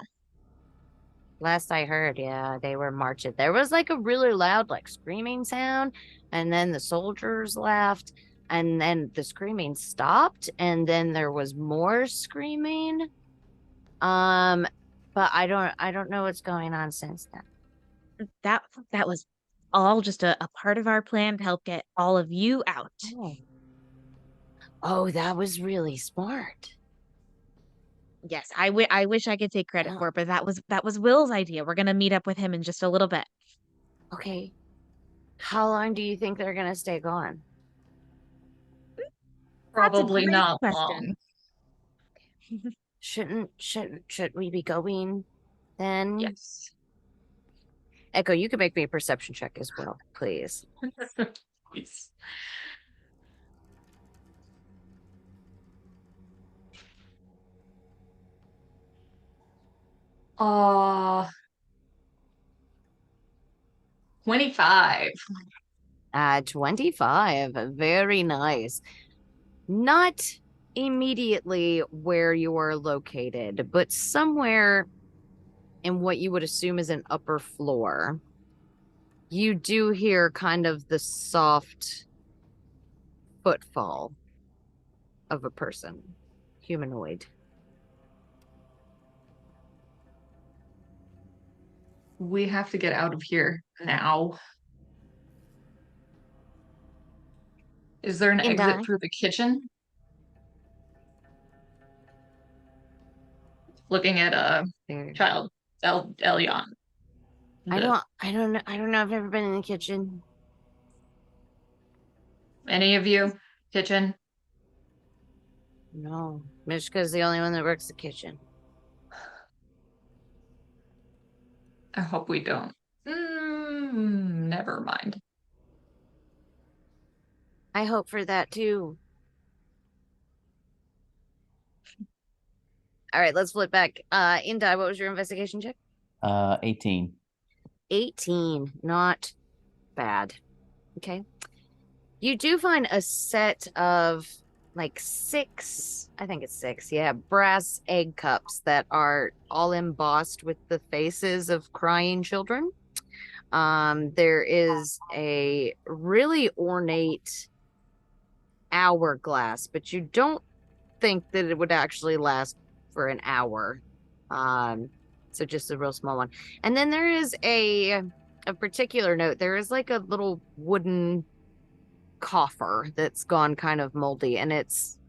Last I heard, yeah, they were marching. There was like a really loud, like screaming sound, and then the soldiers left, and then the screaming stopped, and then there was more screaming. But I don't know what's going on since then. That was all just a part of our plan to help get all of you out. Oh, that was really smart. Yes, I wish I could take credit for it, but that was Will's idea. We're gonna meet up with him in just a little bit. Okay. How long do you think they're gonna stay gone? Probably not long. Should we be going then? Yes. Echo, you can make me a perception check as well, please. Please. Uh, 25. 25. Very nice. Not immediately where you are located, but somewhere in what you would assume is an upper floor. You do hear kind of the soft footfall of a person, humanoid. We have to get out of here now. Is there an exit through the kitchen? Looking at a child, Elyon. I don't know. I've never been in the kitchen. Any of you? Kitchen? No. Mishka's the only one that works the kitchen. I hope we don't. Never mind. I hope for that too. All right, let's flip back. Indai, what was your investigation check? 18. 18. Not bad. Okay. You do find a set of like 6, I think it's 6, yeah, brass egg cups that are all embossed with the faces of crying children. There is a really ornate hourglass, but you don't think that it would actually last for an hour. So just a real small one. And then there is a particular note. There is like a little wooden coffer that's gone kind of moldy, and it's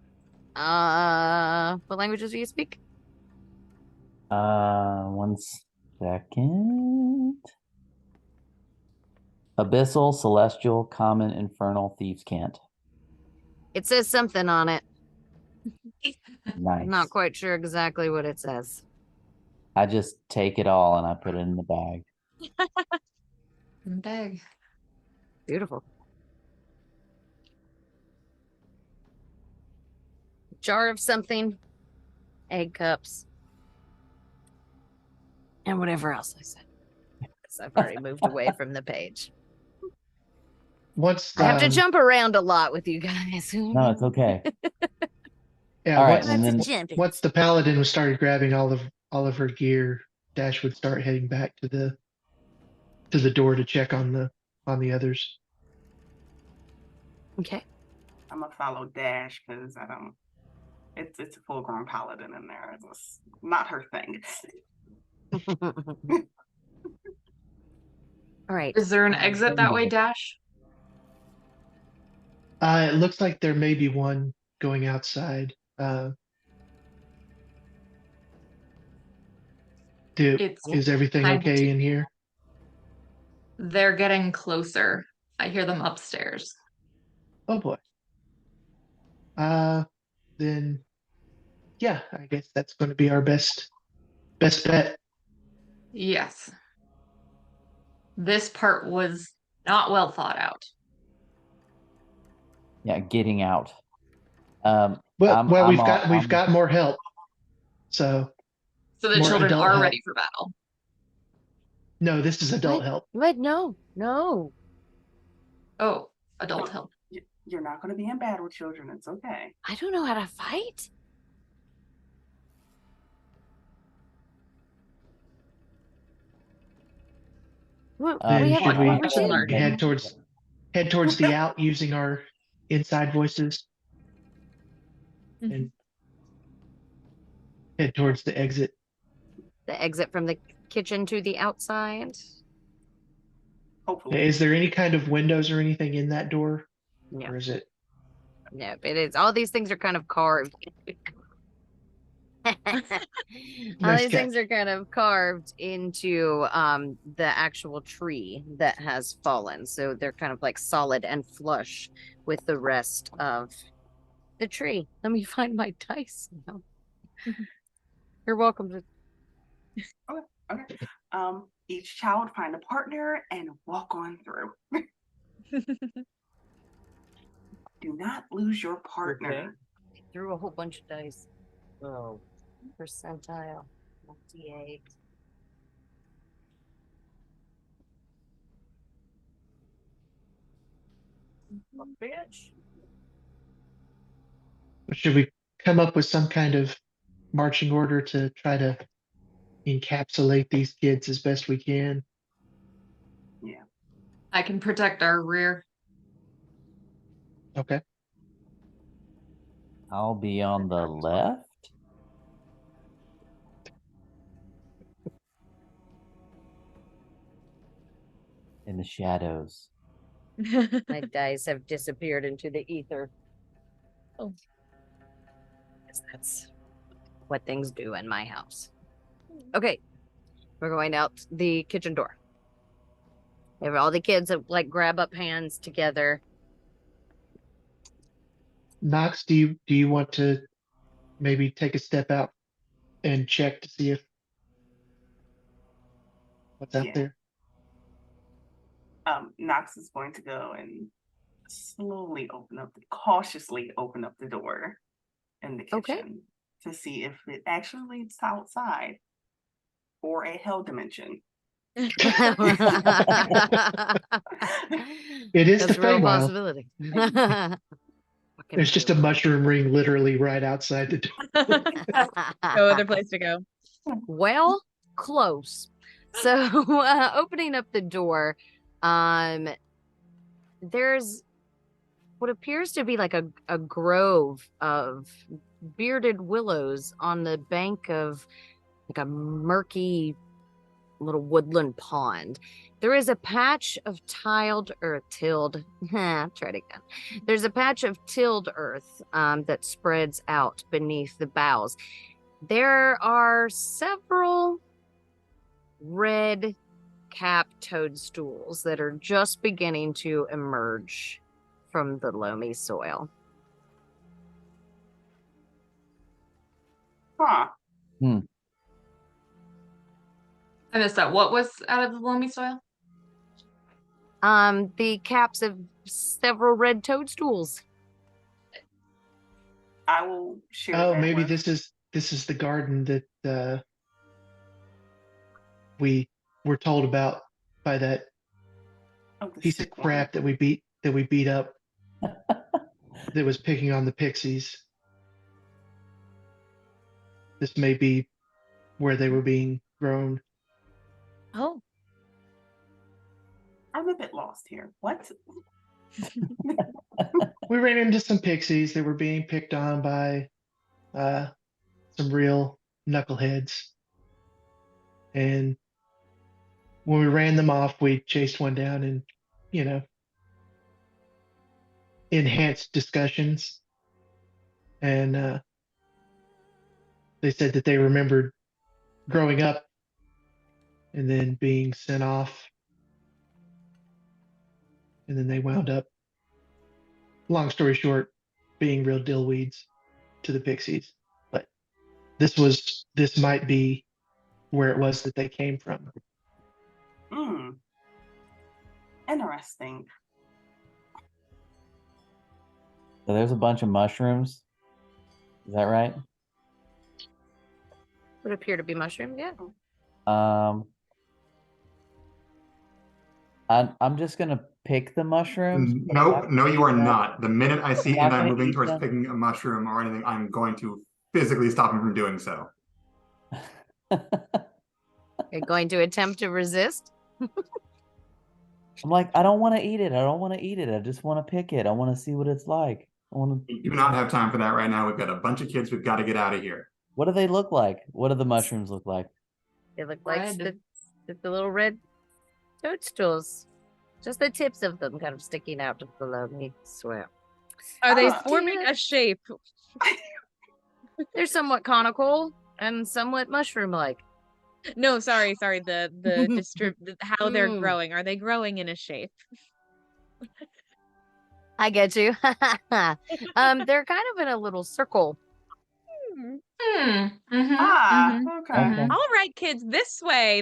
what languages do you speak? 1 second. Abyssal, Celestial, Common, Infernal, Thieves' Cant. It says something on it. Nice. I'm not quite sure exactly what it says. I just take it all and I put it in the bag. Bag. Beautiful. jar of something, egg cups, and whatever else I said. Because I've already moved away from the page. Once I have to jump around a lot with you guys. No, it's okay. yeah, All right, once, and then once the paladin was started grabbing all of her gear, Dash would start heading back to the door to check on the others. Okay. I'm gonna follow Dash because I don't. It's a full-grown paladin in there. It's not her thing. All right. Is there an exit that way, Dash? It looks like there may be one going outside. Is everything kind okay in here? They're getting closer. I hear them upstairs. Oh boy. Then yeah, I guess that's going to be our best bet. Yes. This part was not well thought out. yeah, getting out. Well, we've got more help. So the more children adult are help. ready for battle. No, this is adult help. What? No. Oh, adult help. You're not going to be in bad with children. It's okay. I don't know how to fight. Then we should we head towards the out using our inside voices and head towards the exit. The exit from the kitchen to the outside. Hopefully. Is there any kind of windows or anything in that door? No. Or is it? No, it is. All these things are kind of carved. All these things are kind of carved into the actual tree that has fallen. So they're kind of like solid and flush with the rest of the tree. Let me find my dice now. You're welcome to. Okay. Each child find a partner and walk on through. Do not lose your partner. Okay. I threw a whole bunch of dice. Oh, percentile, 58. Bitch. Should we come up with some kind of marching order to try to encapsulate these kids as best we can? Yeah. I can protect our rear. Okay. I'll be on the left. In the shadows. My dice have disappeared into the ether. Oh. Yes, that's what things do in my house. Okay. We're going out the kitchen door. All the kids have, like, grab up hands together. Knox, do you want to maybe take a step out and check to see if what's out there? Knox is going to go and cautiously open up the door in the kitchen to see if it actually leads outside or a hell dimension. It is That's the a real Feywild. possibility. There's just a mushroom ring literally right outside the door. No other place to go. Well, close. So opening up the door, there's what appears to be like a grove of bearded willows on the bank of like a murky little woodland pond. There is a patch of tilled earth. Try it again. There's a patch of tilled earth that spreads out beneath the boughs. There are several red cap toadstools that are just beginning to emerge from the loamy soil. Huh. I missed that. What was out of the loamy soil? The caps of several red toadstools. I will share Oh, that maybe with. this is the garden that we were told about by that Oh, the piece of sick one. crap that we beat up that was picking on the pixies. This may be where they were being grown. Oh, I'm a bit lost here. What? We ran into some pixies that were being picked on by some real knuckleheads. And when we ran them off, we chased one down and, you know, enhanced discussions. And they said that they remembered growing up and then being sent off. And then they wound up, long story short, being real dillweeds to the pixies. But this might be where it was that they came from. Interesting. So there's a bunch of mushrooms. Is that right? Would appear to be mushrooms, yeah. I'm just gonna pick the mushrooms. but I'm Nope, not no, gonna you are eat them. not. The minute I see I'm not Indai gonna moving eat towards them. picking a mushroom or anything, I'm going to physically stop him from doing so. You're going to attempt to resist? I'm like, I don't want to eat it. I don't want to eat it. I just want to pick it. I want to see what it's like. I want to. We do not have time for that right now. We've got a bunch of kids. We've got to get out of here. What do they look like? What do the mushrooms look like? They look like Red. the little red toadstools. Just the tips of them kind of sticking out below me. Swear. are they Ah. forming a shape? They're somewhat conical and somewhat mushroom-like. No, sorry. How they're Mm. growing. Are they growing in a shape? I get you. They're kind of in a little circle. Okay. Okay. All right, kids, this way,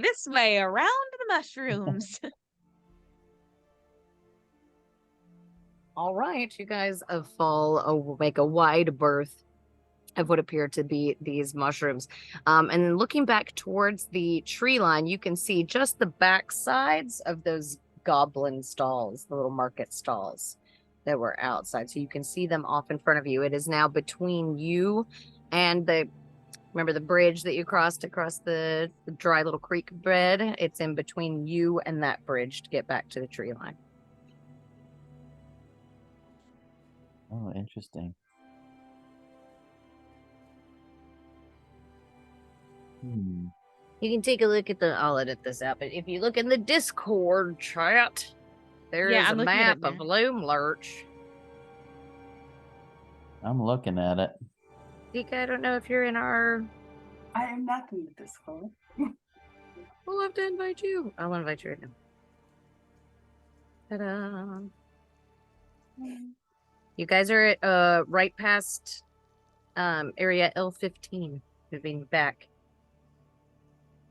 around the mushrooms. All right, you guys make a wide berth of what appear to be these mushrooms. And then looking back towards the tree line, you can see just the back sides of those goblin stalls, the little market stalls that were outside. So you can see them off in front of you. It is now between you and remember the bridge that you crossed across the dry little creek bed? It's in between you and that bridge to get back to the tree line. Oh, interesting. You can take a look at I'll edit this out, but if you look in the Discord chat, there Yeah, is I'm a looking at it map of now. Loomlurch. I'm looking at it. Dika, I don't know if you're in our... I am not in the Discord. We'll have to invite you. I'll invite you right now. Ta-da. You guys are at, right past area L15, moving back.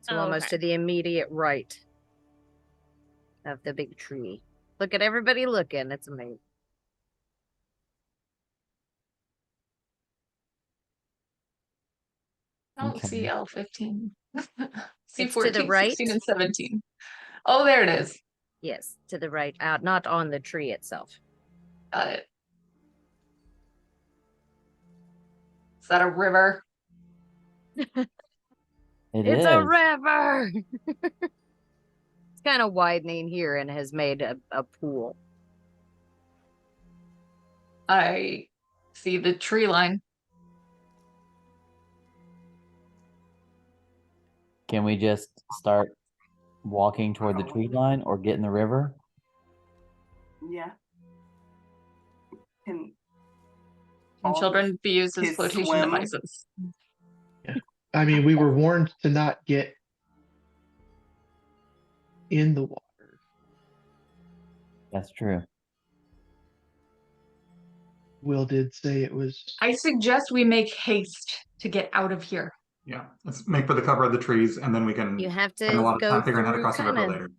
So Oh, almost okay. to the immediate right of the big tree. Look at everybody looking. It's amazing. I don't Okay. see L15. See It's to the 14, right. 16, and 17. Oh, there it is. Yes, to the right, out, not on the tree itself. Got it. Is that a river? It's a river. It's kind of widening here and has made a pool. I see the tree line. Can we just start walking toward the tree line or get in the river? Yeah. Can Can children be used as kids flotation swim? devices? I mean, we were warned to not get in the water. That's true. Will did say it was. I suggest we make haste to get out of here. Yeah, let's make for the cover of the trees, and then we can You have spend a to lot of go time figuring out how to through cross the river kind of. later.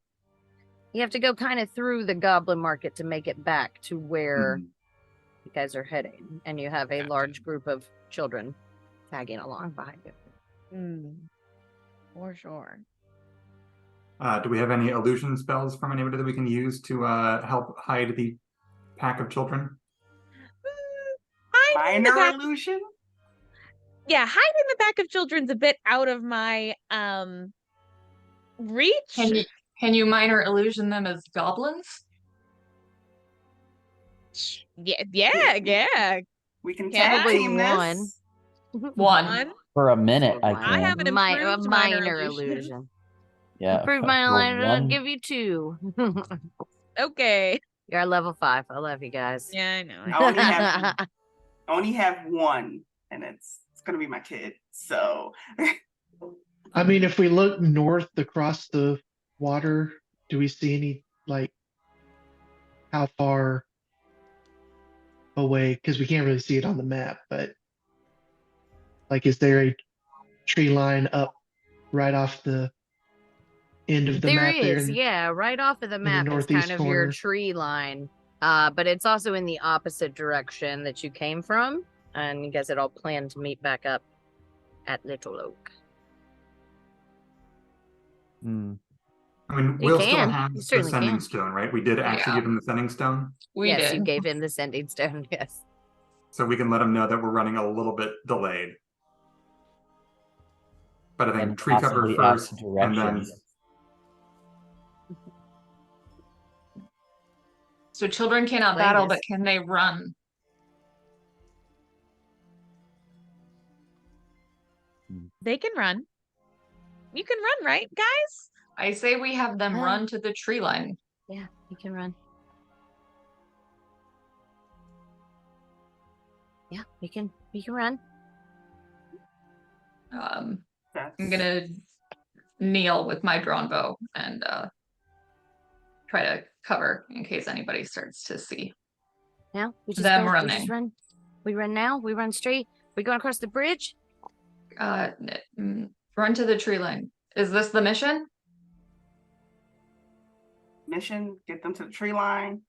You have to go kind of through the goblin market to make it back to where you guys are heading, and you have a large group of children tagging along behind you. For sure. Do we have any illusion spells from anybody that we can use to help hide the pack of children? Minor illusion? Yeah, hiding the back of children's a bit out of my reach. Can you minor illusion them as goblins? Yeah. We can Can tag I? team One. this. One. For a minute, I One. can. I have an A improved minor illusion. Yeah. Improve for minor illusion, I'll one- give you 2. Okay. You're at level 5. I love you guys. Yeah, I know. I only have one, and it's gonna be my kid. So I mean, if we look north across the water, do we see any, like, how far away? Because we can't really see it on the map, but like, is there a tree line up right off the end of the There map there is, in, yeah, right off of the the map is kind northeast of your corner? tree line. But it's also in the opposite direction that you came from. And you guys had all planned to meet back up at Little Oak. Hmm. I mean, You Will still can. has You the certainly sending can. stone, right? We did actually Yeah. give him the sending stone, We Yes, did. you gave him the sending stone, yes. so we can let him know that we're running a little bit delayed. But I think And tree cover possibly first, ask and then directions. So children cannot Play battle, this. but can they run? They can run. You can run, right, guys? I say we have them Yeah. run to the tree line. Yeah, you can run. Yeah, you can run. I'm that's gonna kneel with my drawn bow and try to cover in case anybody starts to see. Now we just Them go, we running. just run. We run now. We run straight. We going across the bridge. Run to the tree line. Is this the mission? mission. Get them to the tree line,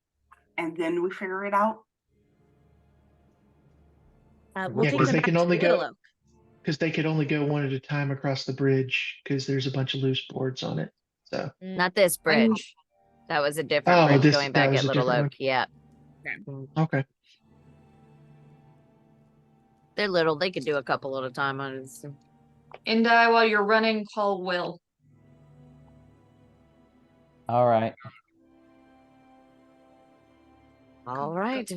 and then we figure it out. We'll Yeah, take 'cause them they back can to only Little go- Oak. Because they could only go one at a time across the bridge because there's a bunch of loose boards on it. So Not this bridge. That was a different Oh, bridge this- going that back was at a Little different Oak. Yeah. okay. They're little. They could do a couple at a time on it. And while you're running, call Will. All right. All right.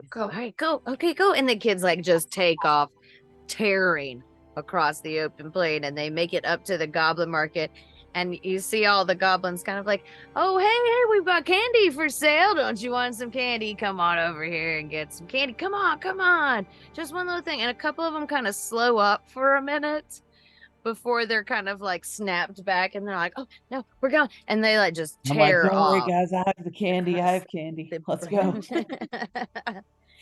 Go. All right, go. Okay, go. And the kids like just take off, tearing across the open plain, and they make it up to the goblin market. And you see all the goblins kind of like, oh, hey, we've got candy for sale. Don't you want some candy? Come on over here and get some candy. Come on. Just one little thing. And a couple of them kind of slow up for a minute before they're kind of like snapped back. And they're like, oh, no, we're going. And they like just I'm like, tear don't worry, off. guys. I have the candy. I have candy. the Let's go.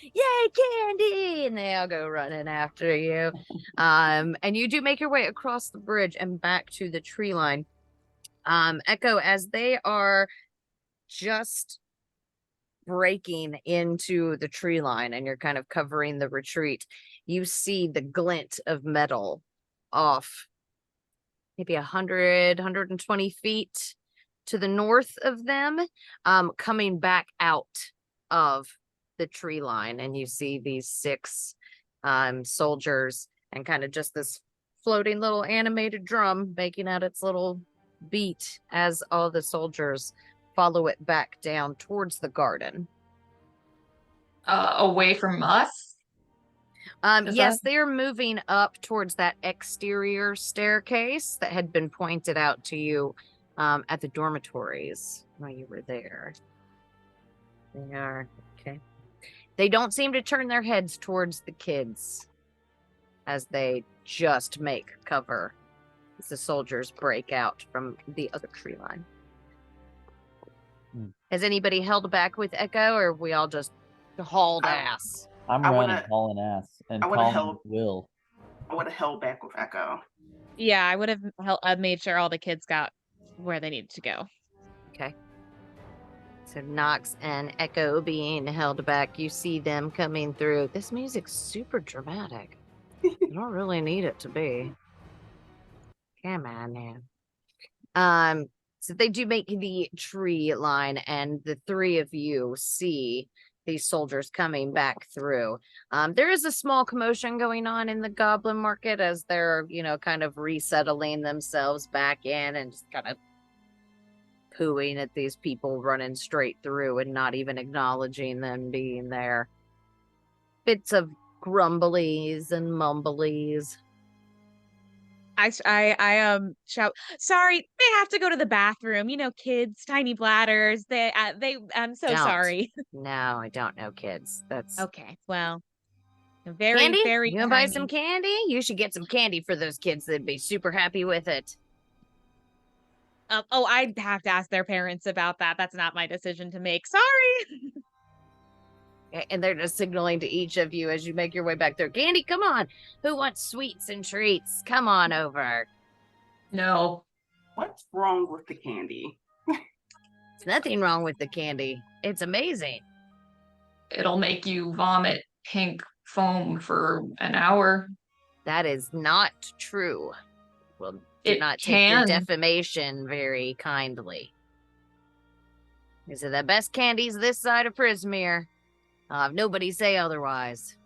Yay, candy! And they all go running after you. And you do make your way across the bridge and back to the tree line. Echo, as they are just breaking into the tree line and you're kind of covering the retreat, you see the glint of metal off maybe 120 feet to the north of them, coming back out of the tree line. And you see these 6 soldiers and kind of just this floating little animated drum making out its little beat as all the soldiers follow it back down towards the garden. Away from us? Yes, they're moving up towards that exterior staircase that had been pointed out to you at the dormitories while you were there. They are okay. They don't seem to turn their heads towards the kids as they just make cover as the soldiers break out from the other tree line. Has anybody held back with Echo, or we all just hauled ass? I'm I running, wanna- hauling ass, and I wanna calling help. Will. I would have held back with Echo. Yeah, I would have made sure all the kids got where they needed to go. Okay. So Nox and Echo being held back. You see them coming through. This music's super dramatic. I don't really need it to be. Come on, man. So they do make the tree line, and the three of you see these soldiers coming back through. There is a small commotion going on in the goblin market as they're, kind of resettling themselves back in and just kind of pooing at these people running straight through and not even acknowledging them being there. Bits of grumblies and mumblies. I shout, sorry, they have to go to the bathroom. Kids, tiny bladders. I'm so sorry. No, I don't know kids. That's okay. Well, very, candy? very. You want to buy some candy? You should get some candy for those kids. They'd be super happy with it. I'd have to ask their parents about that. That's not my decision to make. Sorry. And they're just signaling to each of you as you make your way back there. Candy, come on. Who wants sweets and treats? Come on over. No. What's wrong with the candy? There's nothing wrong with the candy. It's amazing. It'll make you vomit pink foam for an hour. That is not true. Well, do not take your defamation very kindly. These are the best candies this side of Prismere. I'll have nobody say otherwise.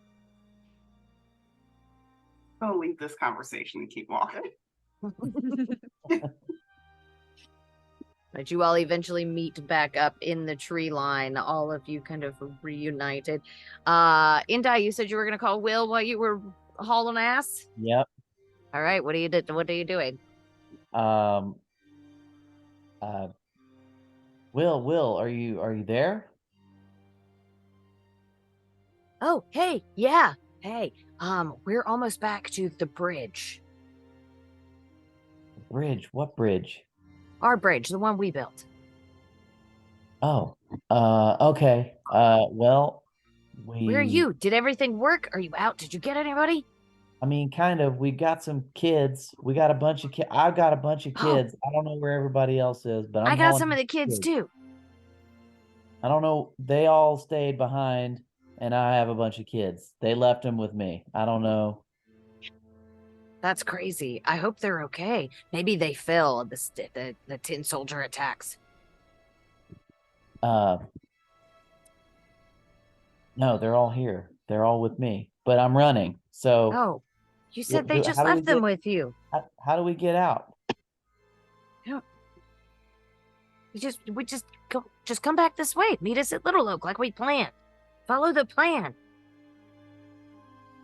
I'll leave this conversation and keep walking. But you all eventually meet back up in the tree line, all of you kind of reunited. Indai, you said you were going to call Will while you were hauling ass? Yep. All right, what are you doing? Will, are you there? Oh, hey, yeah. Hey, we're almost back to the bridge. Bridge? What bridge? Our bridge, the one we built. Oh, okay. Well, Where are you? Did everything work? Are you out? Did you get anybody? I mean, kind of. We got some kids. We got a bunch of kids. I've got a bunch of kids. I don't know where everybody else is, but I got some of the kids too. I don't know. They all stayed behind, and I have a bunch of kids. They left them with me. I don't know. That's crazy. I hope they're okay. Maybe they fell the tin soldier attacks. No, they're all here. They're all with me, but I'm running. So. Oh, you said they just left them with you. How do we get out? We just come back this way. Meet us at Little Oak like we planned. Follow the plan.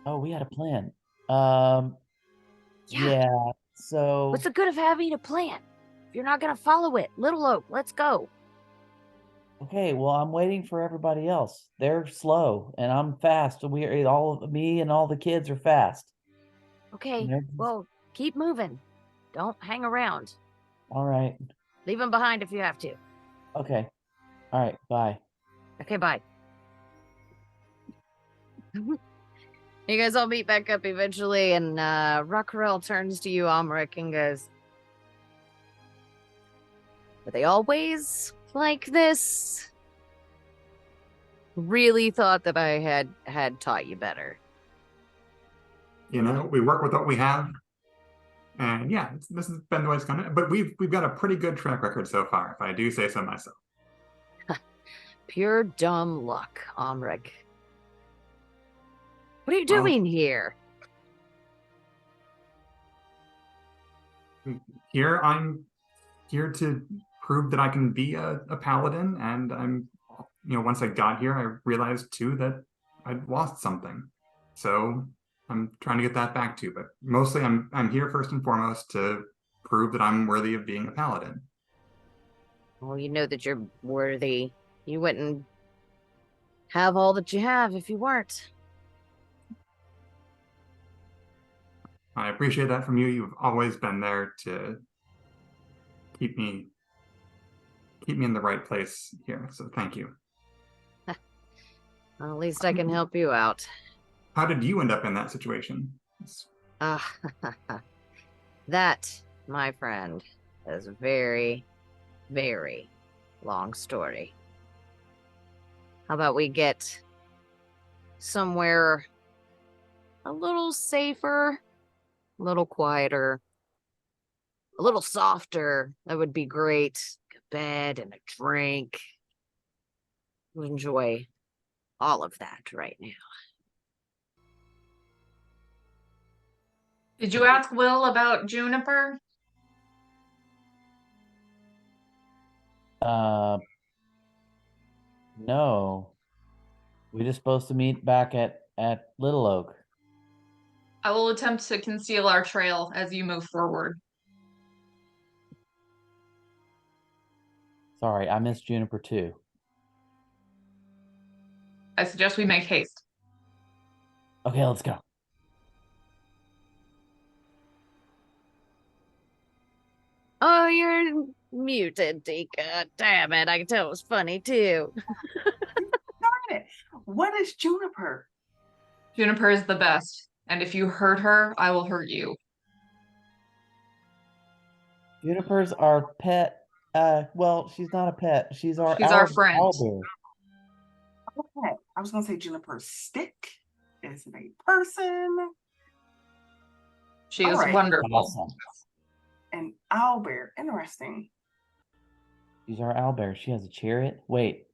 Oh, we had a plan. Yeah. Yeah. So what's the good of having a plan if you're not gonna follow it? Little Oak, let's go. Okay, well, I'm waiting for everybody else. They're slow and I'm fast. Me and all the kids are fast. Okay, well, keep moving. Don't hang around. All right. Leave them behind if you have to. Okay. All right, bye. Okay, bye. You guys all meet back up eventually, and Rockrell turns to you, Amrik, and goes, "Are they always like this? Really thought that I had taught you better." We work with what we have, and yeah, this has been the way it's gone. But we've got a pretty good track record so far, if I do say so myself. Pure dumb luck, Amrik. What are you doing here? I'm here to prove that I can be a paladin, and once I got here, I realized too that I'd lost something. So I'm trying to get that back too, but mostly I'm here first and foremost to prove that I'm worthy of being a paladin. Well, you know that you're worthy. You wouldn't have all that you have if you weren't. I appreciate that from you. You've always been there to keep me in the right place here. So thank you. Well, at least I can help you out. How did you end up in that situation? That, my friend, is a very, very long story. How about we get somewhere a little safer, a little quieter, a little softer? That would be great. A bed and a drink. We enjoy all of that right now. Did you ask Will about Juniper? No. We're just supposed to meet back at Little Oak. I will attempt to conceal our trail as you move forward. Sorry, I miss Juniper too. I suggest we make haste. Okay, let's go. Oh, you're muted, Dika. Damn it, I can tell it was funny too. Darn it. What is Juniper? Juniper is the best, and if you hurt her, I will hurt you. Juniper's our pet. Well, she's not a pet. She's our friend. owlbear. Okay. I was gonna say Juniper's stick. Is it a person? She is Alright. wonderful. Awesome. An owlbear. Interesting. She's our owlbear. She has a chariot. Wait,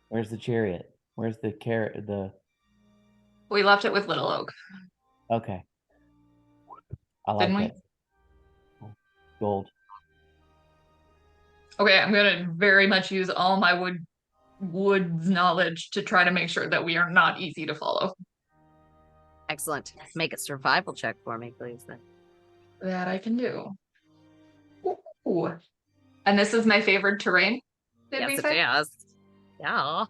where's the chariot? Where's the carrot? We left it with Little Oak. Okay. I like Didn't we? that. Gold. Okay, I'm gonna very much use all my woods knowledge to try to make sure that we are not easy to follow. Excellent. Make a survival check for me, please, then. That I can do. Ooh. And this is my favorite terrain. Did we Yes, say? it is. Yeah.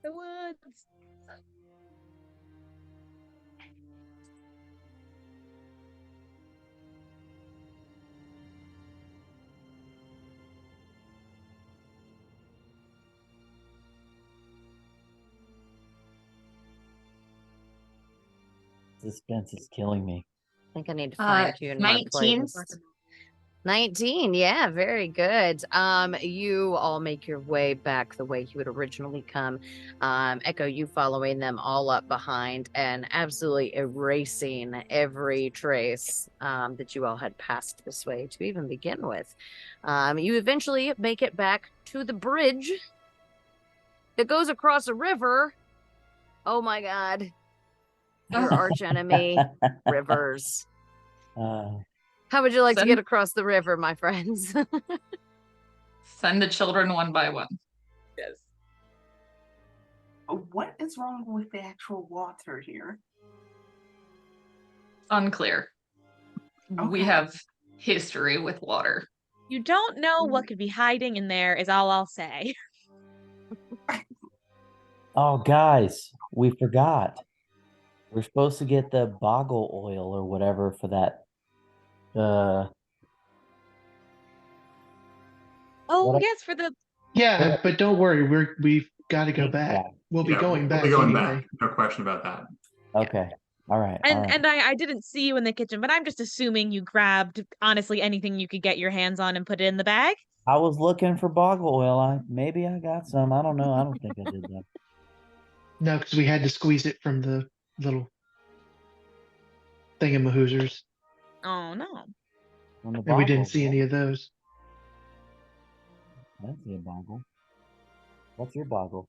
The woods. Suspense is killing me. I think I need to find you in my 19. playlist. 19, yeah, very good. You all make your way back the way you would originally come. Echo, you following them all up behind and absolutely erasing every trace that you all had passed this way to even begin with. You eventually make it back to the bridge that goes across a river. Oh my god. Your arch enemy, rivers. How would you like to get across the river, my friends? Send the children one by one. Yes. What is wrong with the actual water here? Unclear. We Okay. have history with water. You don't know what could be hiding in there, is all I'll say. Oh, guys, we forgot. We're supposed to get the boggle oil or whatever for that. Oh, What- yes, for the Yeah, but don't worry, we've got to go back. Yeah. We'll be going we'll back be going anyway. back. No question about that. Okay. All right. all right. and I didn't see you in the kitchen, but I'm just assuming you grabbed honestly anything you could get your hands on and put it in the bag. I was looking for boggle oil. Maybe I got some. I don't know. I don't think I did that. No, because we had to squeeze it from the little thingamahoosers, Oh no. From the and we didn't boggle see oil. any of those. I didn't see a boggle. What's your boggle?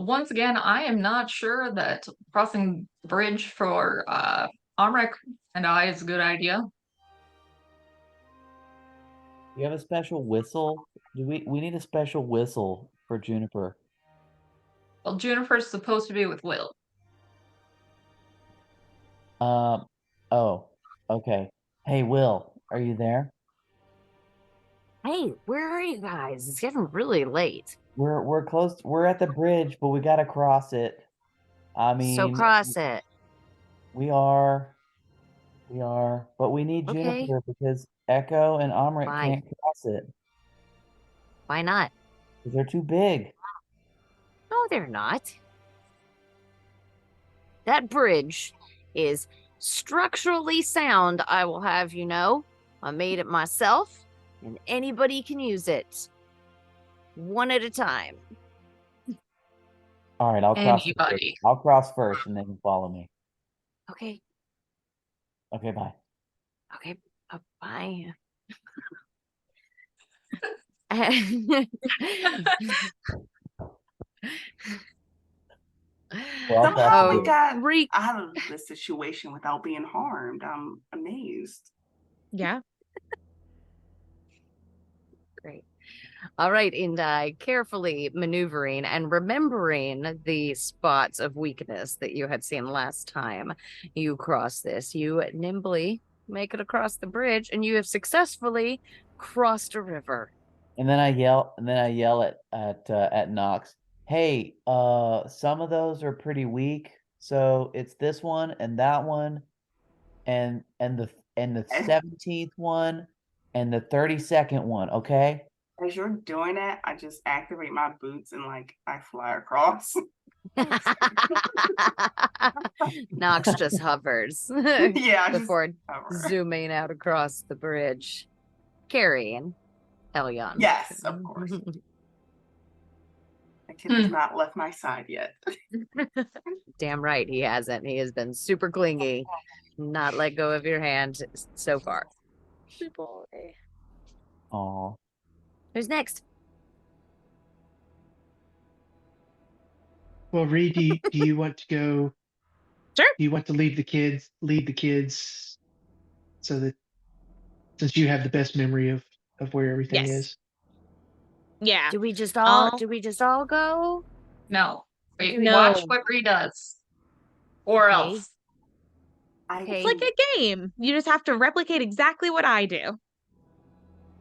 Once again, I am not sure that crossing the bridge for Amrik and I is a good idea. You have a special whistle? We need a special whistle for Juniper. Well, Juniper's supposed to be with Will. Oh, okay. Hey, Will, are you there? Hey, where are you guys? It's getting really late. We're close. We're at the bridge, but we gotta cross it. I mean, So cross it. we are, but we need Okay. Juniper because Echo and Amrit Why? can't cross it Why not? because they're too big. No, they're not. That bridge is structurally sound, I will have you know. I made it myself, and anybody can use it. one at a time. All right, I'll cross. Anybody. I'll cross first, and then you follow me. Okay. Okay, bye. Okay. Bye. Well, I'll Somehow cross we the got Reek. out of this situation without being harmed. I'm amazed. Yeah. Great. All right, Indai, carefully maneuvering and remembering the spots of weakness that you had seen last time you crossed this. You nimbly make it across the bridge, and you have successfully crossed a river. And then I yell at Nox. Hey, some of those are pretty weak. So it's this one and that one, and the 17th one, and the 32nd one. Okay. As you're doing it, I just activate my boots and like I fly across. Nox just hovers Yeah, I just before hover. zooming out across the bridge, carrying Elyon. Yes, of course. The kid has not left my side yet. Damn right he hasn't. He has been super clingy, not let go of your hand so far. Good boy. Oh. Who's next? Well, Reed, do you want to go? Sure. Do you want to lead the kids, so that since you have the best memory of where everything Yes. is? Yeah. Do we just all go? No. Wait, No. watch what Bree does. Or Okay. else. Okay. It's like a game. You just have to replicate exactly what I do.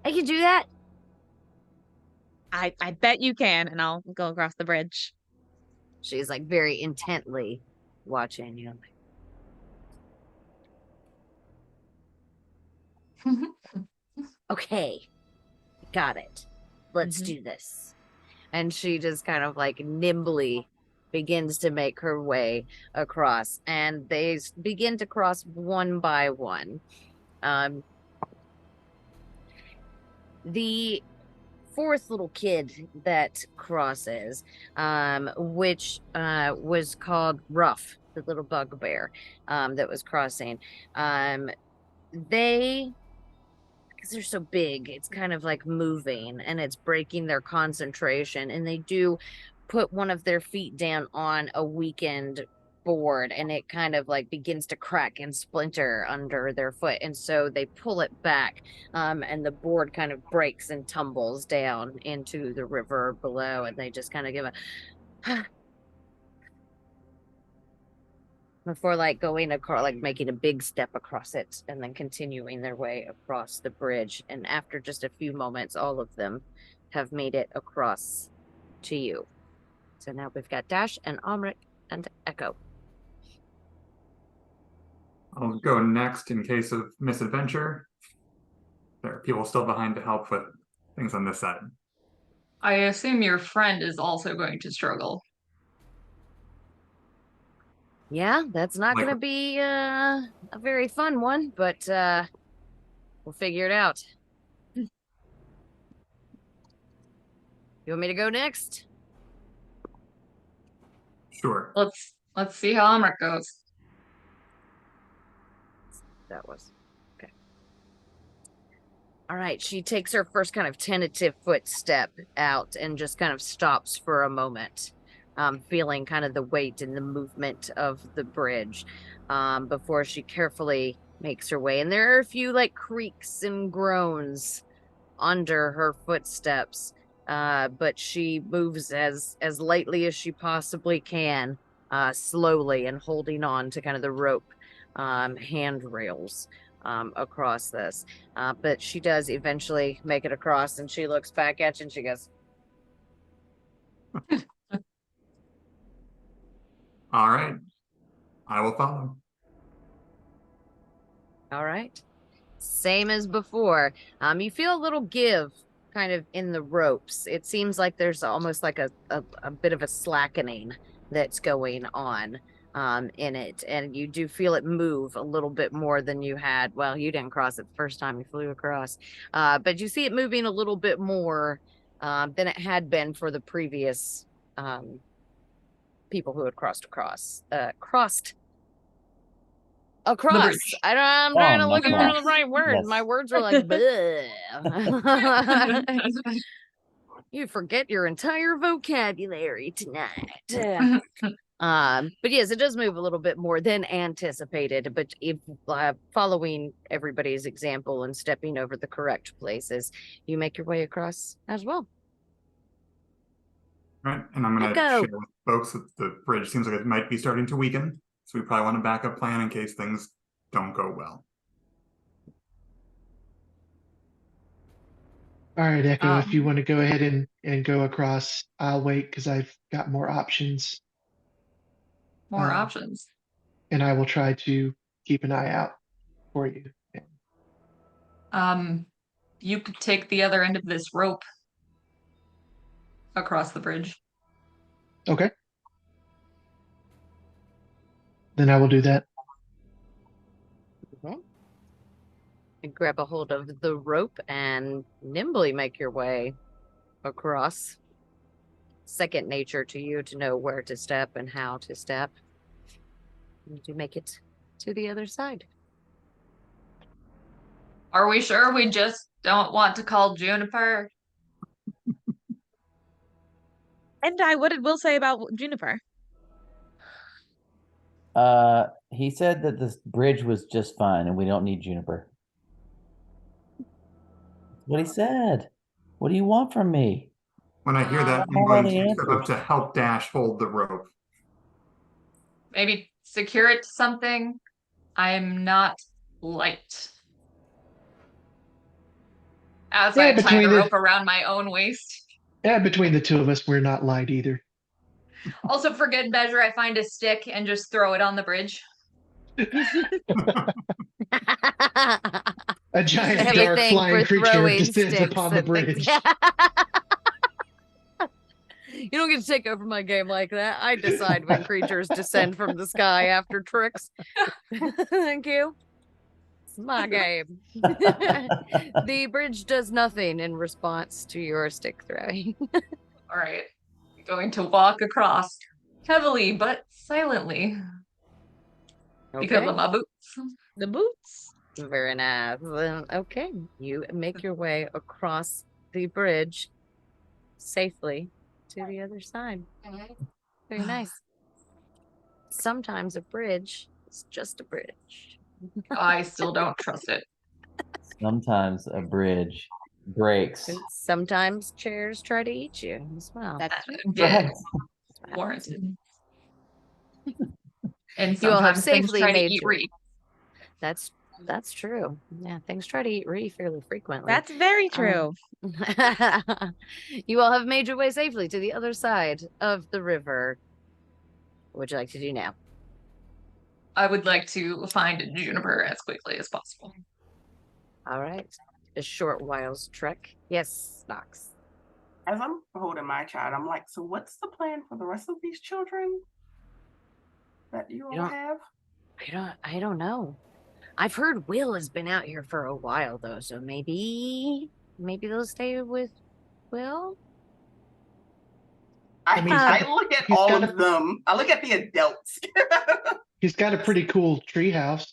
I can do that. I bet you can, and I'll go across the bridge. She's like very intently watching you. Okay. Got it. Let's do this. And she just kind of like nimbly begins to make her way across, and they begin to cross one by one. The fourth little kid that crosses, which was called Ruff, the little bugbear that was crossing. They, because they're so big, it's kind of like moving and it's breaking their concentration, and they do put one of their feet down on a weakened board, and it kind of like begins to crack and splinter under their foot, and so they pull it back, and the board kind of breaks and tumbles down into the river below, and they just kind of give a before like going across, like making a big step across it, and then continuing their way across the bridge. And after just a few moments, all of them have made it across to you. So now we've got Dash and Amrit and Echo. I'll go next in case of misadventure. There are people still behind to help with things on this side. I assume your friend is also going to struggle. Yeah, that's not Like- going to be a very fun one, but we'll figure it out. You want me to go next? Sure. Let's see how Amrit goes. That was okay. All right, she takes her first kind of tentative footstep out and just kind of stops for a moment, feeling kind of the weight and the movement of the bridge, before she carefully makes her way. And there are a few like creaks and groans under her footsteps, but she moves as lightly as she possibly can, slowly, and holding on to kind of the rope handrails across this. But she does eventually make it across, and she looks back at you and she goes, All right. I will follow. all right. Same as before. You feel a little give kind of in the ropes. It seems like there's almost like a bit of a slackening that's going on in it. And you do feel it move a little bit more than you had. Well, you didn't cross it the first time you flew across. But you see it moving a little bit more than it had been for the previous people who had crossed across. I'm trying to look for the right word. Yes. My words were like, bleh. You forget your entire vocabulary tonight. But yes, it does move a little bit more than anticipated. But if following everybody's example and stepping over the correct places, you make your way across as well. All right, and I'm going to Echo. share with folks that the bridge seems like it might be starting to weaken, so we probably want a backup plan in case things don't go well. All right, Echo, if you want to go ahead and go across, I'll wait because I've got more options. More options. And I will try to keep an eye out for you. You could take the other end of this rope across the bridge. Okay. Then I will do that. Okay. You grab a hold of the rope and nimbly make your way across. Second nature to you to know where to step and how to step. You do make it to the other side. Are we sure we just don't want to call Juniper? And what did Will say about Juniper? He said that this bridge was just fine and we don't need Juniper. What he said. What do you want from me? When I hear that, I'm going to step up to help Dash hold the rope. Maybe secure it to something. I'm not light. As I tie the rope around my own waist. Yeah, between the two of us, we're not light either. Also, for good measure, I find a stick and just throw it on the bridge. A giant dark flying creature descends upon the bridge. You don't get to take over my game like that. I decide when creatures descend from the sky after tricks. Thank you. It's my game. The bridge does nothing in response to your stick throwing. All right. Going to walk across heavily but silently. Okay. Because of my boots. The boots. Very nice. Okay. You make your way across the bridge safely to the other side. Very nice. Sometimes a bridge is just a bridge. I still don't trust it. Sometimes a bridge breaks. And sometimes chairs try to eat you as well. That's warranted. And sometimes things try to eat Ree. That's true. Yeah, things try to eat Ree fairly frequently. That's very true. You all have made your way safely to the other side of the river. What would you like to do now? I would like to find Juniper as quickly as possible. All right. A short while's trek. Yes, Knox. As I'm holding my child, I'm like, so what's the plan for the rest of these children that you all have? I don't know. I've heard Will has been out here for a while though, so maybe they'll stay with Will. I look at all of them. I look at the adults. He's got a pretty cool treehouse.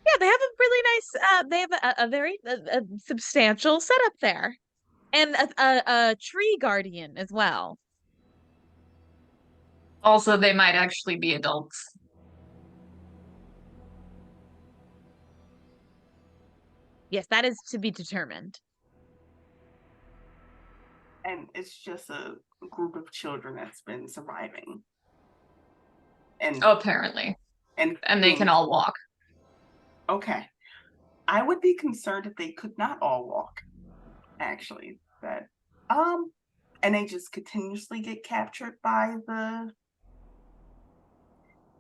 Yeah, they have a really nice. They have a very substantial setup there, and a tree guardian as well. Also, they might actually be adults. Yes, that is to be determined. And it's just a group of children that's been surviving. And apparently. And they can all walk. Okay. I would be concerned if they could not all walk. Actually. And they just continuously get captured by the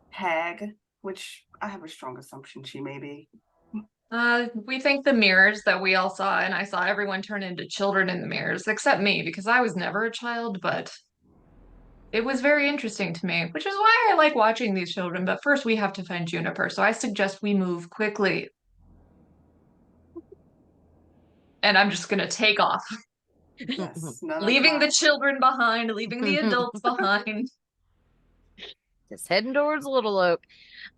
hag, which I have a strong assumption she may be. We think the mirrors that we all saw, and I saw everyone turn into children in the mirrors, except me, because I was never a child, but it was very interesting to me, which is why I like watching these children. But first we have to find Juniper, so I suggest we move quickly. And I'm just going to take off. Yes, none of Leaving the my- children behind, leaving the adults behind. Just heading towards Little Oak.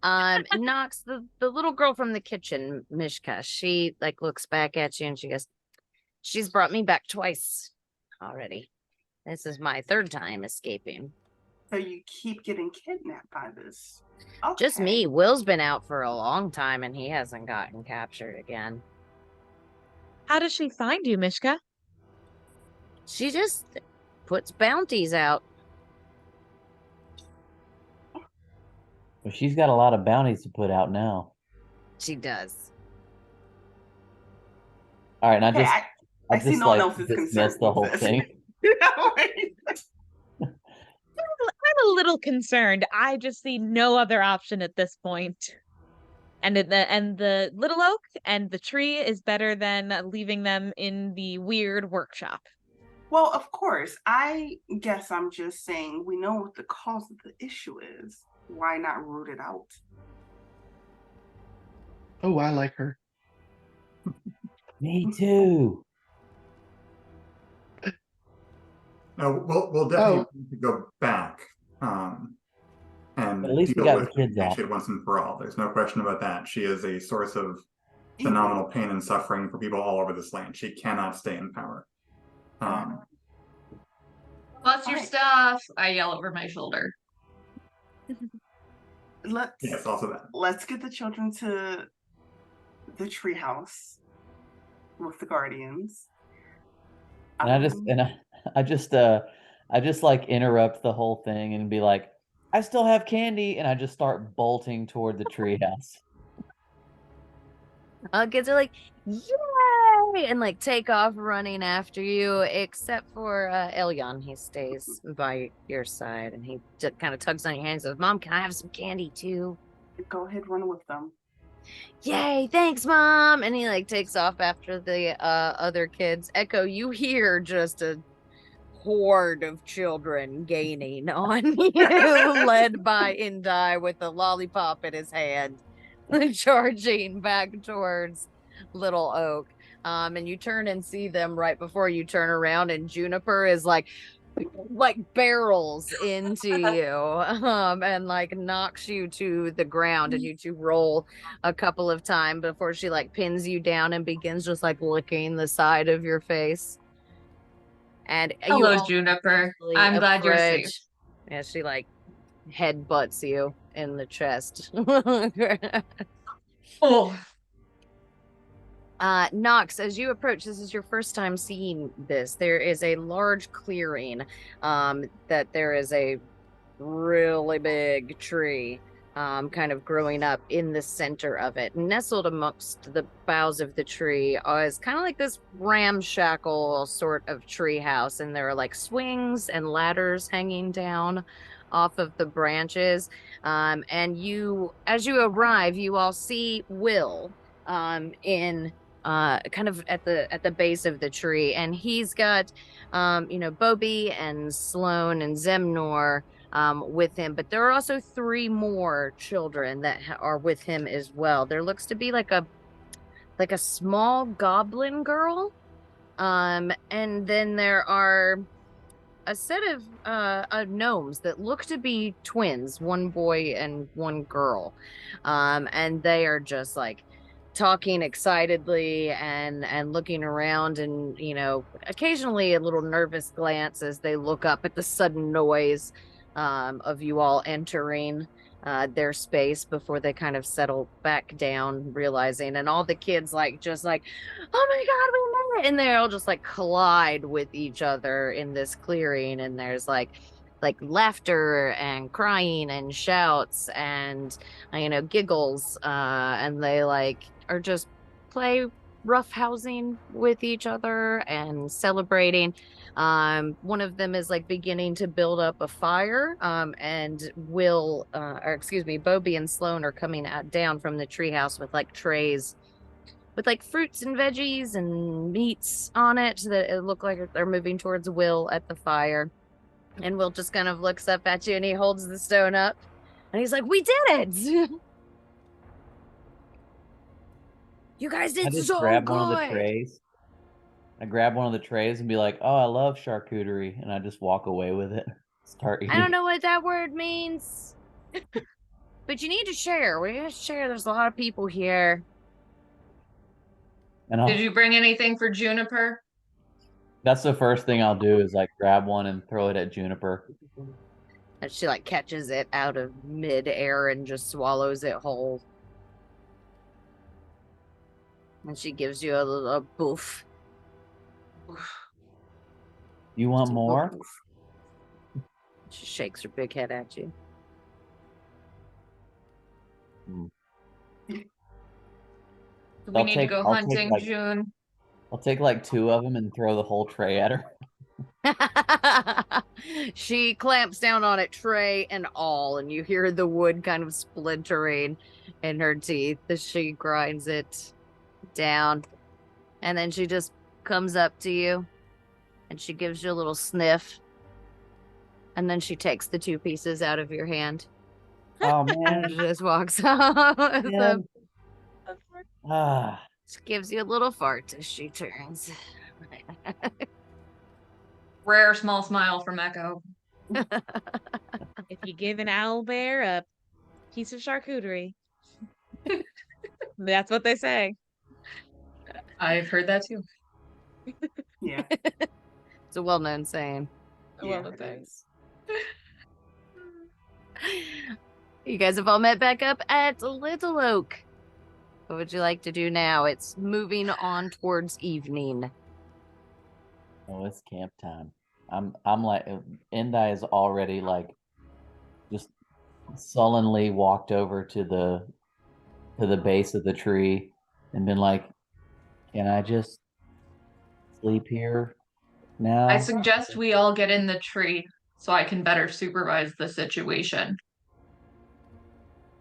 Knox, the little girl from the kitchen, Mishka, she like looks back at you and she goes, she's brought me back twice already. This is my third time escaping. So you keep getting kidnapped by this. Just Okay. me. Will's been out for a long time and he hasn't gotten captured again. How does she find you, Mishka? She just puts bounties out. Well, she's got a lot of bounties to put out now. She does. All right, and Okay, I see just no one like else is dismiss concerned the with whole this. thing. I'm a little concerned. I just see no other option at this point. And the Little Oak and the tree is better than leaving them in the weird workshop. Well, of course. I guess I'm just saying we know what the cause of the issue is. Why not root it out? Oh, I like her. Me too. No, we'll definitely need to go back and But at least we deal got with the kids out. Nightshade once and for all. There's no question about that. She is a source of phenomenal pain and suffering for people all over this land. She cannot stay in power. What's your stuff? I yell over my shoulder. Yes, also that. Let's get the children to the treehouse with the guardians. And I just like interrupt the whole thing and be like, I still have candy, and I just start bolting toward the treehouse. Kids are like, yay! And like take off running after you, except for Elyon. He stays by your side and he just kind of tugs on your hand and says, Mom, can I have some candy too? Go ahead, run with them. Yay, thanks, Mom. And he like takes off after the other kids. Echo, you hear just a horde of children gaining on you, led by Indai with a lollipop in his hand, charging back towards Little Oak. And you turn and see them right before you turn around, and Juniper is like barrels into you and like knocks you to the ground, and you two roll a couple of times before she like pins you down and begins just like licking the side of your face. And hello, Juniper. I'm glad you're safe. Yeah, she like headbutts you in the chest. Oh. Knox, as you approach, this is your first time seeing this. There is a large clearing. That there is a really big tree kind of growing up in the center of it. Nestled amongst the boughs of the tree is kind of like this ramshackle sort of tree house, and there are like swings and ladders hanging down off of the branches. And you, as you arrive, you all see Will in kind of at the base of the tree, and he's got Bobby and Sloan and Zemnor with him, but there are also 3 more children that are with him as well. There looks to be like a small goblin girl, and then there are a set of gnomes that look to be twins, 1 boy and 1 girl, and they are just like talking excitedly and looking around, and occasionally a little nervous glance as they look up at the sudden noise of you all entering their space before they kind of settle back down, realizing, and all the kids just like, oh my god, we made it, and they all just like collide with each other in this clearing, and there's like laughter and crying and shouts and giggles, and they like are just play roughhousing with each other and celebrating. One of them is like beginning to build up a fire, and Bobby and Sloan are coming down from the treehouse with like trays with like fruits and veggies and meats on it, so that it look like they're moving towards Will at the fire. And Will just kind of looks up at you, and he holds the stone up, and he's like, "We did it! You guys did I just so grab good." one of the trays I grab one of the trays and be like, "Oh, I love charcuterie," and I just walk away with it. Start eating. I don't know what that word means. But you need to share. We need to share. There's a lot of people here. And Did you bring anything for Juniper? That's the first thing I'll do is like grab one and throw it at Juniper. And she like catches it out of mid-air and just swallows it whole. And she gives you a little boof. You want more? She shakes her big head at you. Do we need to go hunting, June? I'll take like 2 of them and throw the whole tray at her. She clamps down on it, tray and all, and you hear the wood kind of splintering in her teeth as she grinds it down. And then she just comes up to you and she gives you a little sniff. And then she takes the 2 pieces out of your hand. Oh man. And just walks off. She gives you a little fart as she turns. Rare small smile from Echo. If you give an owlbear a piece of charcuterie, that's what they say. I've heard that too. Yeah. It's a well-known saying. Yeah, it is. You guys have all met back up at Little Oak. What would you like to do now? It's moving on towards evening. Oh, it's camp time. I'm like, Endai is already like just sullenly walked over to the base of the tree and been like, "Can I just sleep here now?" I suggest we all get in the tree so I can better supervise the situation.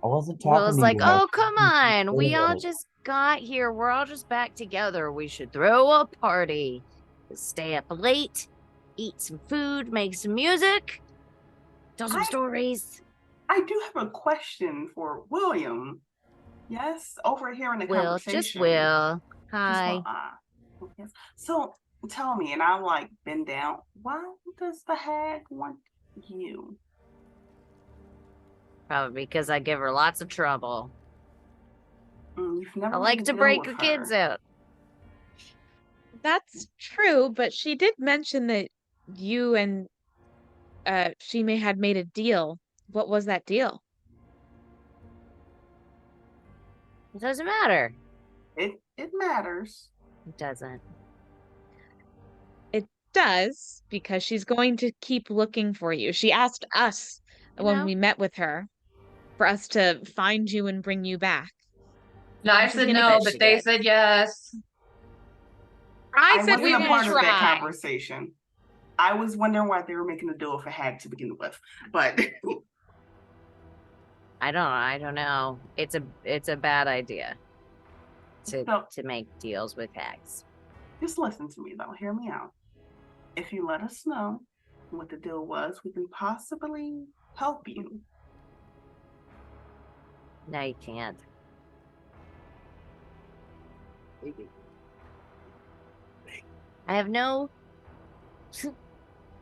I wasn't talking Will's to like, you. "Oh, come on. We all just got here. We're all just back together. We should throw a party. Stay up late, eat some food, make some music, tell some stories." I do have a question for William. Yes, over here in the conversation. Just Will. Hi. Yes. So tell me, and I'll like bend down. Why does the hag want you? Probably because I give her lots of trouble. You've never I like to break the kids out. That's true, but she did mention that you and she had made a deal. What was that deal? It doesn't matter. It matters. It doesn't. It does, because she's going to keep looking for you. She asked us when we met with her for us to find you and bring you back. No, I said no, but they said yes. I said we wasn't a part will of that try. conversation. I was wondering why they were making a deal with a hag to begin with, but I don't know. It's a bad idea to make deals with hags. Just listen to me though. Hear me out. If you let us know what the deal was, we can possibly help you. No, you can't. I have no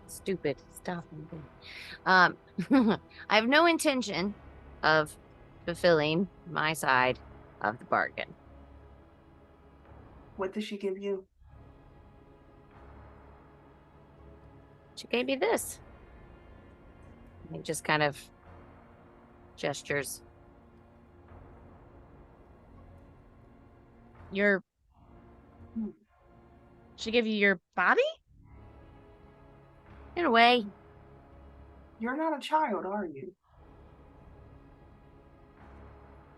stupid stuff. I have no intention of fulfilling my side of the bargain. What did she give you? She gave me this. He just kind of gestures. She gave you your body? In a way. You're not a child, are you?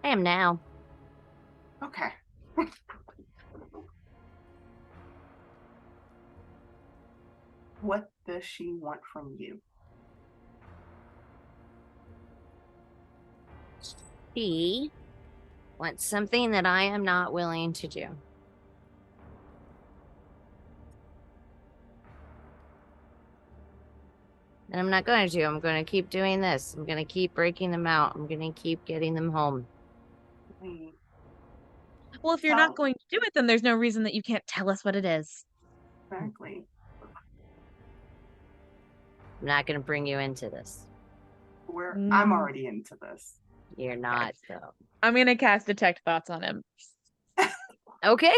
I am now. Okay. What does she want from you? She wants something that I am not willing to do. And I'm not going to. I'm going to keep doing this. I'm going to keep breaking them out. I'm going to keep getting them home. Well, if you're not going to do it, then there's no reason that you can't tell us what it is. Exactly. I'm not going to bring you into this. I'm already into this. You're not, though. I'm gonna cast Detect Thoughts on him Okay.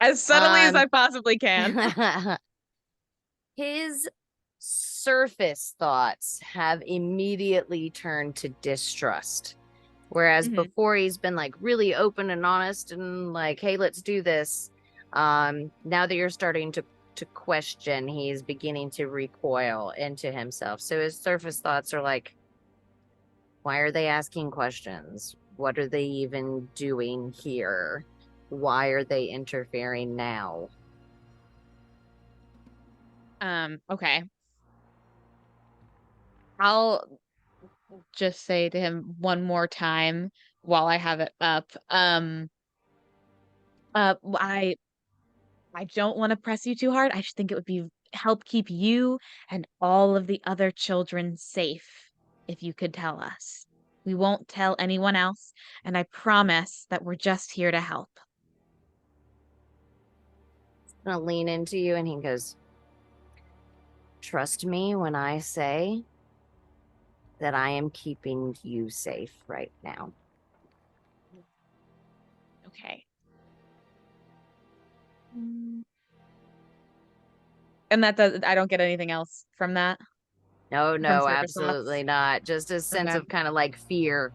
as subtly as I possibly can. His surface thoughts have immediately turned to distrust. Whereas before he's been like really open and honest and like, hey, let's do this. Now that you're starting to question, he's beginning to recoil into himself. So his surface thoughts are like, why are they asking questions? What are they even doing here? Why are they interfering now? Okay. I'll just say to him one more time while I have it up. I don't want to press you too hard. I just think it would be help keep you and all of the other children safe if you could tell us. We won't tell anyone else, and I promise that we're just here to help. He's gonna lean into you and he goes, trust me when I say that I am keeping you safe right now. Okay. And that does, I don't get anything else from that? No, From no, surface thoughts? absolutely not. Just a sense Okay. of kind of like fear.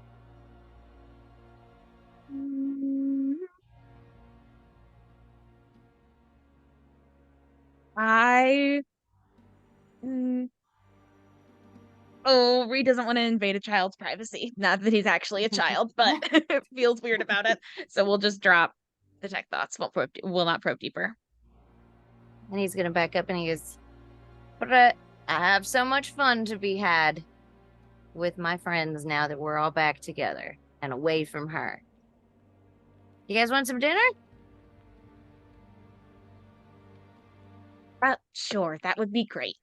Oh, Reed doesn't want to invade a child's privacy. Not that he's actually a child, but it feels weird about it. So we'll just drop Detect Thoughts. We'll not probe deeper. And he's gonna back up and he goes, but I have so much fun to be had with my friends now that we're all back together and away from her. You guys want some dinner? Sure, that would be great.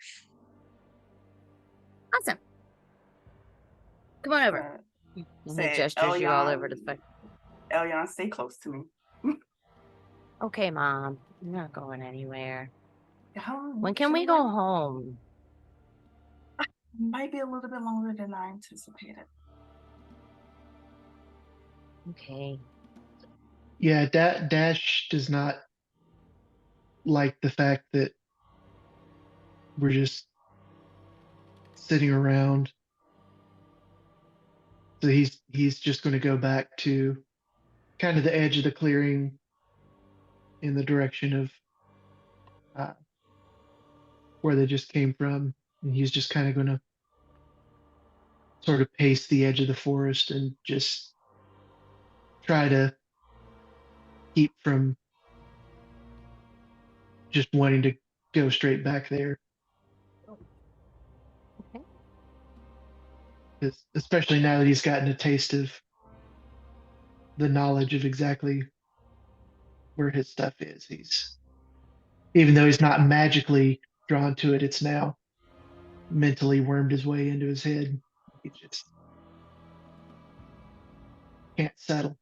Awesome. Come on over. And he gestures you all over to the fire. Elyon, stay close to me. Okay, Mom. I'm not going anywhere. How When can we go home? Might be a little bit longer than I anticipated. Okay. Yeah, Dash does not like the fact that we're just sitting around. So he's just going to go back to kind of the edge of the clearing in the direction of where they just came from. And he's just kind of going to sort of pace the edge of the forest and just try to keep from just wanting to go straight back there. Okay. Especially now that he's gotten a taste of the knowledge of exactly where his stuff is. Even though he's not magically drawn to it, it's now mentally wormed his way into his head. He just can't settle.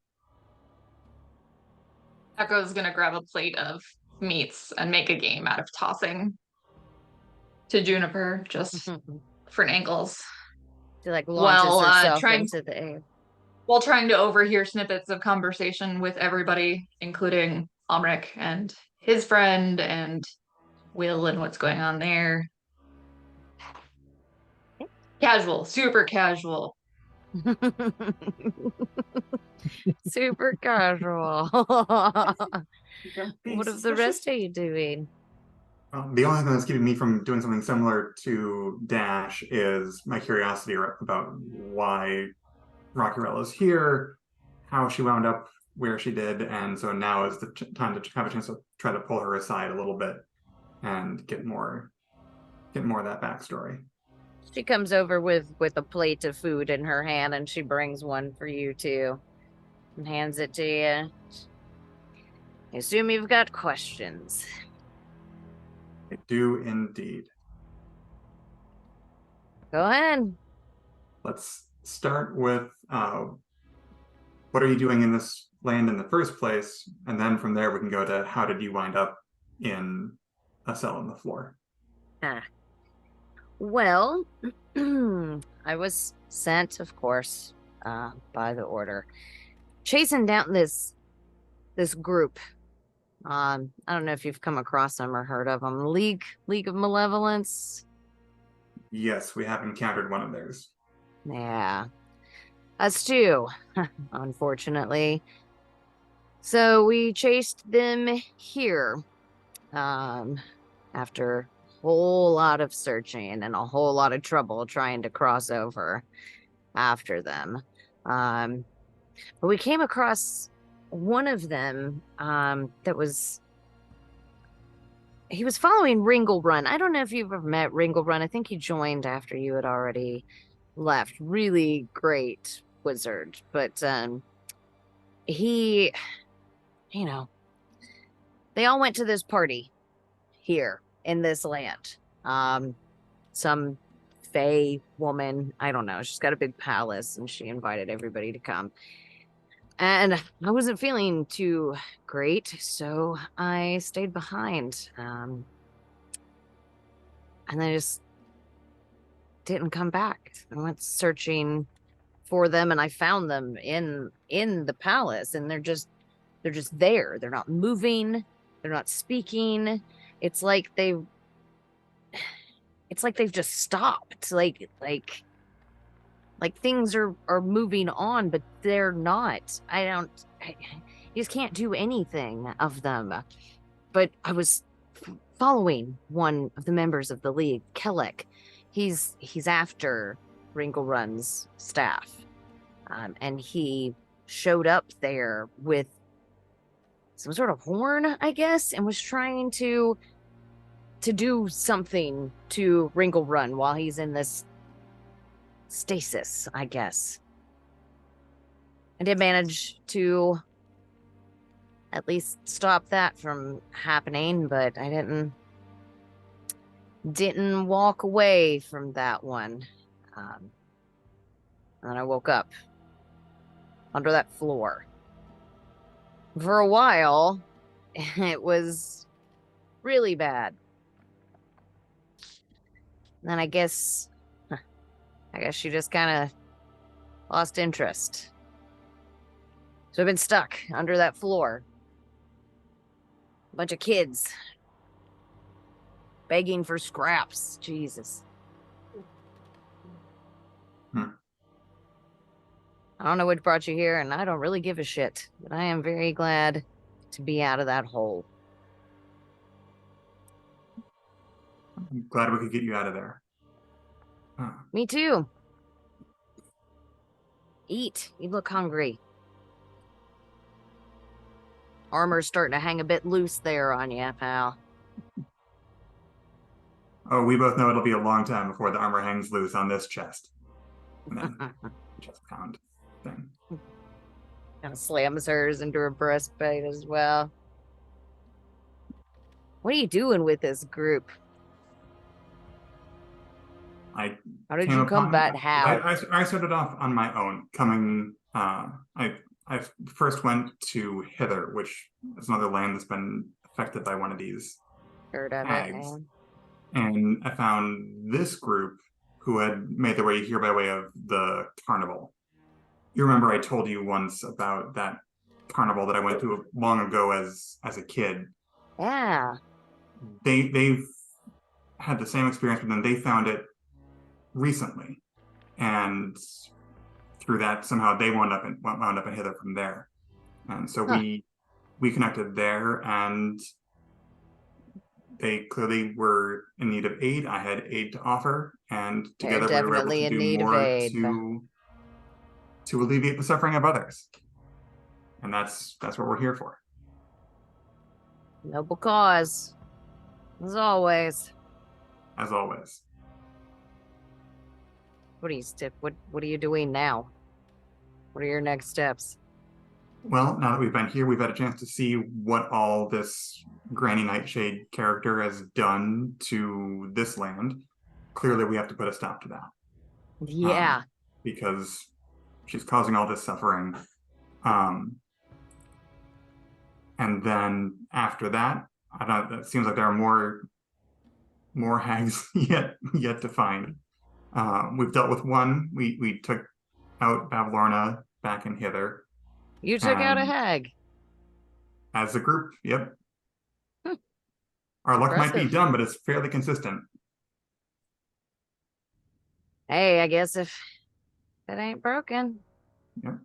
Echo's gonna grab a plate of meats and make a game out of tossing to Juniper just for angles. She like launches herself trying into the air. while trying to overhear snippets of conversation with everybody, including Almric and his friend and Will and what's going on there. Casual, super casual. Super casual. What of the rest are you doing? The only thing that's keeping me from doing something similar to Dash is my curiosity about why Rockurella is here, how she wound up where she did, and so now is the time to have a chance to try to pull her aside a little bit and get more of that backstory. She comes over with a plate of food in her hand, and she brings one for you too, and hands it to you. I assume you've got questions. I do indeed. Go ahead. Let's start with what are you doing in this land in the first place, and then from there we can go to how did you wind up in a cell on the floor. Ah. Well, I was sent, of course, by the order, chasing down this group. I don't know if you've come across them or heard of them. League of Malevolence. Yes, we have encountered one of theirs. Yeah, us too, unfortunately. So we chased them here, after a whole lot of searching and a whole lot of trouble trying to cross over after them. But we came across one of them, he was following Ringle Run. I don't know if you've ever met Ringle Run. I think he joined after you had already left. Really great wizard. But he, they all went to this party here in this land. Some fae woman, I don't know. She's got a big palace and she invited everybody to come. And I wasn't feeling too great, so I stayed behind. And I just didn't come back. I went searching for them, and I found them in the palace, and they're just there. They're not moving. They're not speaking. It's like they've just stopped. Like things are moving on, but they're not. You just can't do anything of them. But I was following one of the members of the league, Kellic. He's after Ringle Run's staff. And he showed up there with some sort of horn, I guess, and was trying to do something to Ringle Run while he's in this stasis, I guess. I did manage to at least stop that from happening, but I didn't walk away from that one. And then I woke up under that floor. For a while, it was really bad. Then I guess she just kind of lost interest. So I've been stuck under that floor. A bunch of kids begging for scraps. Jesus. I don't know what brought you here, and I don't really give a shit. But I am very glad to be out of that hole. I'm glad we could get you out of there. Me too. Eat. You look hungry. Armor's starting to hang a bit loose there on you, pal. Oh, we both know it'll be a long time before the armor hangs loose on this chest. And then chest pound thing. Kind of slams hers into her breastplate as well. What are you doing with this group? How did you come back? How? I started off on my own. I first went to Hither, which is another land that's been affected by one of these hags. And I found this group who had made their way here by way of the carnival. You remember I told you once about that carnival that I went to long ago as a kid. Yeah. They've had the same experience with them. They found it recently, and through that somehow they wound up in Hither from there, and so we connected there, and they clearly were in need of aid. I had aid to offer, and together we were able to do more to alleviate the suffering of others, and that's what we're here for. Noble cause, as always. What are you doing now? What are your next steps? Well, now that we've been here, we've had a chance to see what all this Granny Nightshade character has done to this land. Clearly, we have to put a stop to that. Yeah. Because she's causing all this suffering. And then after that, I don't know, it seems like there are more hags yet to find. We've dealt with one. We took out Bavlorna back in hither. You took out a And hag. as a group, yep. Hmm. Our luck might be Impressive. dumb, but it's fairly consistent. Hey, I guess if it ain't broken. Yep.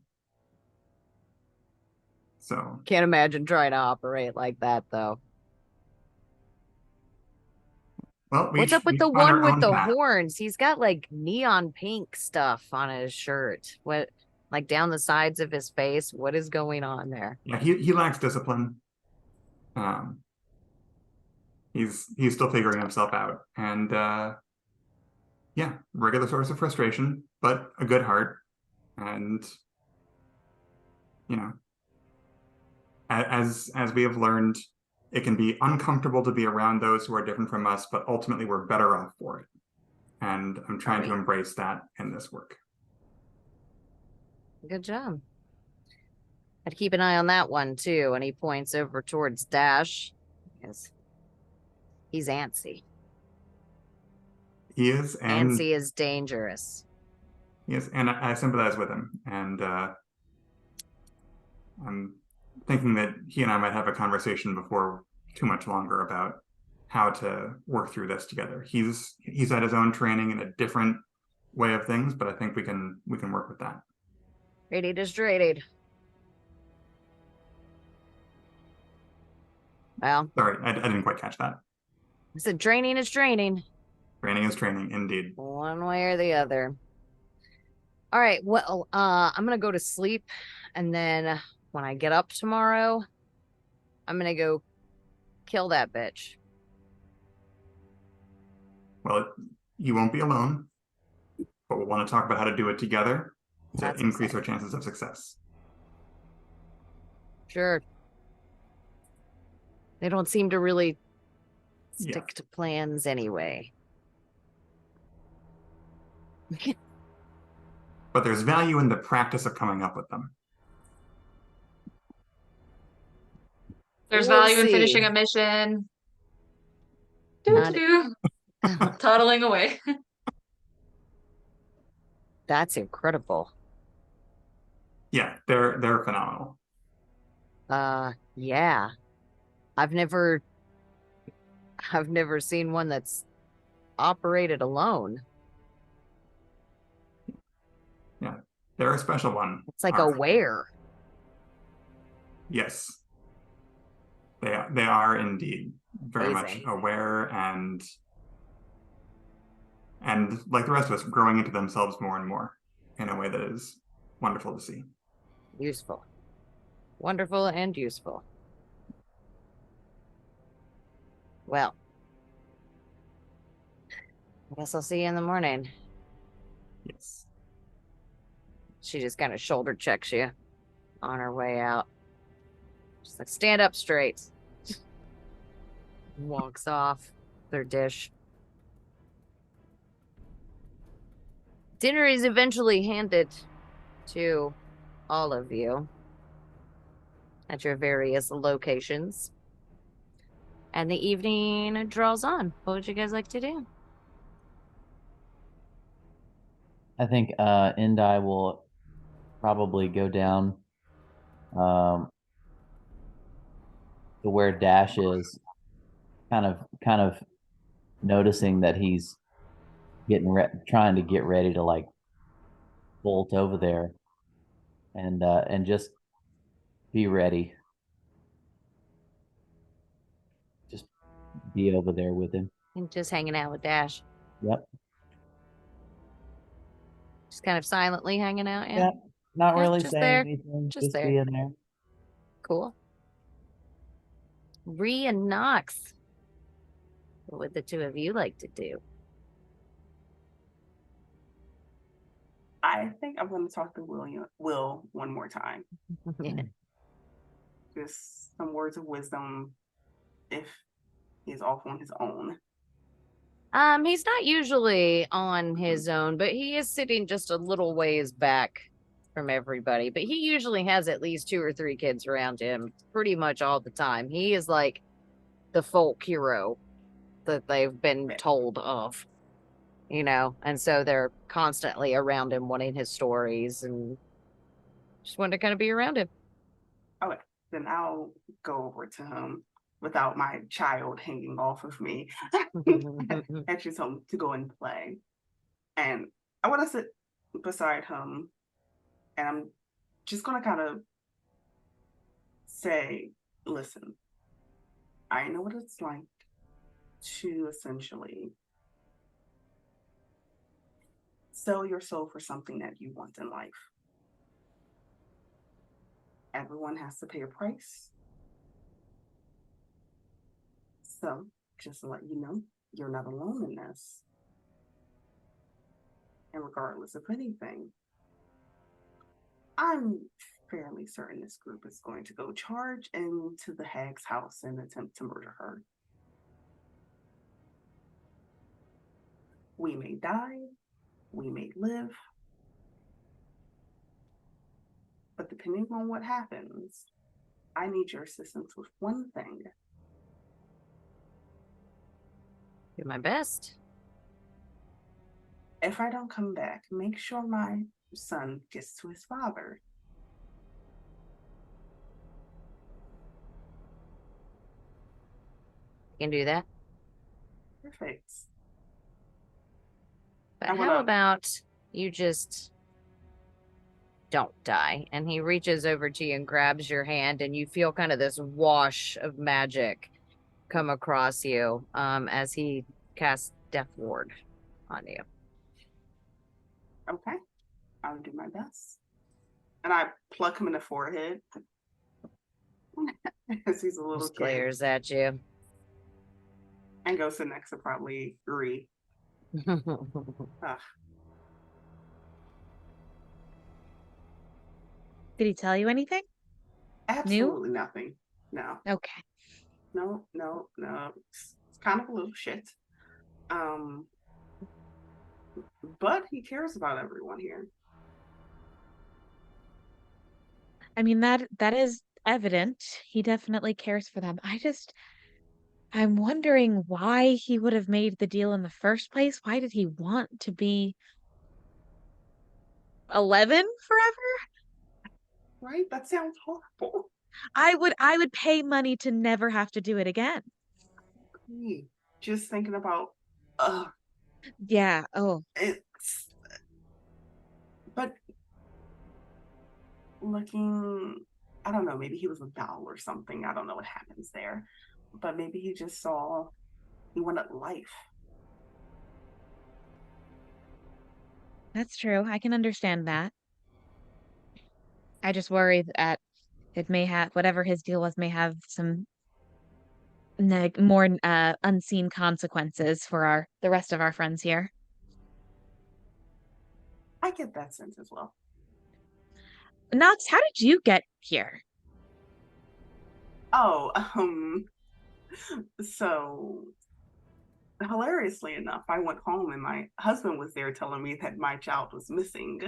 So Can't imagine trying to operate like that, though. well, What's up with we the found our one with own the path. horns? He's got like neon pink stuff on his shirt. What, like down the sides of his face? What is going on there? Yeah, he lacks discipline. He's still figuring himself out, and yeah, regular source of frustration, but a good heart, and you know, as we have learned, it can be uncomfortable to be around those who are different from us, but ultimately we're better off for it. And I'm trying to embrace that in this work. Good job. I'd keep an eye on that one too. And he points over towards Dash. Because he's antsy. He is, and Antsy is dangerous. Yes, and I sympathize with him. And I'm thinking that he and I might have a conversation before too much longer about how to work through this together. He's had his own training in a different way of things, but I think we can work with that. Rated is rated. Well, sorry, I didn't quite catch that. I said draining is draining. Training is training, indeed. One way or the other. All right, well, I'm gonna go to sleep, and then when I get up tomorrow, I'm gonna go kill that bitch. Well, you won't be alone, but we'll want to talk about how to do it together to That's increase exciting. our chances of success. Sure. They don't seem to really stick to plans anyway. But there's value in the practice of coming up with them. There's We'll value in see. finishing a mission. Not- Toddling away. That's incredible. Yeah, they're phenomenal. Yeah. I've never seen one that's operated alone. Yeah, they're a special one. It's like aware. Yes. They are indeed very Amazing. much aware and like the rest of us, growing into themselves more and more in a way that is wonderful to see. Useful. Wonderful and useful. Well, I guess I'll see you in the morning. Yes. She just kind of shoulder checks you on her way out. She's like, stand up straight. Walks off their dish. Dinner is eventually handed to all of you at your various locations. And the evening draws on. What would you guys like to do? I think Indai will probably go down to where Dash is, kind of noticing that he's trying to get ready to like bolt over there, and just be ready. Just be over there with him. And just hanging out with Dash. Yep. Just kind of silently hanging out. Yeah. Not Yeah, really just saying there. anything. Just there. being there. Cool. Ree and Nox. What would the two of you like to do? I think I'm going to talk to Will one more time. Yeah. Just some words of wisdom if he's off on his own. He's not usually on his own, but he is sitting just a little ways back from everybody. But he usually has at least 2 or 3 kids around him pretty much all the time. He is like the folk hero that they've been told of, you know, and so they're constantly around him wanting his stories and just wanting to kind of be around him. Okay, then I'll go over to him without my child hanging off of me. And she's home to go and play. And I want to sit beside him, and I'm just going to kind of say, listen, I know what it's like to essentially sell your soul for something that you want in life. Everyone has to pay a price. So, just to let you know, you're not alone in this. And regardless of anything, I'm fairly certain this group is going to go charge into the hag's house and attempt to murder her. We may die, we may live, but depending on what happens, I need your assistance with one thing. Do my best. If I don't come back, make sure my son gets to his father. You can do that. Perfect. But how about you just don't die? And he reaches over to you and grabs your hand, and you feel kind of this wash of magic come across you as he casts Death Ward on you. Okay, I'll do my best. And I pluck him in the forehead because he's a little Just kid. glares at you. And go sit next to probably Ree. Did he tell you anything? Absolutely nothing. No. Okay. No. It's kind of a little shit. But he cares about everyone here. I mean, that is evident. He definitely cares for them. I'm wondering why he would have made the deal in the first place. Why did he want to be 11 forever? Right? That sounds horrible. I would pay money to never have to do it again. Just thinking about yeah. Oh. But looking, I don't know, maybe he was a doll or something. I don't know what happens there. But maybe he just saw he wanted life. That's true. I can understand that. I just worry that it may have, whatever his deal was, may have some more unseen consequences for the rest of our friends here. I get that sense as well. Knox, how did you get here? Oh, so hilariously enough, I went home and my husband was there telling me that my child was missing.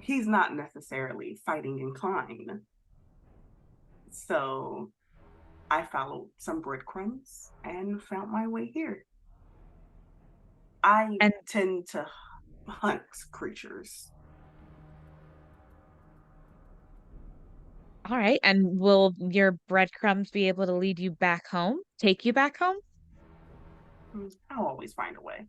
He's not necessarily fighting inclined. So I followed some breadcrumbs and found my way here. I tend to hunt creatures. All right. And will your breadcrumbs be able to lead you back home? Take you back home? I'll always find a way.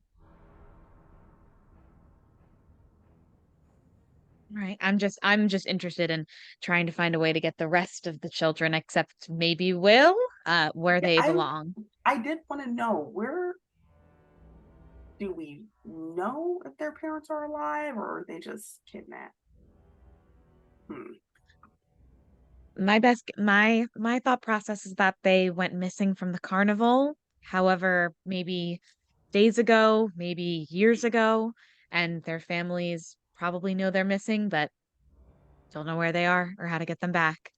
All right. I'm just interested in trying to find a way to get the rest of the children, except maybe Will, where they belong. I did want to know, where do we know if their parents are alive, or are they just kidnapped? My thought process is that they went missing from the carnival. However, maybe days ago, maybe years ago, and their families probably know they're missing, but don't know where they are or how to get them back.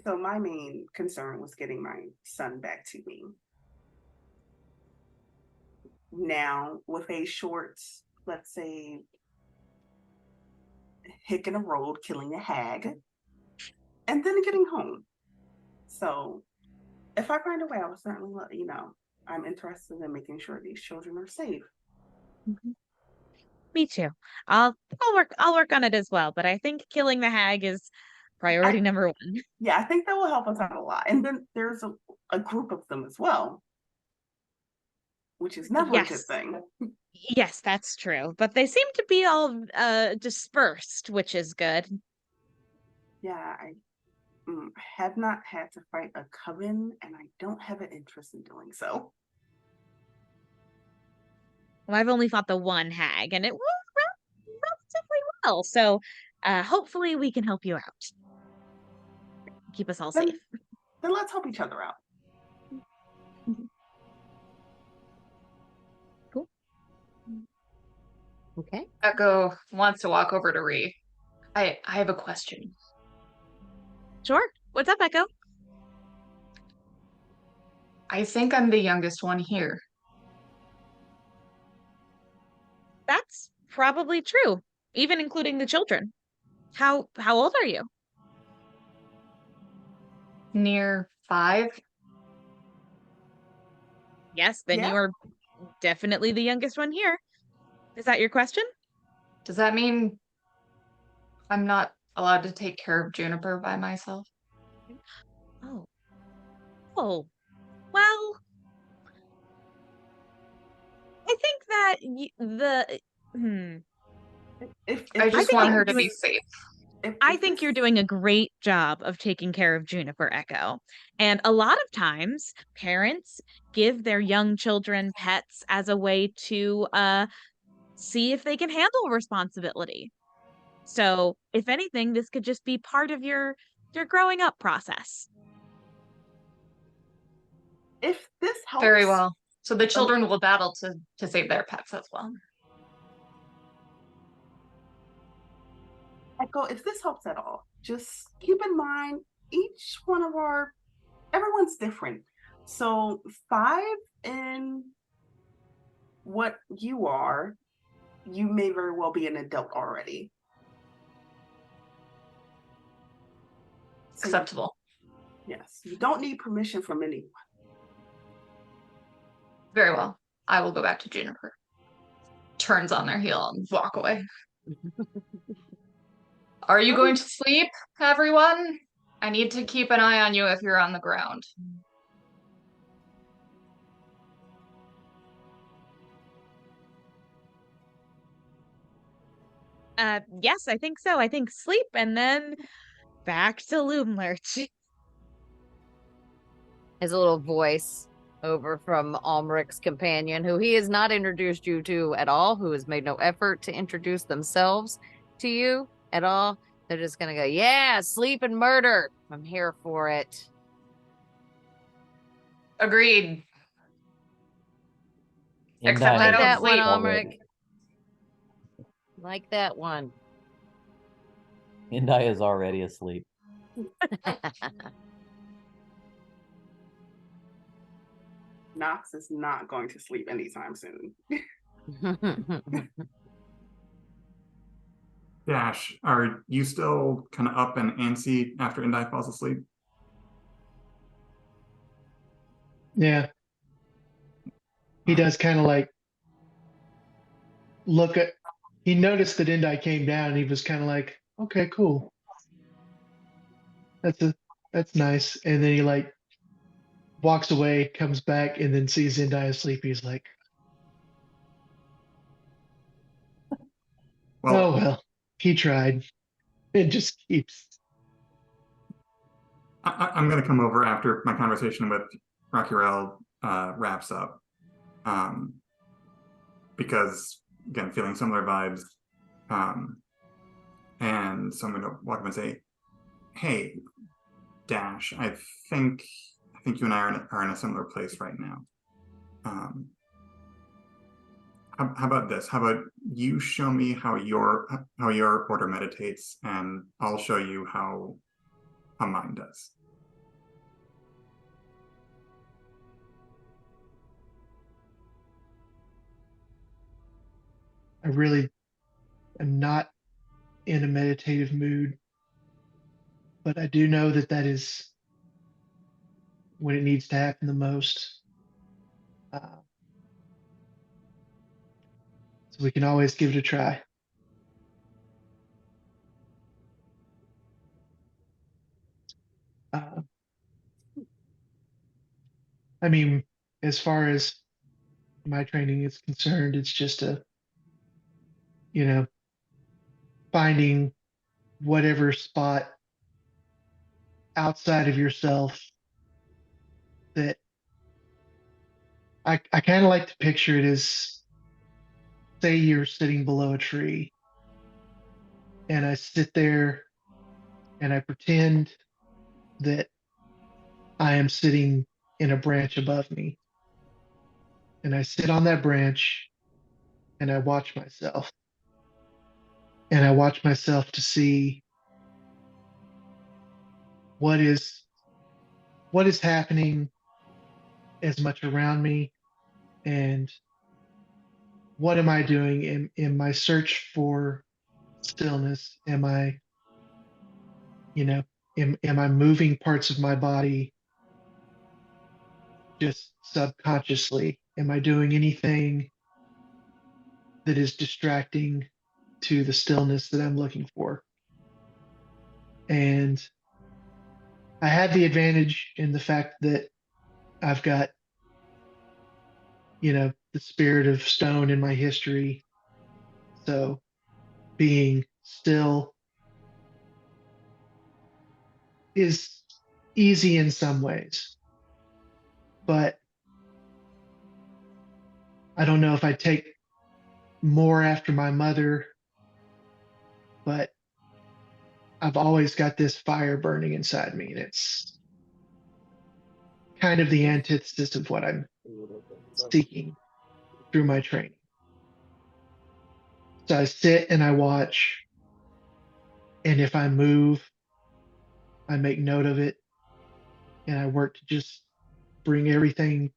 So my main concern was getting my son back to me. Now, with a short, let's say, hick in a road, killing a hag, and then getting home. So If I find a way, I will certainly let you know. I'm interested in making sure these children are safe. Me too. I'll work on it as well, but I think killing the hag is priority number one. Yeah, I think that will help us out a lot. And then there's a group of them as well, which is never a good thing. Yes, that's true. But they seem to be all dispersed, which is good. Yeah, I have not had to fight a coven, and I don't have an interest in doing so. Well, I've only fought the one hag, and it was relatively well. So hopefully we can help you out. Keep us all safe. Then let's help each other out. Cool. Okay. Echo wants to walk over to Ree. I have a question. Sure. What's up, Echo? I think I'm the youngest one here. That's probably true, even including the children. How old are you? Near 5. Yes, then Yeah. you are definitely the youngest one here. Is that your question? Does that mean I'm not allowed to take care of Juniper by myself? Oh. Oh. Well, I think that I just want her to be safe. I think you're doing a great job of taking care of Juniper, Echo. And a lot of times, parents give their young children pets as a way to see if they can handle responsibility. So, if anything, this could just be part of your growing up process. If this helps. Very well. So the children will battle to save their pets as well. Echo, if this helps at all, just keep in mind everyone's different. So 5 in what you are, you may very well be an adult already. Acceptable. Yes, you don't need permission from anyone. Very well. I will go back to Juniper. Turns on their heel and walk away. Are you going to sleep, everyone? I need to keep an eye on you if you're on the ground. Yes, I think so. I think sleep and then back to Loomlurch. His little voice over from Almeric's companion, who he has not introduced you to at all, who has made no effort to introduce themselves to you at all. They're just gonna go, yeah, sleep and murder. I'm here for it. Agreed. Except Like I don't that one, sleep. Almeric. Like that one. Indai is already asleep. Knox is not going to sleep anytime soon. Dash, are you still kind of up and antsy after Indai falls asleep? Yeah. He does kind of like he noticed that Indai came down and he was kind of like, okay, cool. That's nice. And then he like walks away, comes back, and then sees Indai asleep. He's like, oh well, he tried. It just keeps. I'm going to come over after my conversation with Rakirel wraps up. Because, again, feeling similar vibes. And so I'm going to walk up and say, hey, Dash, I think you and I are in a similar place right now. How about this? How about you show me how your order meditates, and I'll show you how mine does. I really am not in a meditative mood, but I do know that is when it needs to happen the most. So we can always give it a try. I mean, as far as my training is concerned, it's just finding whatever spot outside of yourself that I kind of like to picture it as, say you're sitting below a tree and I sit there and I pretend that I am sitting in a branch above me. And I sit on that branch and I watch myself. And I watch myself to see what is happening as much around me, and what am I doing in my search for stillness. Am I moving parts of my body just subconsciously? Am I doing anything that is distracting to the stillness that I'm looking for? And I had the advantage in the fact that I've got, the spirit of stone in my history. So being still is easy in some ways, but I don't know if I take more after my mother, but I've always got this fire burning inside me, and it's kind of the antithesis of what I'm seeking through my training. So I sit and I watch, and if I move, I make note of it, and I work to just bring everything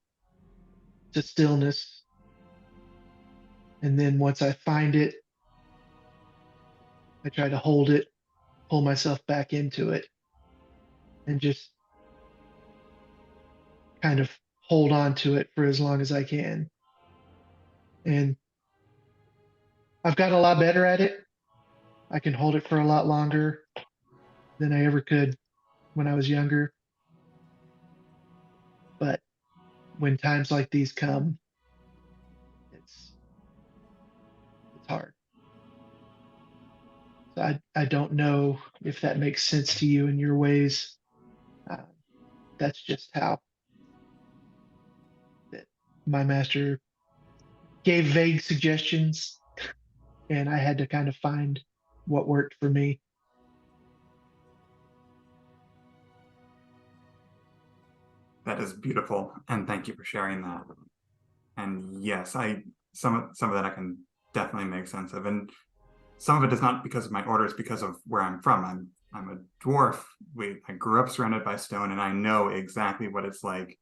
to stillness. And then once I find it, I try to hold it, pull myself back into it, and just kind of hold on to it for as long as I can. And I've gotten a lot better at it. I can hold it for a lot longer than I ever could when I was younger. But when times like these come, it's hard. So I don't know if that makes sense to you in your ways. That's just how that my master gave vague suggestions, and I had to kind of find what worked for me. That is beautiful, and thank you for sharing that. And yes, some of that I can definitely make sense of, and some of it is not because of my orders, because of where I'm from. I'm a dwarf. I grew up surrounded by stone, and I know exactly what it's like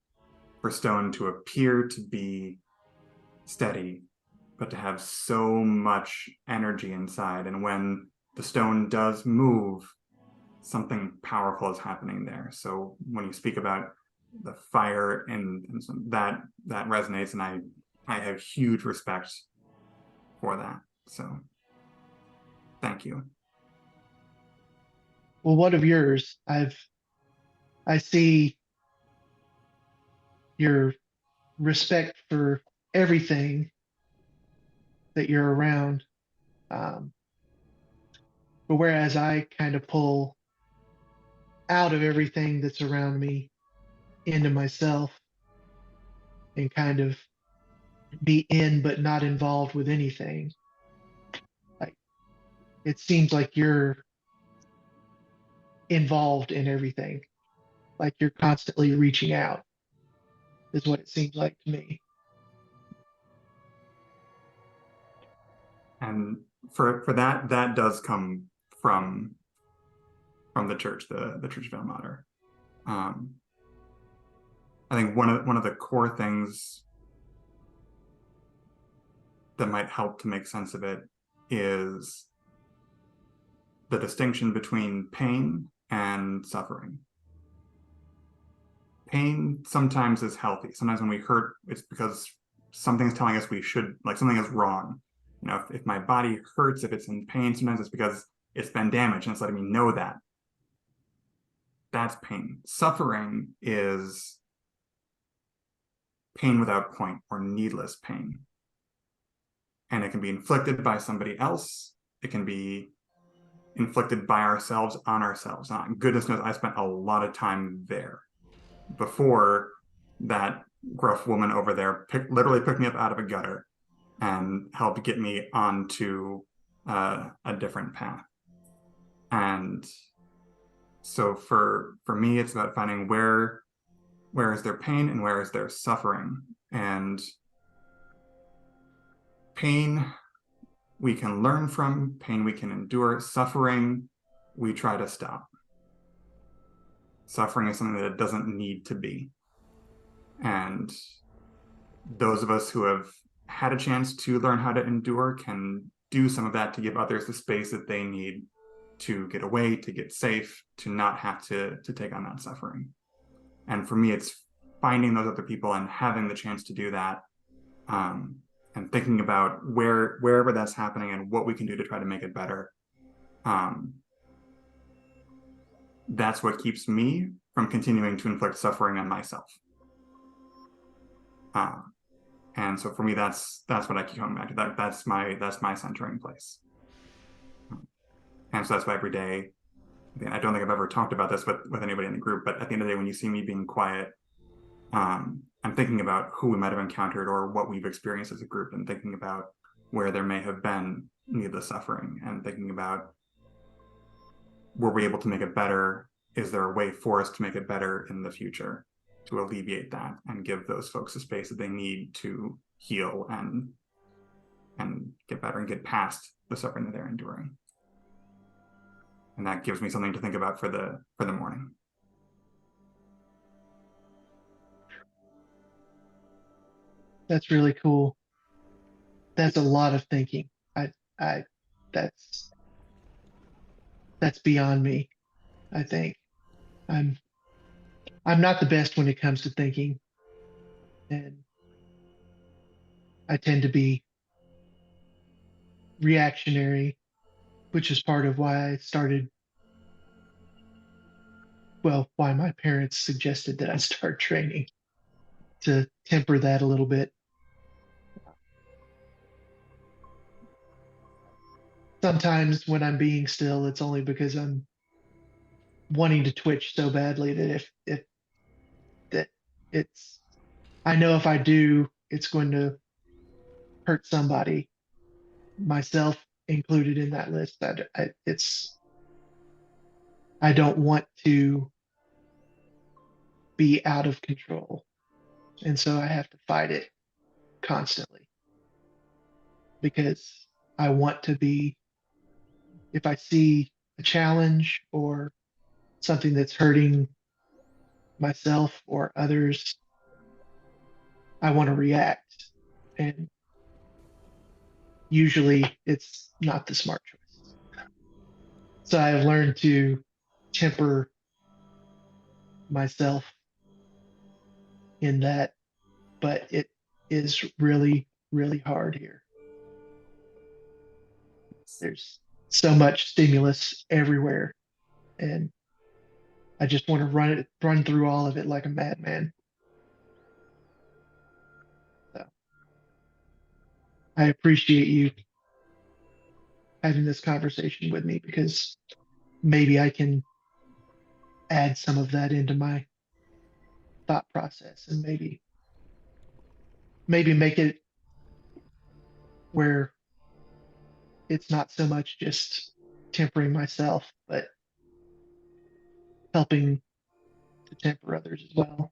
for stone to appear to be steady, but to have so much energy inside. And when the stone does move, something powerful is happening there. So when you speak about the fire and that resonates, and I have huge respect for that. So thank you. Well, what of yours? I see your respect for everything that you're around. But whereas I kind of pull out of everything that's around me into myself and kind of be in but not involved with anything. Like, it seems like you're involved in everything. Like you're constantly reaching out, is what it seems like to me. And for that does come from the church, the Church of El Mater. I think one of the core things that might help to make sense of it is the distinction between pain and suffering. pain sometimes is healthy. Sometimes when we hurt, it's because something's telling us we should, like something is wrong. You know, if my body hurts, if it's in pain, sometimes it's because it's been damaged and it's letting me know that. That's pain. Suffering is pain without point or needless pain. And it can be inflicted by somebody else. It can be inflicted by ourselves on ourselves. Goodness knows I spent a lot of time there before that gruff woman over there literally picked me up out of a gutter and helped get me onto a different path. And so for me, it's about finding where is there pain and where is there suffering. And pain we can learn from, pain we can endure, suffering we try to stop. Suffering is something that it doesn't need to be. And those of us who have had a chance to learn how to endure can do some of that to give others the space that they need to get away, to get safe, to not have to take on that suffering. And for me, it's finding those other people and having the chance to do that, and thinking about wherever that's happening and what we can do to try to make it better. That's what keeps me from continuing to inflict suffering on myself. And so for me, that's what I keep coming back to. That's my centering place. And so that's why every day, I don't think I've ever talked about this with anybody in the group, but at the end of the day, when you see me being quiet, I'm thinking about who we might have encountered or what we've experienced as a group, and thinking about where there may have been needless suffering, and thinking about, were we able to make it better? Is there a way for us to make it better in the future, to alleviate that and give those folks the space that they need to heal and get better and get past the suffering that they're enduring? And that gives me something to think about for the morning. That's really cool. That's a lot of thinking. That's beyond me. I think I'm not the best when it comes to thinking, and I tend to be reactionary, which is part of why why my parents suggested that I start training, to temper that a little bit. Sometimes when I'm being still, it's only because I'm wanting to twitch so badly that I know if I do, it's going to hurt somebody, myself included in that list. I don't want to be out of control, and so I have to fight it constantly, because I want to be, if I see a challenge or something that's hurting myself or others, I want to react. And usually it's not the smart choice. So I've learned to temper myself in that, but it is really, really hard here. There's so much stimulus everywhere, and I just want to run through all of it like a madman. So I appreciate you having this conversation with me, because maybe I can add some of that into my thought process, and maybe make it where it's not so much just tempering myself, but helping to temper others as well.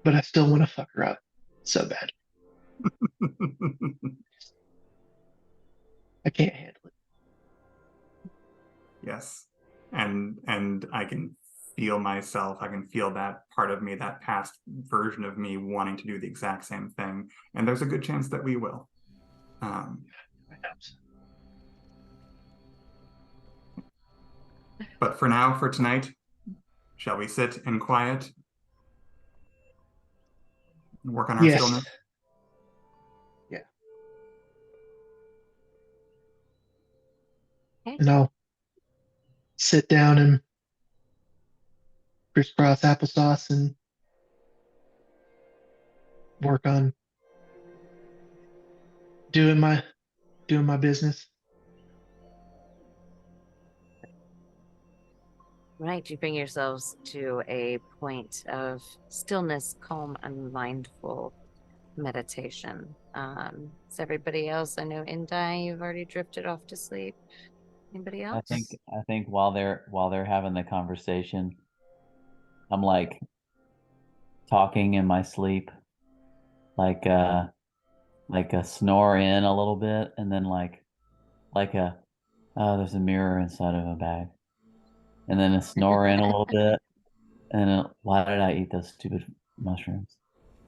But I still want to fuck her up so bad. I can't handle it. Yes. And I can feel myself, I can feel that part of me, that past version of me wanting to do the exact same thing. And there's a good chance that we will. I hope so. But for now, for tonight, shall we sit in quiet and work on our Yes. stillness? Yeah. Okay. And I'll sit down and crisscross applesauce and work on doing my business. Right, you bring yourselves to a point of stillness, calm, and mindful meditation. Is everybody else? I know Indai, you've already drifted off to sleep. Anybody else? I think while they're having the conversation, I'm like talking in my sleep, like a snore in a little bit, and then like a oh, there's a mirror inside of a bag, and then a snore in a little bit, and then why did I eat those stupid mushrooms?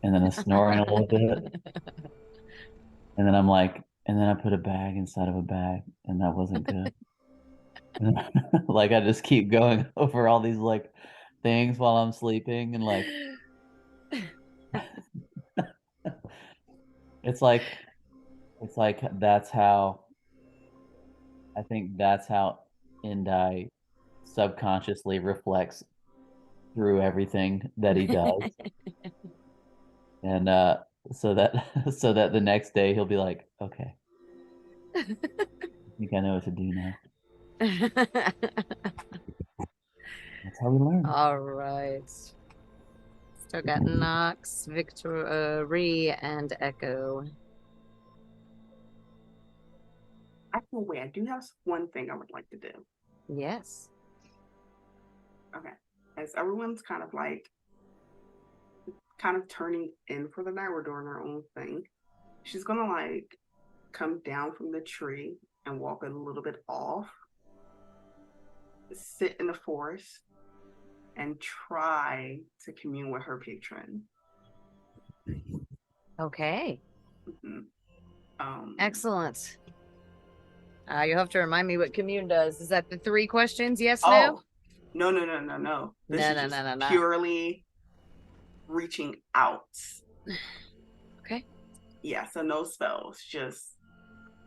And then a snore in a little bit, and then I'm like, and then I put a bag inside of a bag, and that wasn't good. Like I just keep going over all these like things while I'm sleeping, and like it's like that's how I think that's how Indai subconsciously reflects through everything that he does. And so that so that the next day he'll be like, okay, I think I know what to do now. That's how we learn. All right. Still got Nox, Victory, and Echo. Actually, wait, I do have one thing I would like to do. Yes. Okay. As everyone's kind of turning in for the night, we're doing our own thing. She's gonna like come down from the tree and walk a little bit off, sit in the forest, and try to commune with her patron. Okay. Mm-hmm. Excellent. You have to remind me what commune does. Is that the 3 questions? Yes, no? No? No. This is just No. purely reaching out. Okay. Yeah, so no spells, just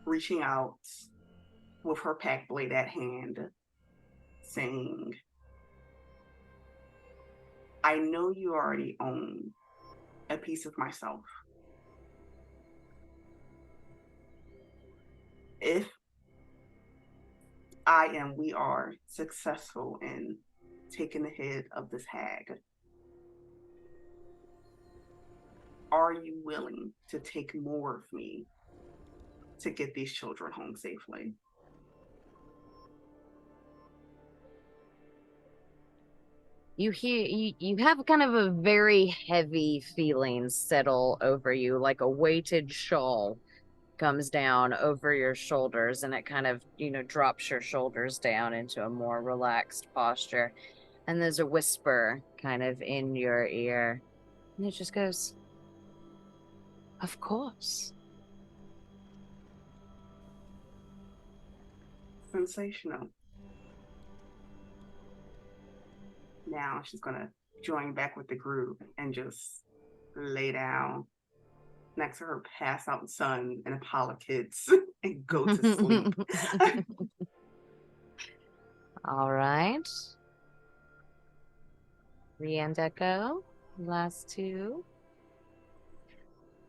reaching out with her pack blade at hand, saying, I know you already own a piece of myself. If we are successful in taking the head of this hag, are you willing to take more of me to get these children home safely? You have kind of a very heavy feeling settle over you, like a weighted shawl comes down over your shoulders, and it kind of, drops your shoulders down into a more relaxed posture. And there's a whisper kind of in your ear, and it just goes, of course. Sensational. Now she's gonna join back with the group and just lay down next to her pass out son and a pile of kids and go to sleep. All right. Rhea and Echo, last 2.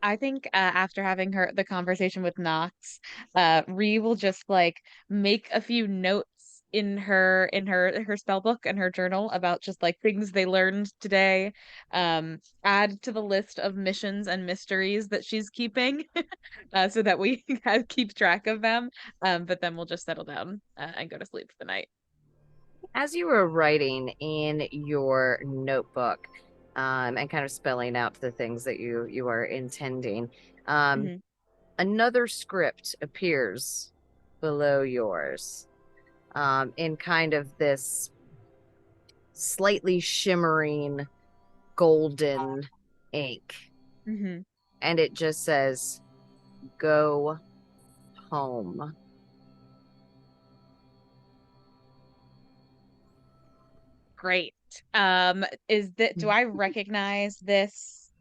I think after having the conversation with Nox, Ree will just like make a few notes in her spell book and her journal about just like things they learned today. Add to the list of missions and mysteries that she's keeping, so that we keep track of them. But then we'll just settle down and go to sleep for the night. As you were writing in your notebook, and kind of spelling out the things that you are intending, another script appears below yours, in kind of this slightly shimmering golden ink. And it just says, go home. Great. Do I recognize this,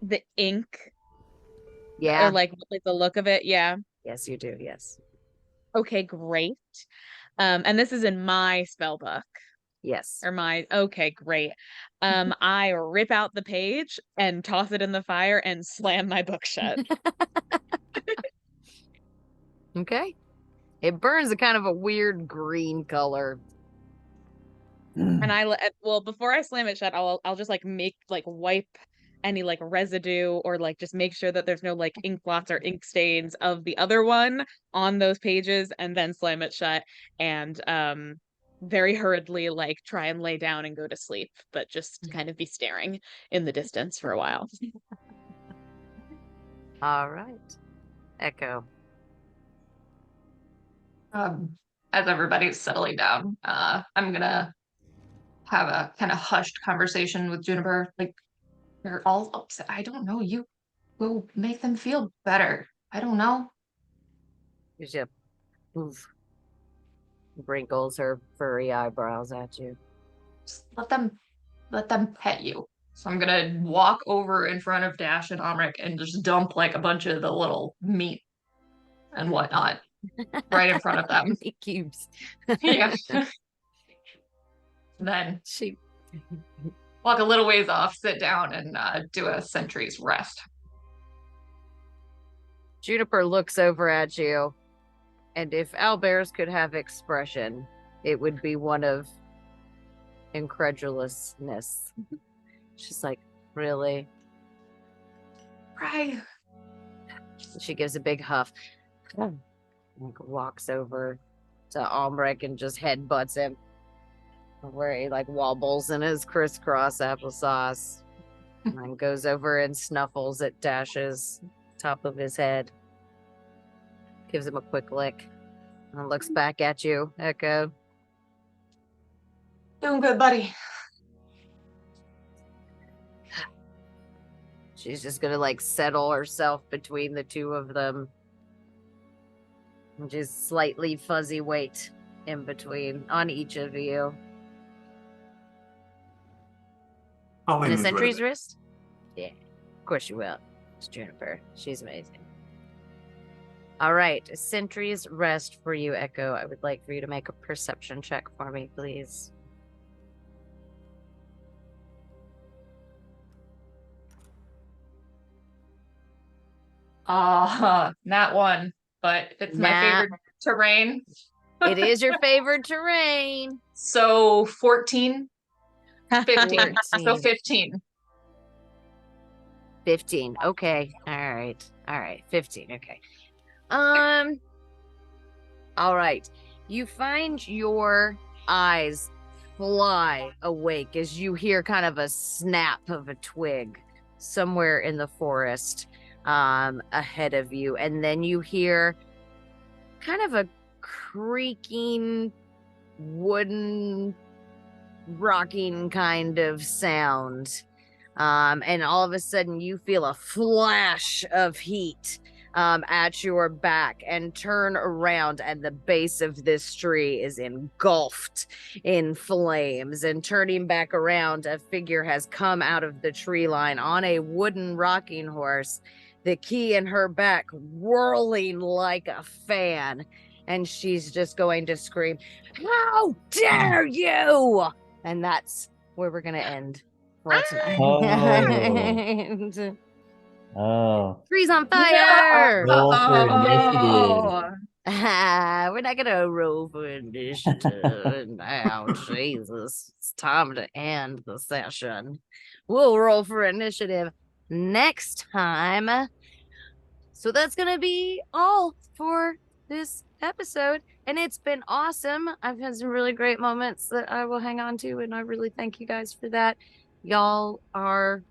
the ink? Yeah. Or like the look of it? Yeah. Yes, you do. Yes. Okay, great. And this is in my spell book. Yes. Okay, great. I rip out the page and toss it in the fire and slam my book shut. Okay. It burns a kind of a weird green color. And before I slam it shut, I'll just like wipe any like residue or like just make sure that there's no like ink blots or ink stains of the other one on those pages, and then slam it shut and very hurriedly like try and lay down and go to sleep, but just kind of be staring in the distance for a while. All right. Echo. As everybody's settling down, I'm gonna have a kind of hushed conversation with Juniper. Like, they're all upset. I don't know. You will make them feel better. I don't know. She wrinkles her furry eyebrows at you. Just let them pet you. So I'm gonna walk over in front of Dash and Amrik and just dump like a bunch of the little meat and whatnot right in front of them. Meat cubes. Yeah. Then She walk a little ways off, sit down, and do a sentry's rest. Juniper looks over at you, and if owlbears could have expression, it would be one of incredulousness. She's like, really? Right. She gives a big huff. Walks over to Almric and just headbutts him, where he like wobbles in his crisscross applesauce, and then goes over and snuffles at Dash's top of his head, gives him a quick lick, and looks back at you, Echo. Doing good, buddy. She's just gonna like settle herself between the two of them. And just slightly fuzzy weight in between on each of you. I'll lean And a into it sentry's bit. wrist? Yeah, of course you will. It's Juniper. She's amazing. All right, a sentry's rest for you, Echo. I would like for you to make a perception check for me, please. Not one, but it's my favorite terrain. It is your favorite terrain. So 14, 15. So 14. 15. 15. Okay. All right. 15. Okay. All right. You find your eyes fly awake as you hear kind of a snap of a twig somewhere in the forest ahead of you, and then you hear kind of a creaking wooden rocking kind of sound, and all of a sudden you feel a flash of heat at your back, and turn around, and the base of this tree is engulfed in flames. And turning back around, a figure has come out of the tree line on a wooden rocking horse, the key in her back whirling like a fan, and she's just going to scream, "How dare you!" And that's where we're gonna end for tonight. Oh. Tree's on fire! Roll for initiative. We're not gonna roll for initiative now. Jesus, it's time to end the session. We'll roll for initiative next time. So that's gonna be all for this episode, and it's been awesome. I've had some really great moments that I will hang on to, and I really thank you guys for that. Y'all are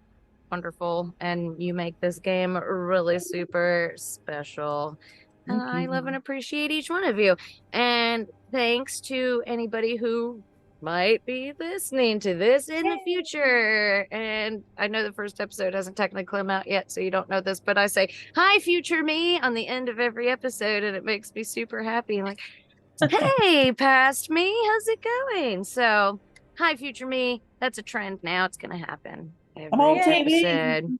wonderful, and you make this game really super special. And I love and appreciate each one of you. And thanks to anybody who might be listening to this in the future. And I know the first episode hasn't technically come out yet, so you don't know this, but I say, "Hi, future me," on the end of every episode, and it makes me super happy. Like, Hey, past me, how's it going? So, hi, future me. That's a trend now. It's gonna happen I'm on every TV. episode,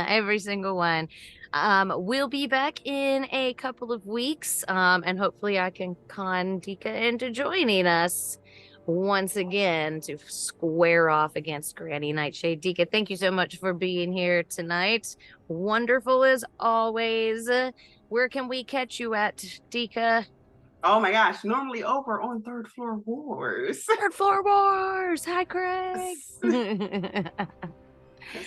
every single one. We'll be back in a couple of weeks, and hopefully, I can con Dika into joining us once again to square off against Granny Nightshade. Dika, thank you so much for being here tonight. Wonderful as always. Where can we catch you at, Dika? Oh my gosh, normally over on Third Floor Wars. Third Floor Wars. Hi, Craig. Yes,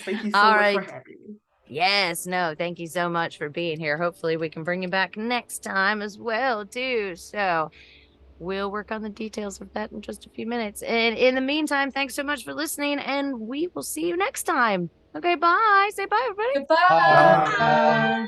thank you so All much right. for having me. Yes, no, thank you so much for being here. Hopefully we can bring you back next time as well, too. So we'll work on the details of that in just a few minutes. And in the meantime, thanks so much for listening, and we will see you next time. Okay, bye. Say bye, everybody. Goodbye. Bye.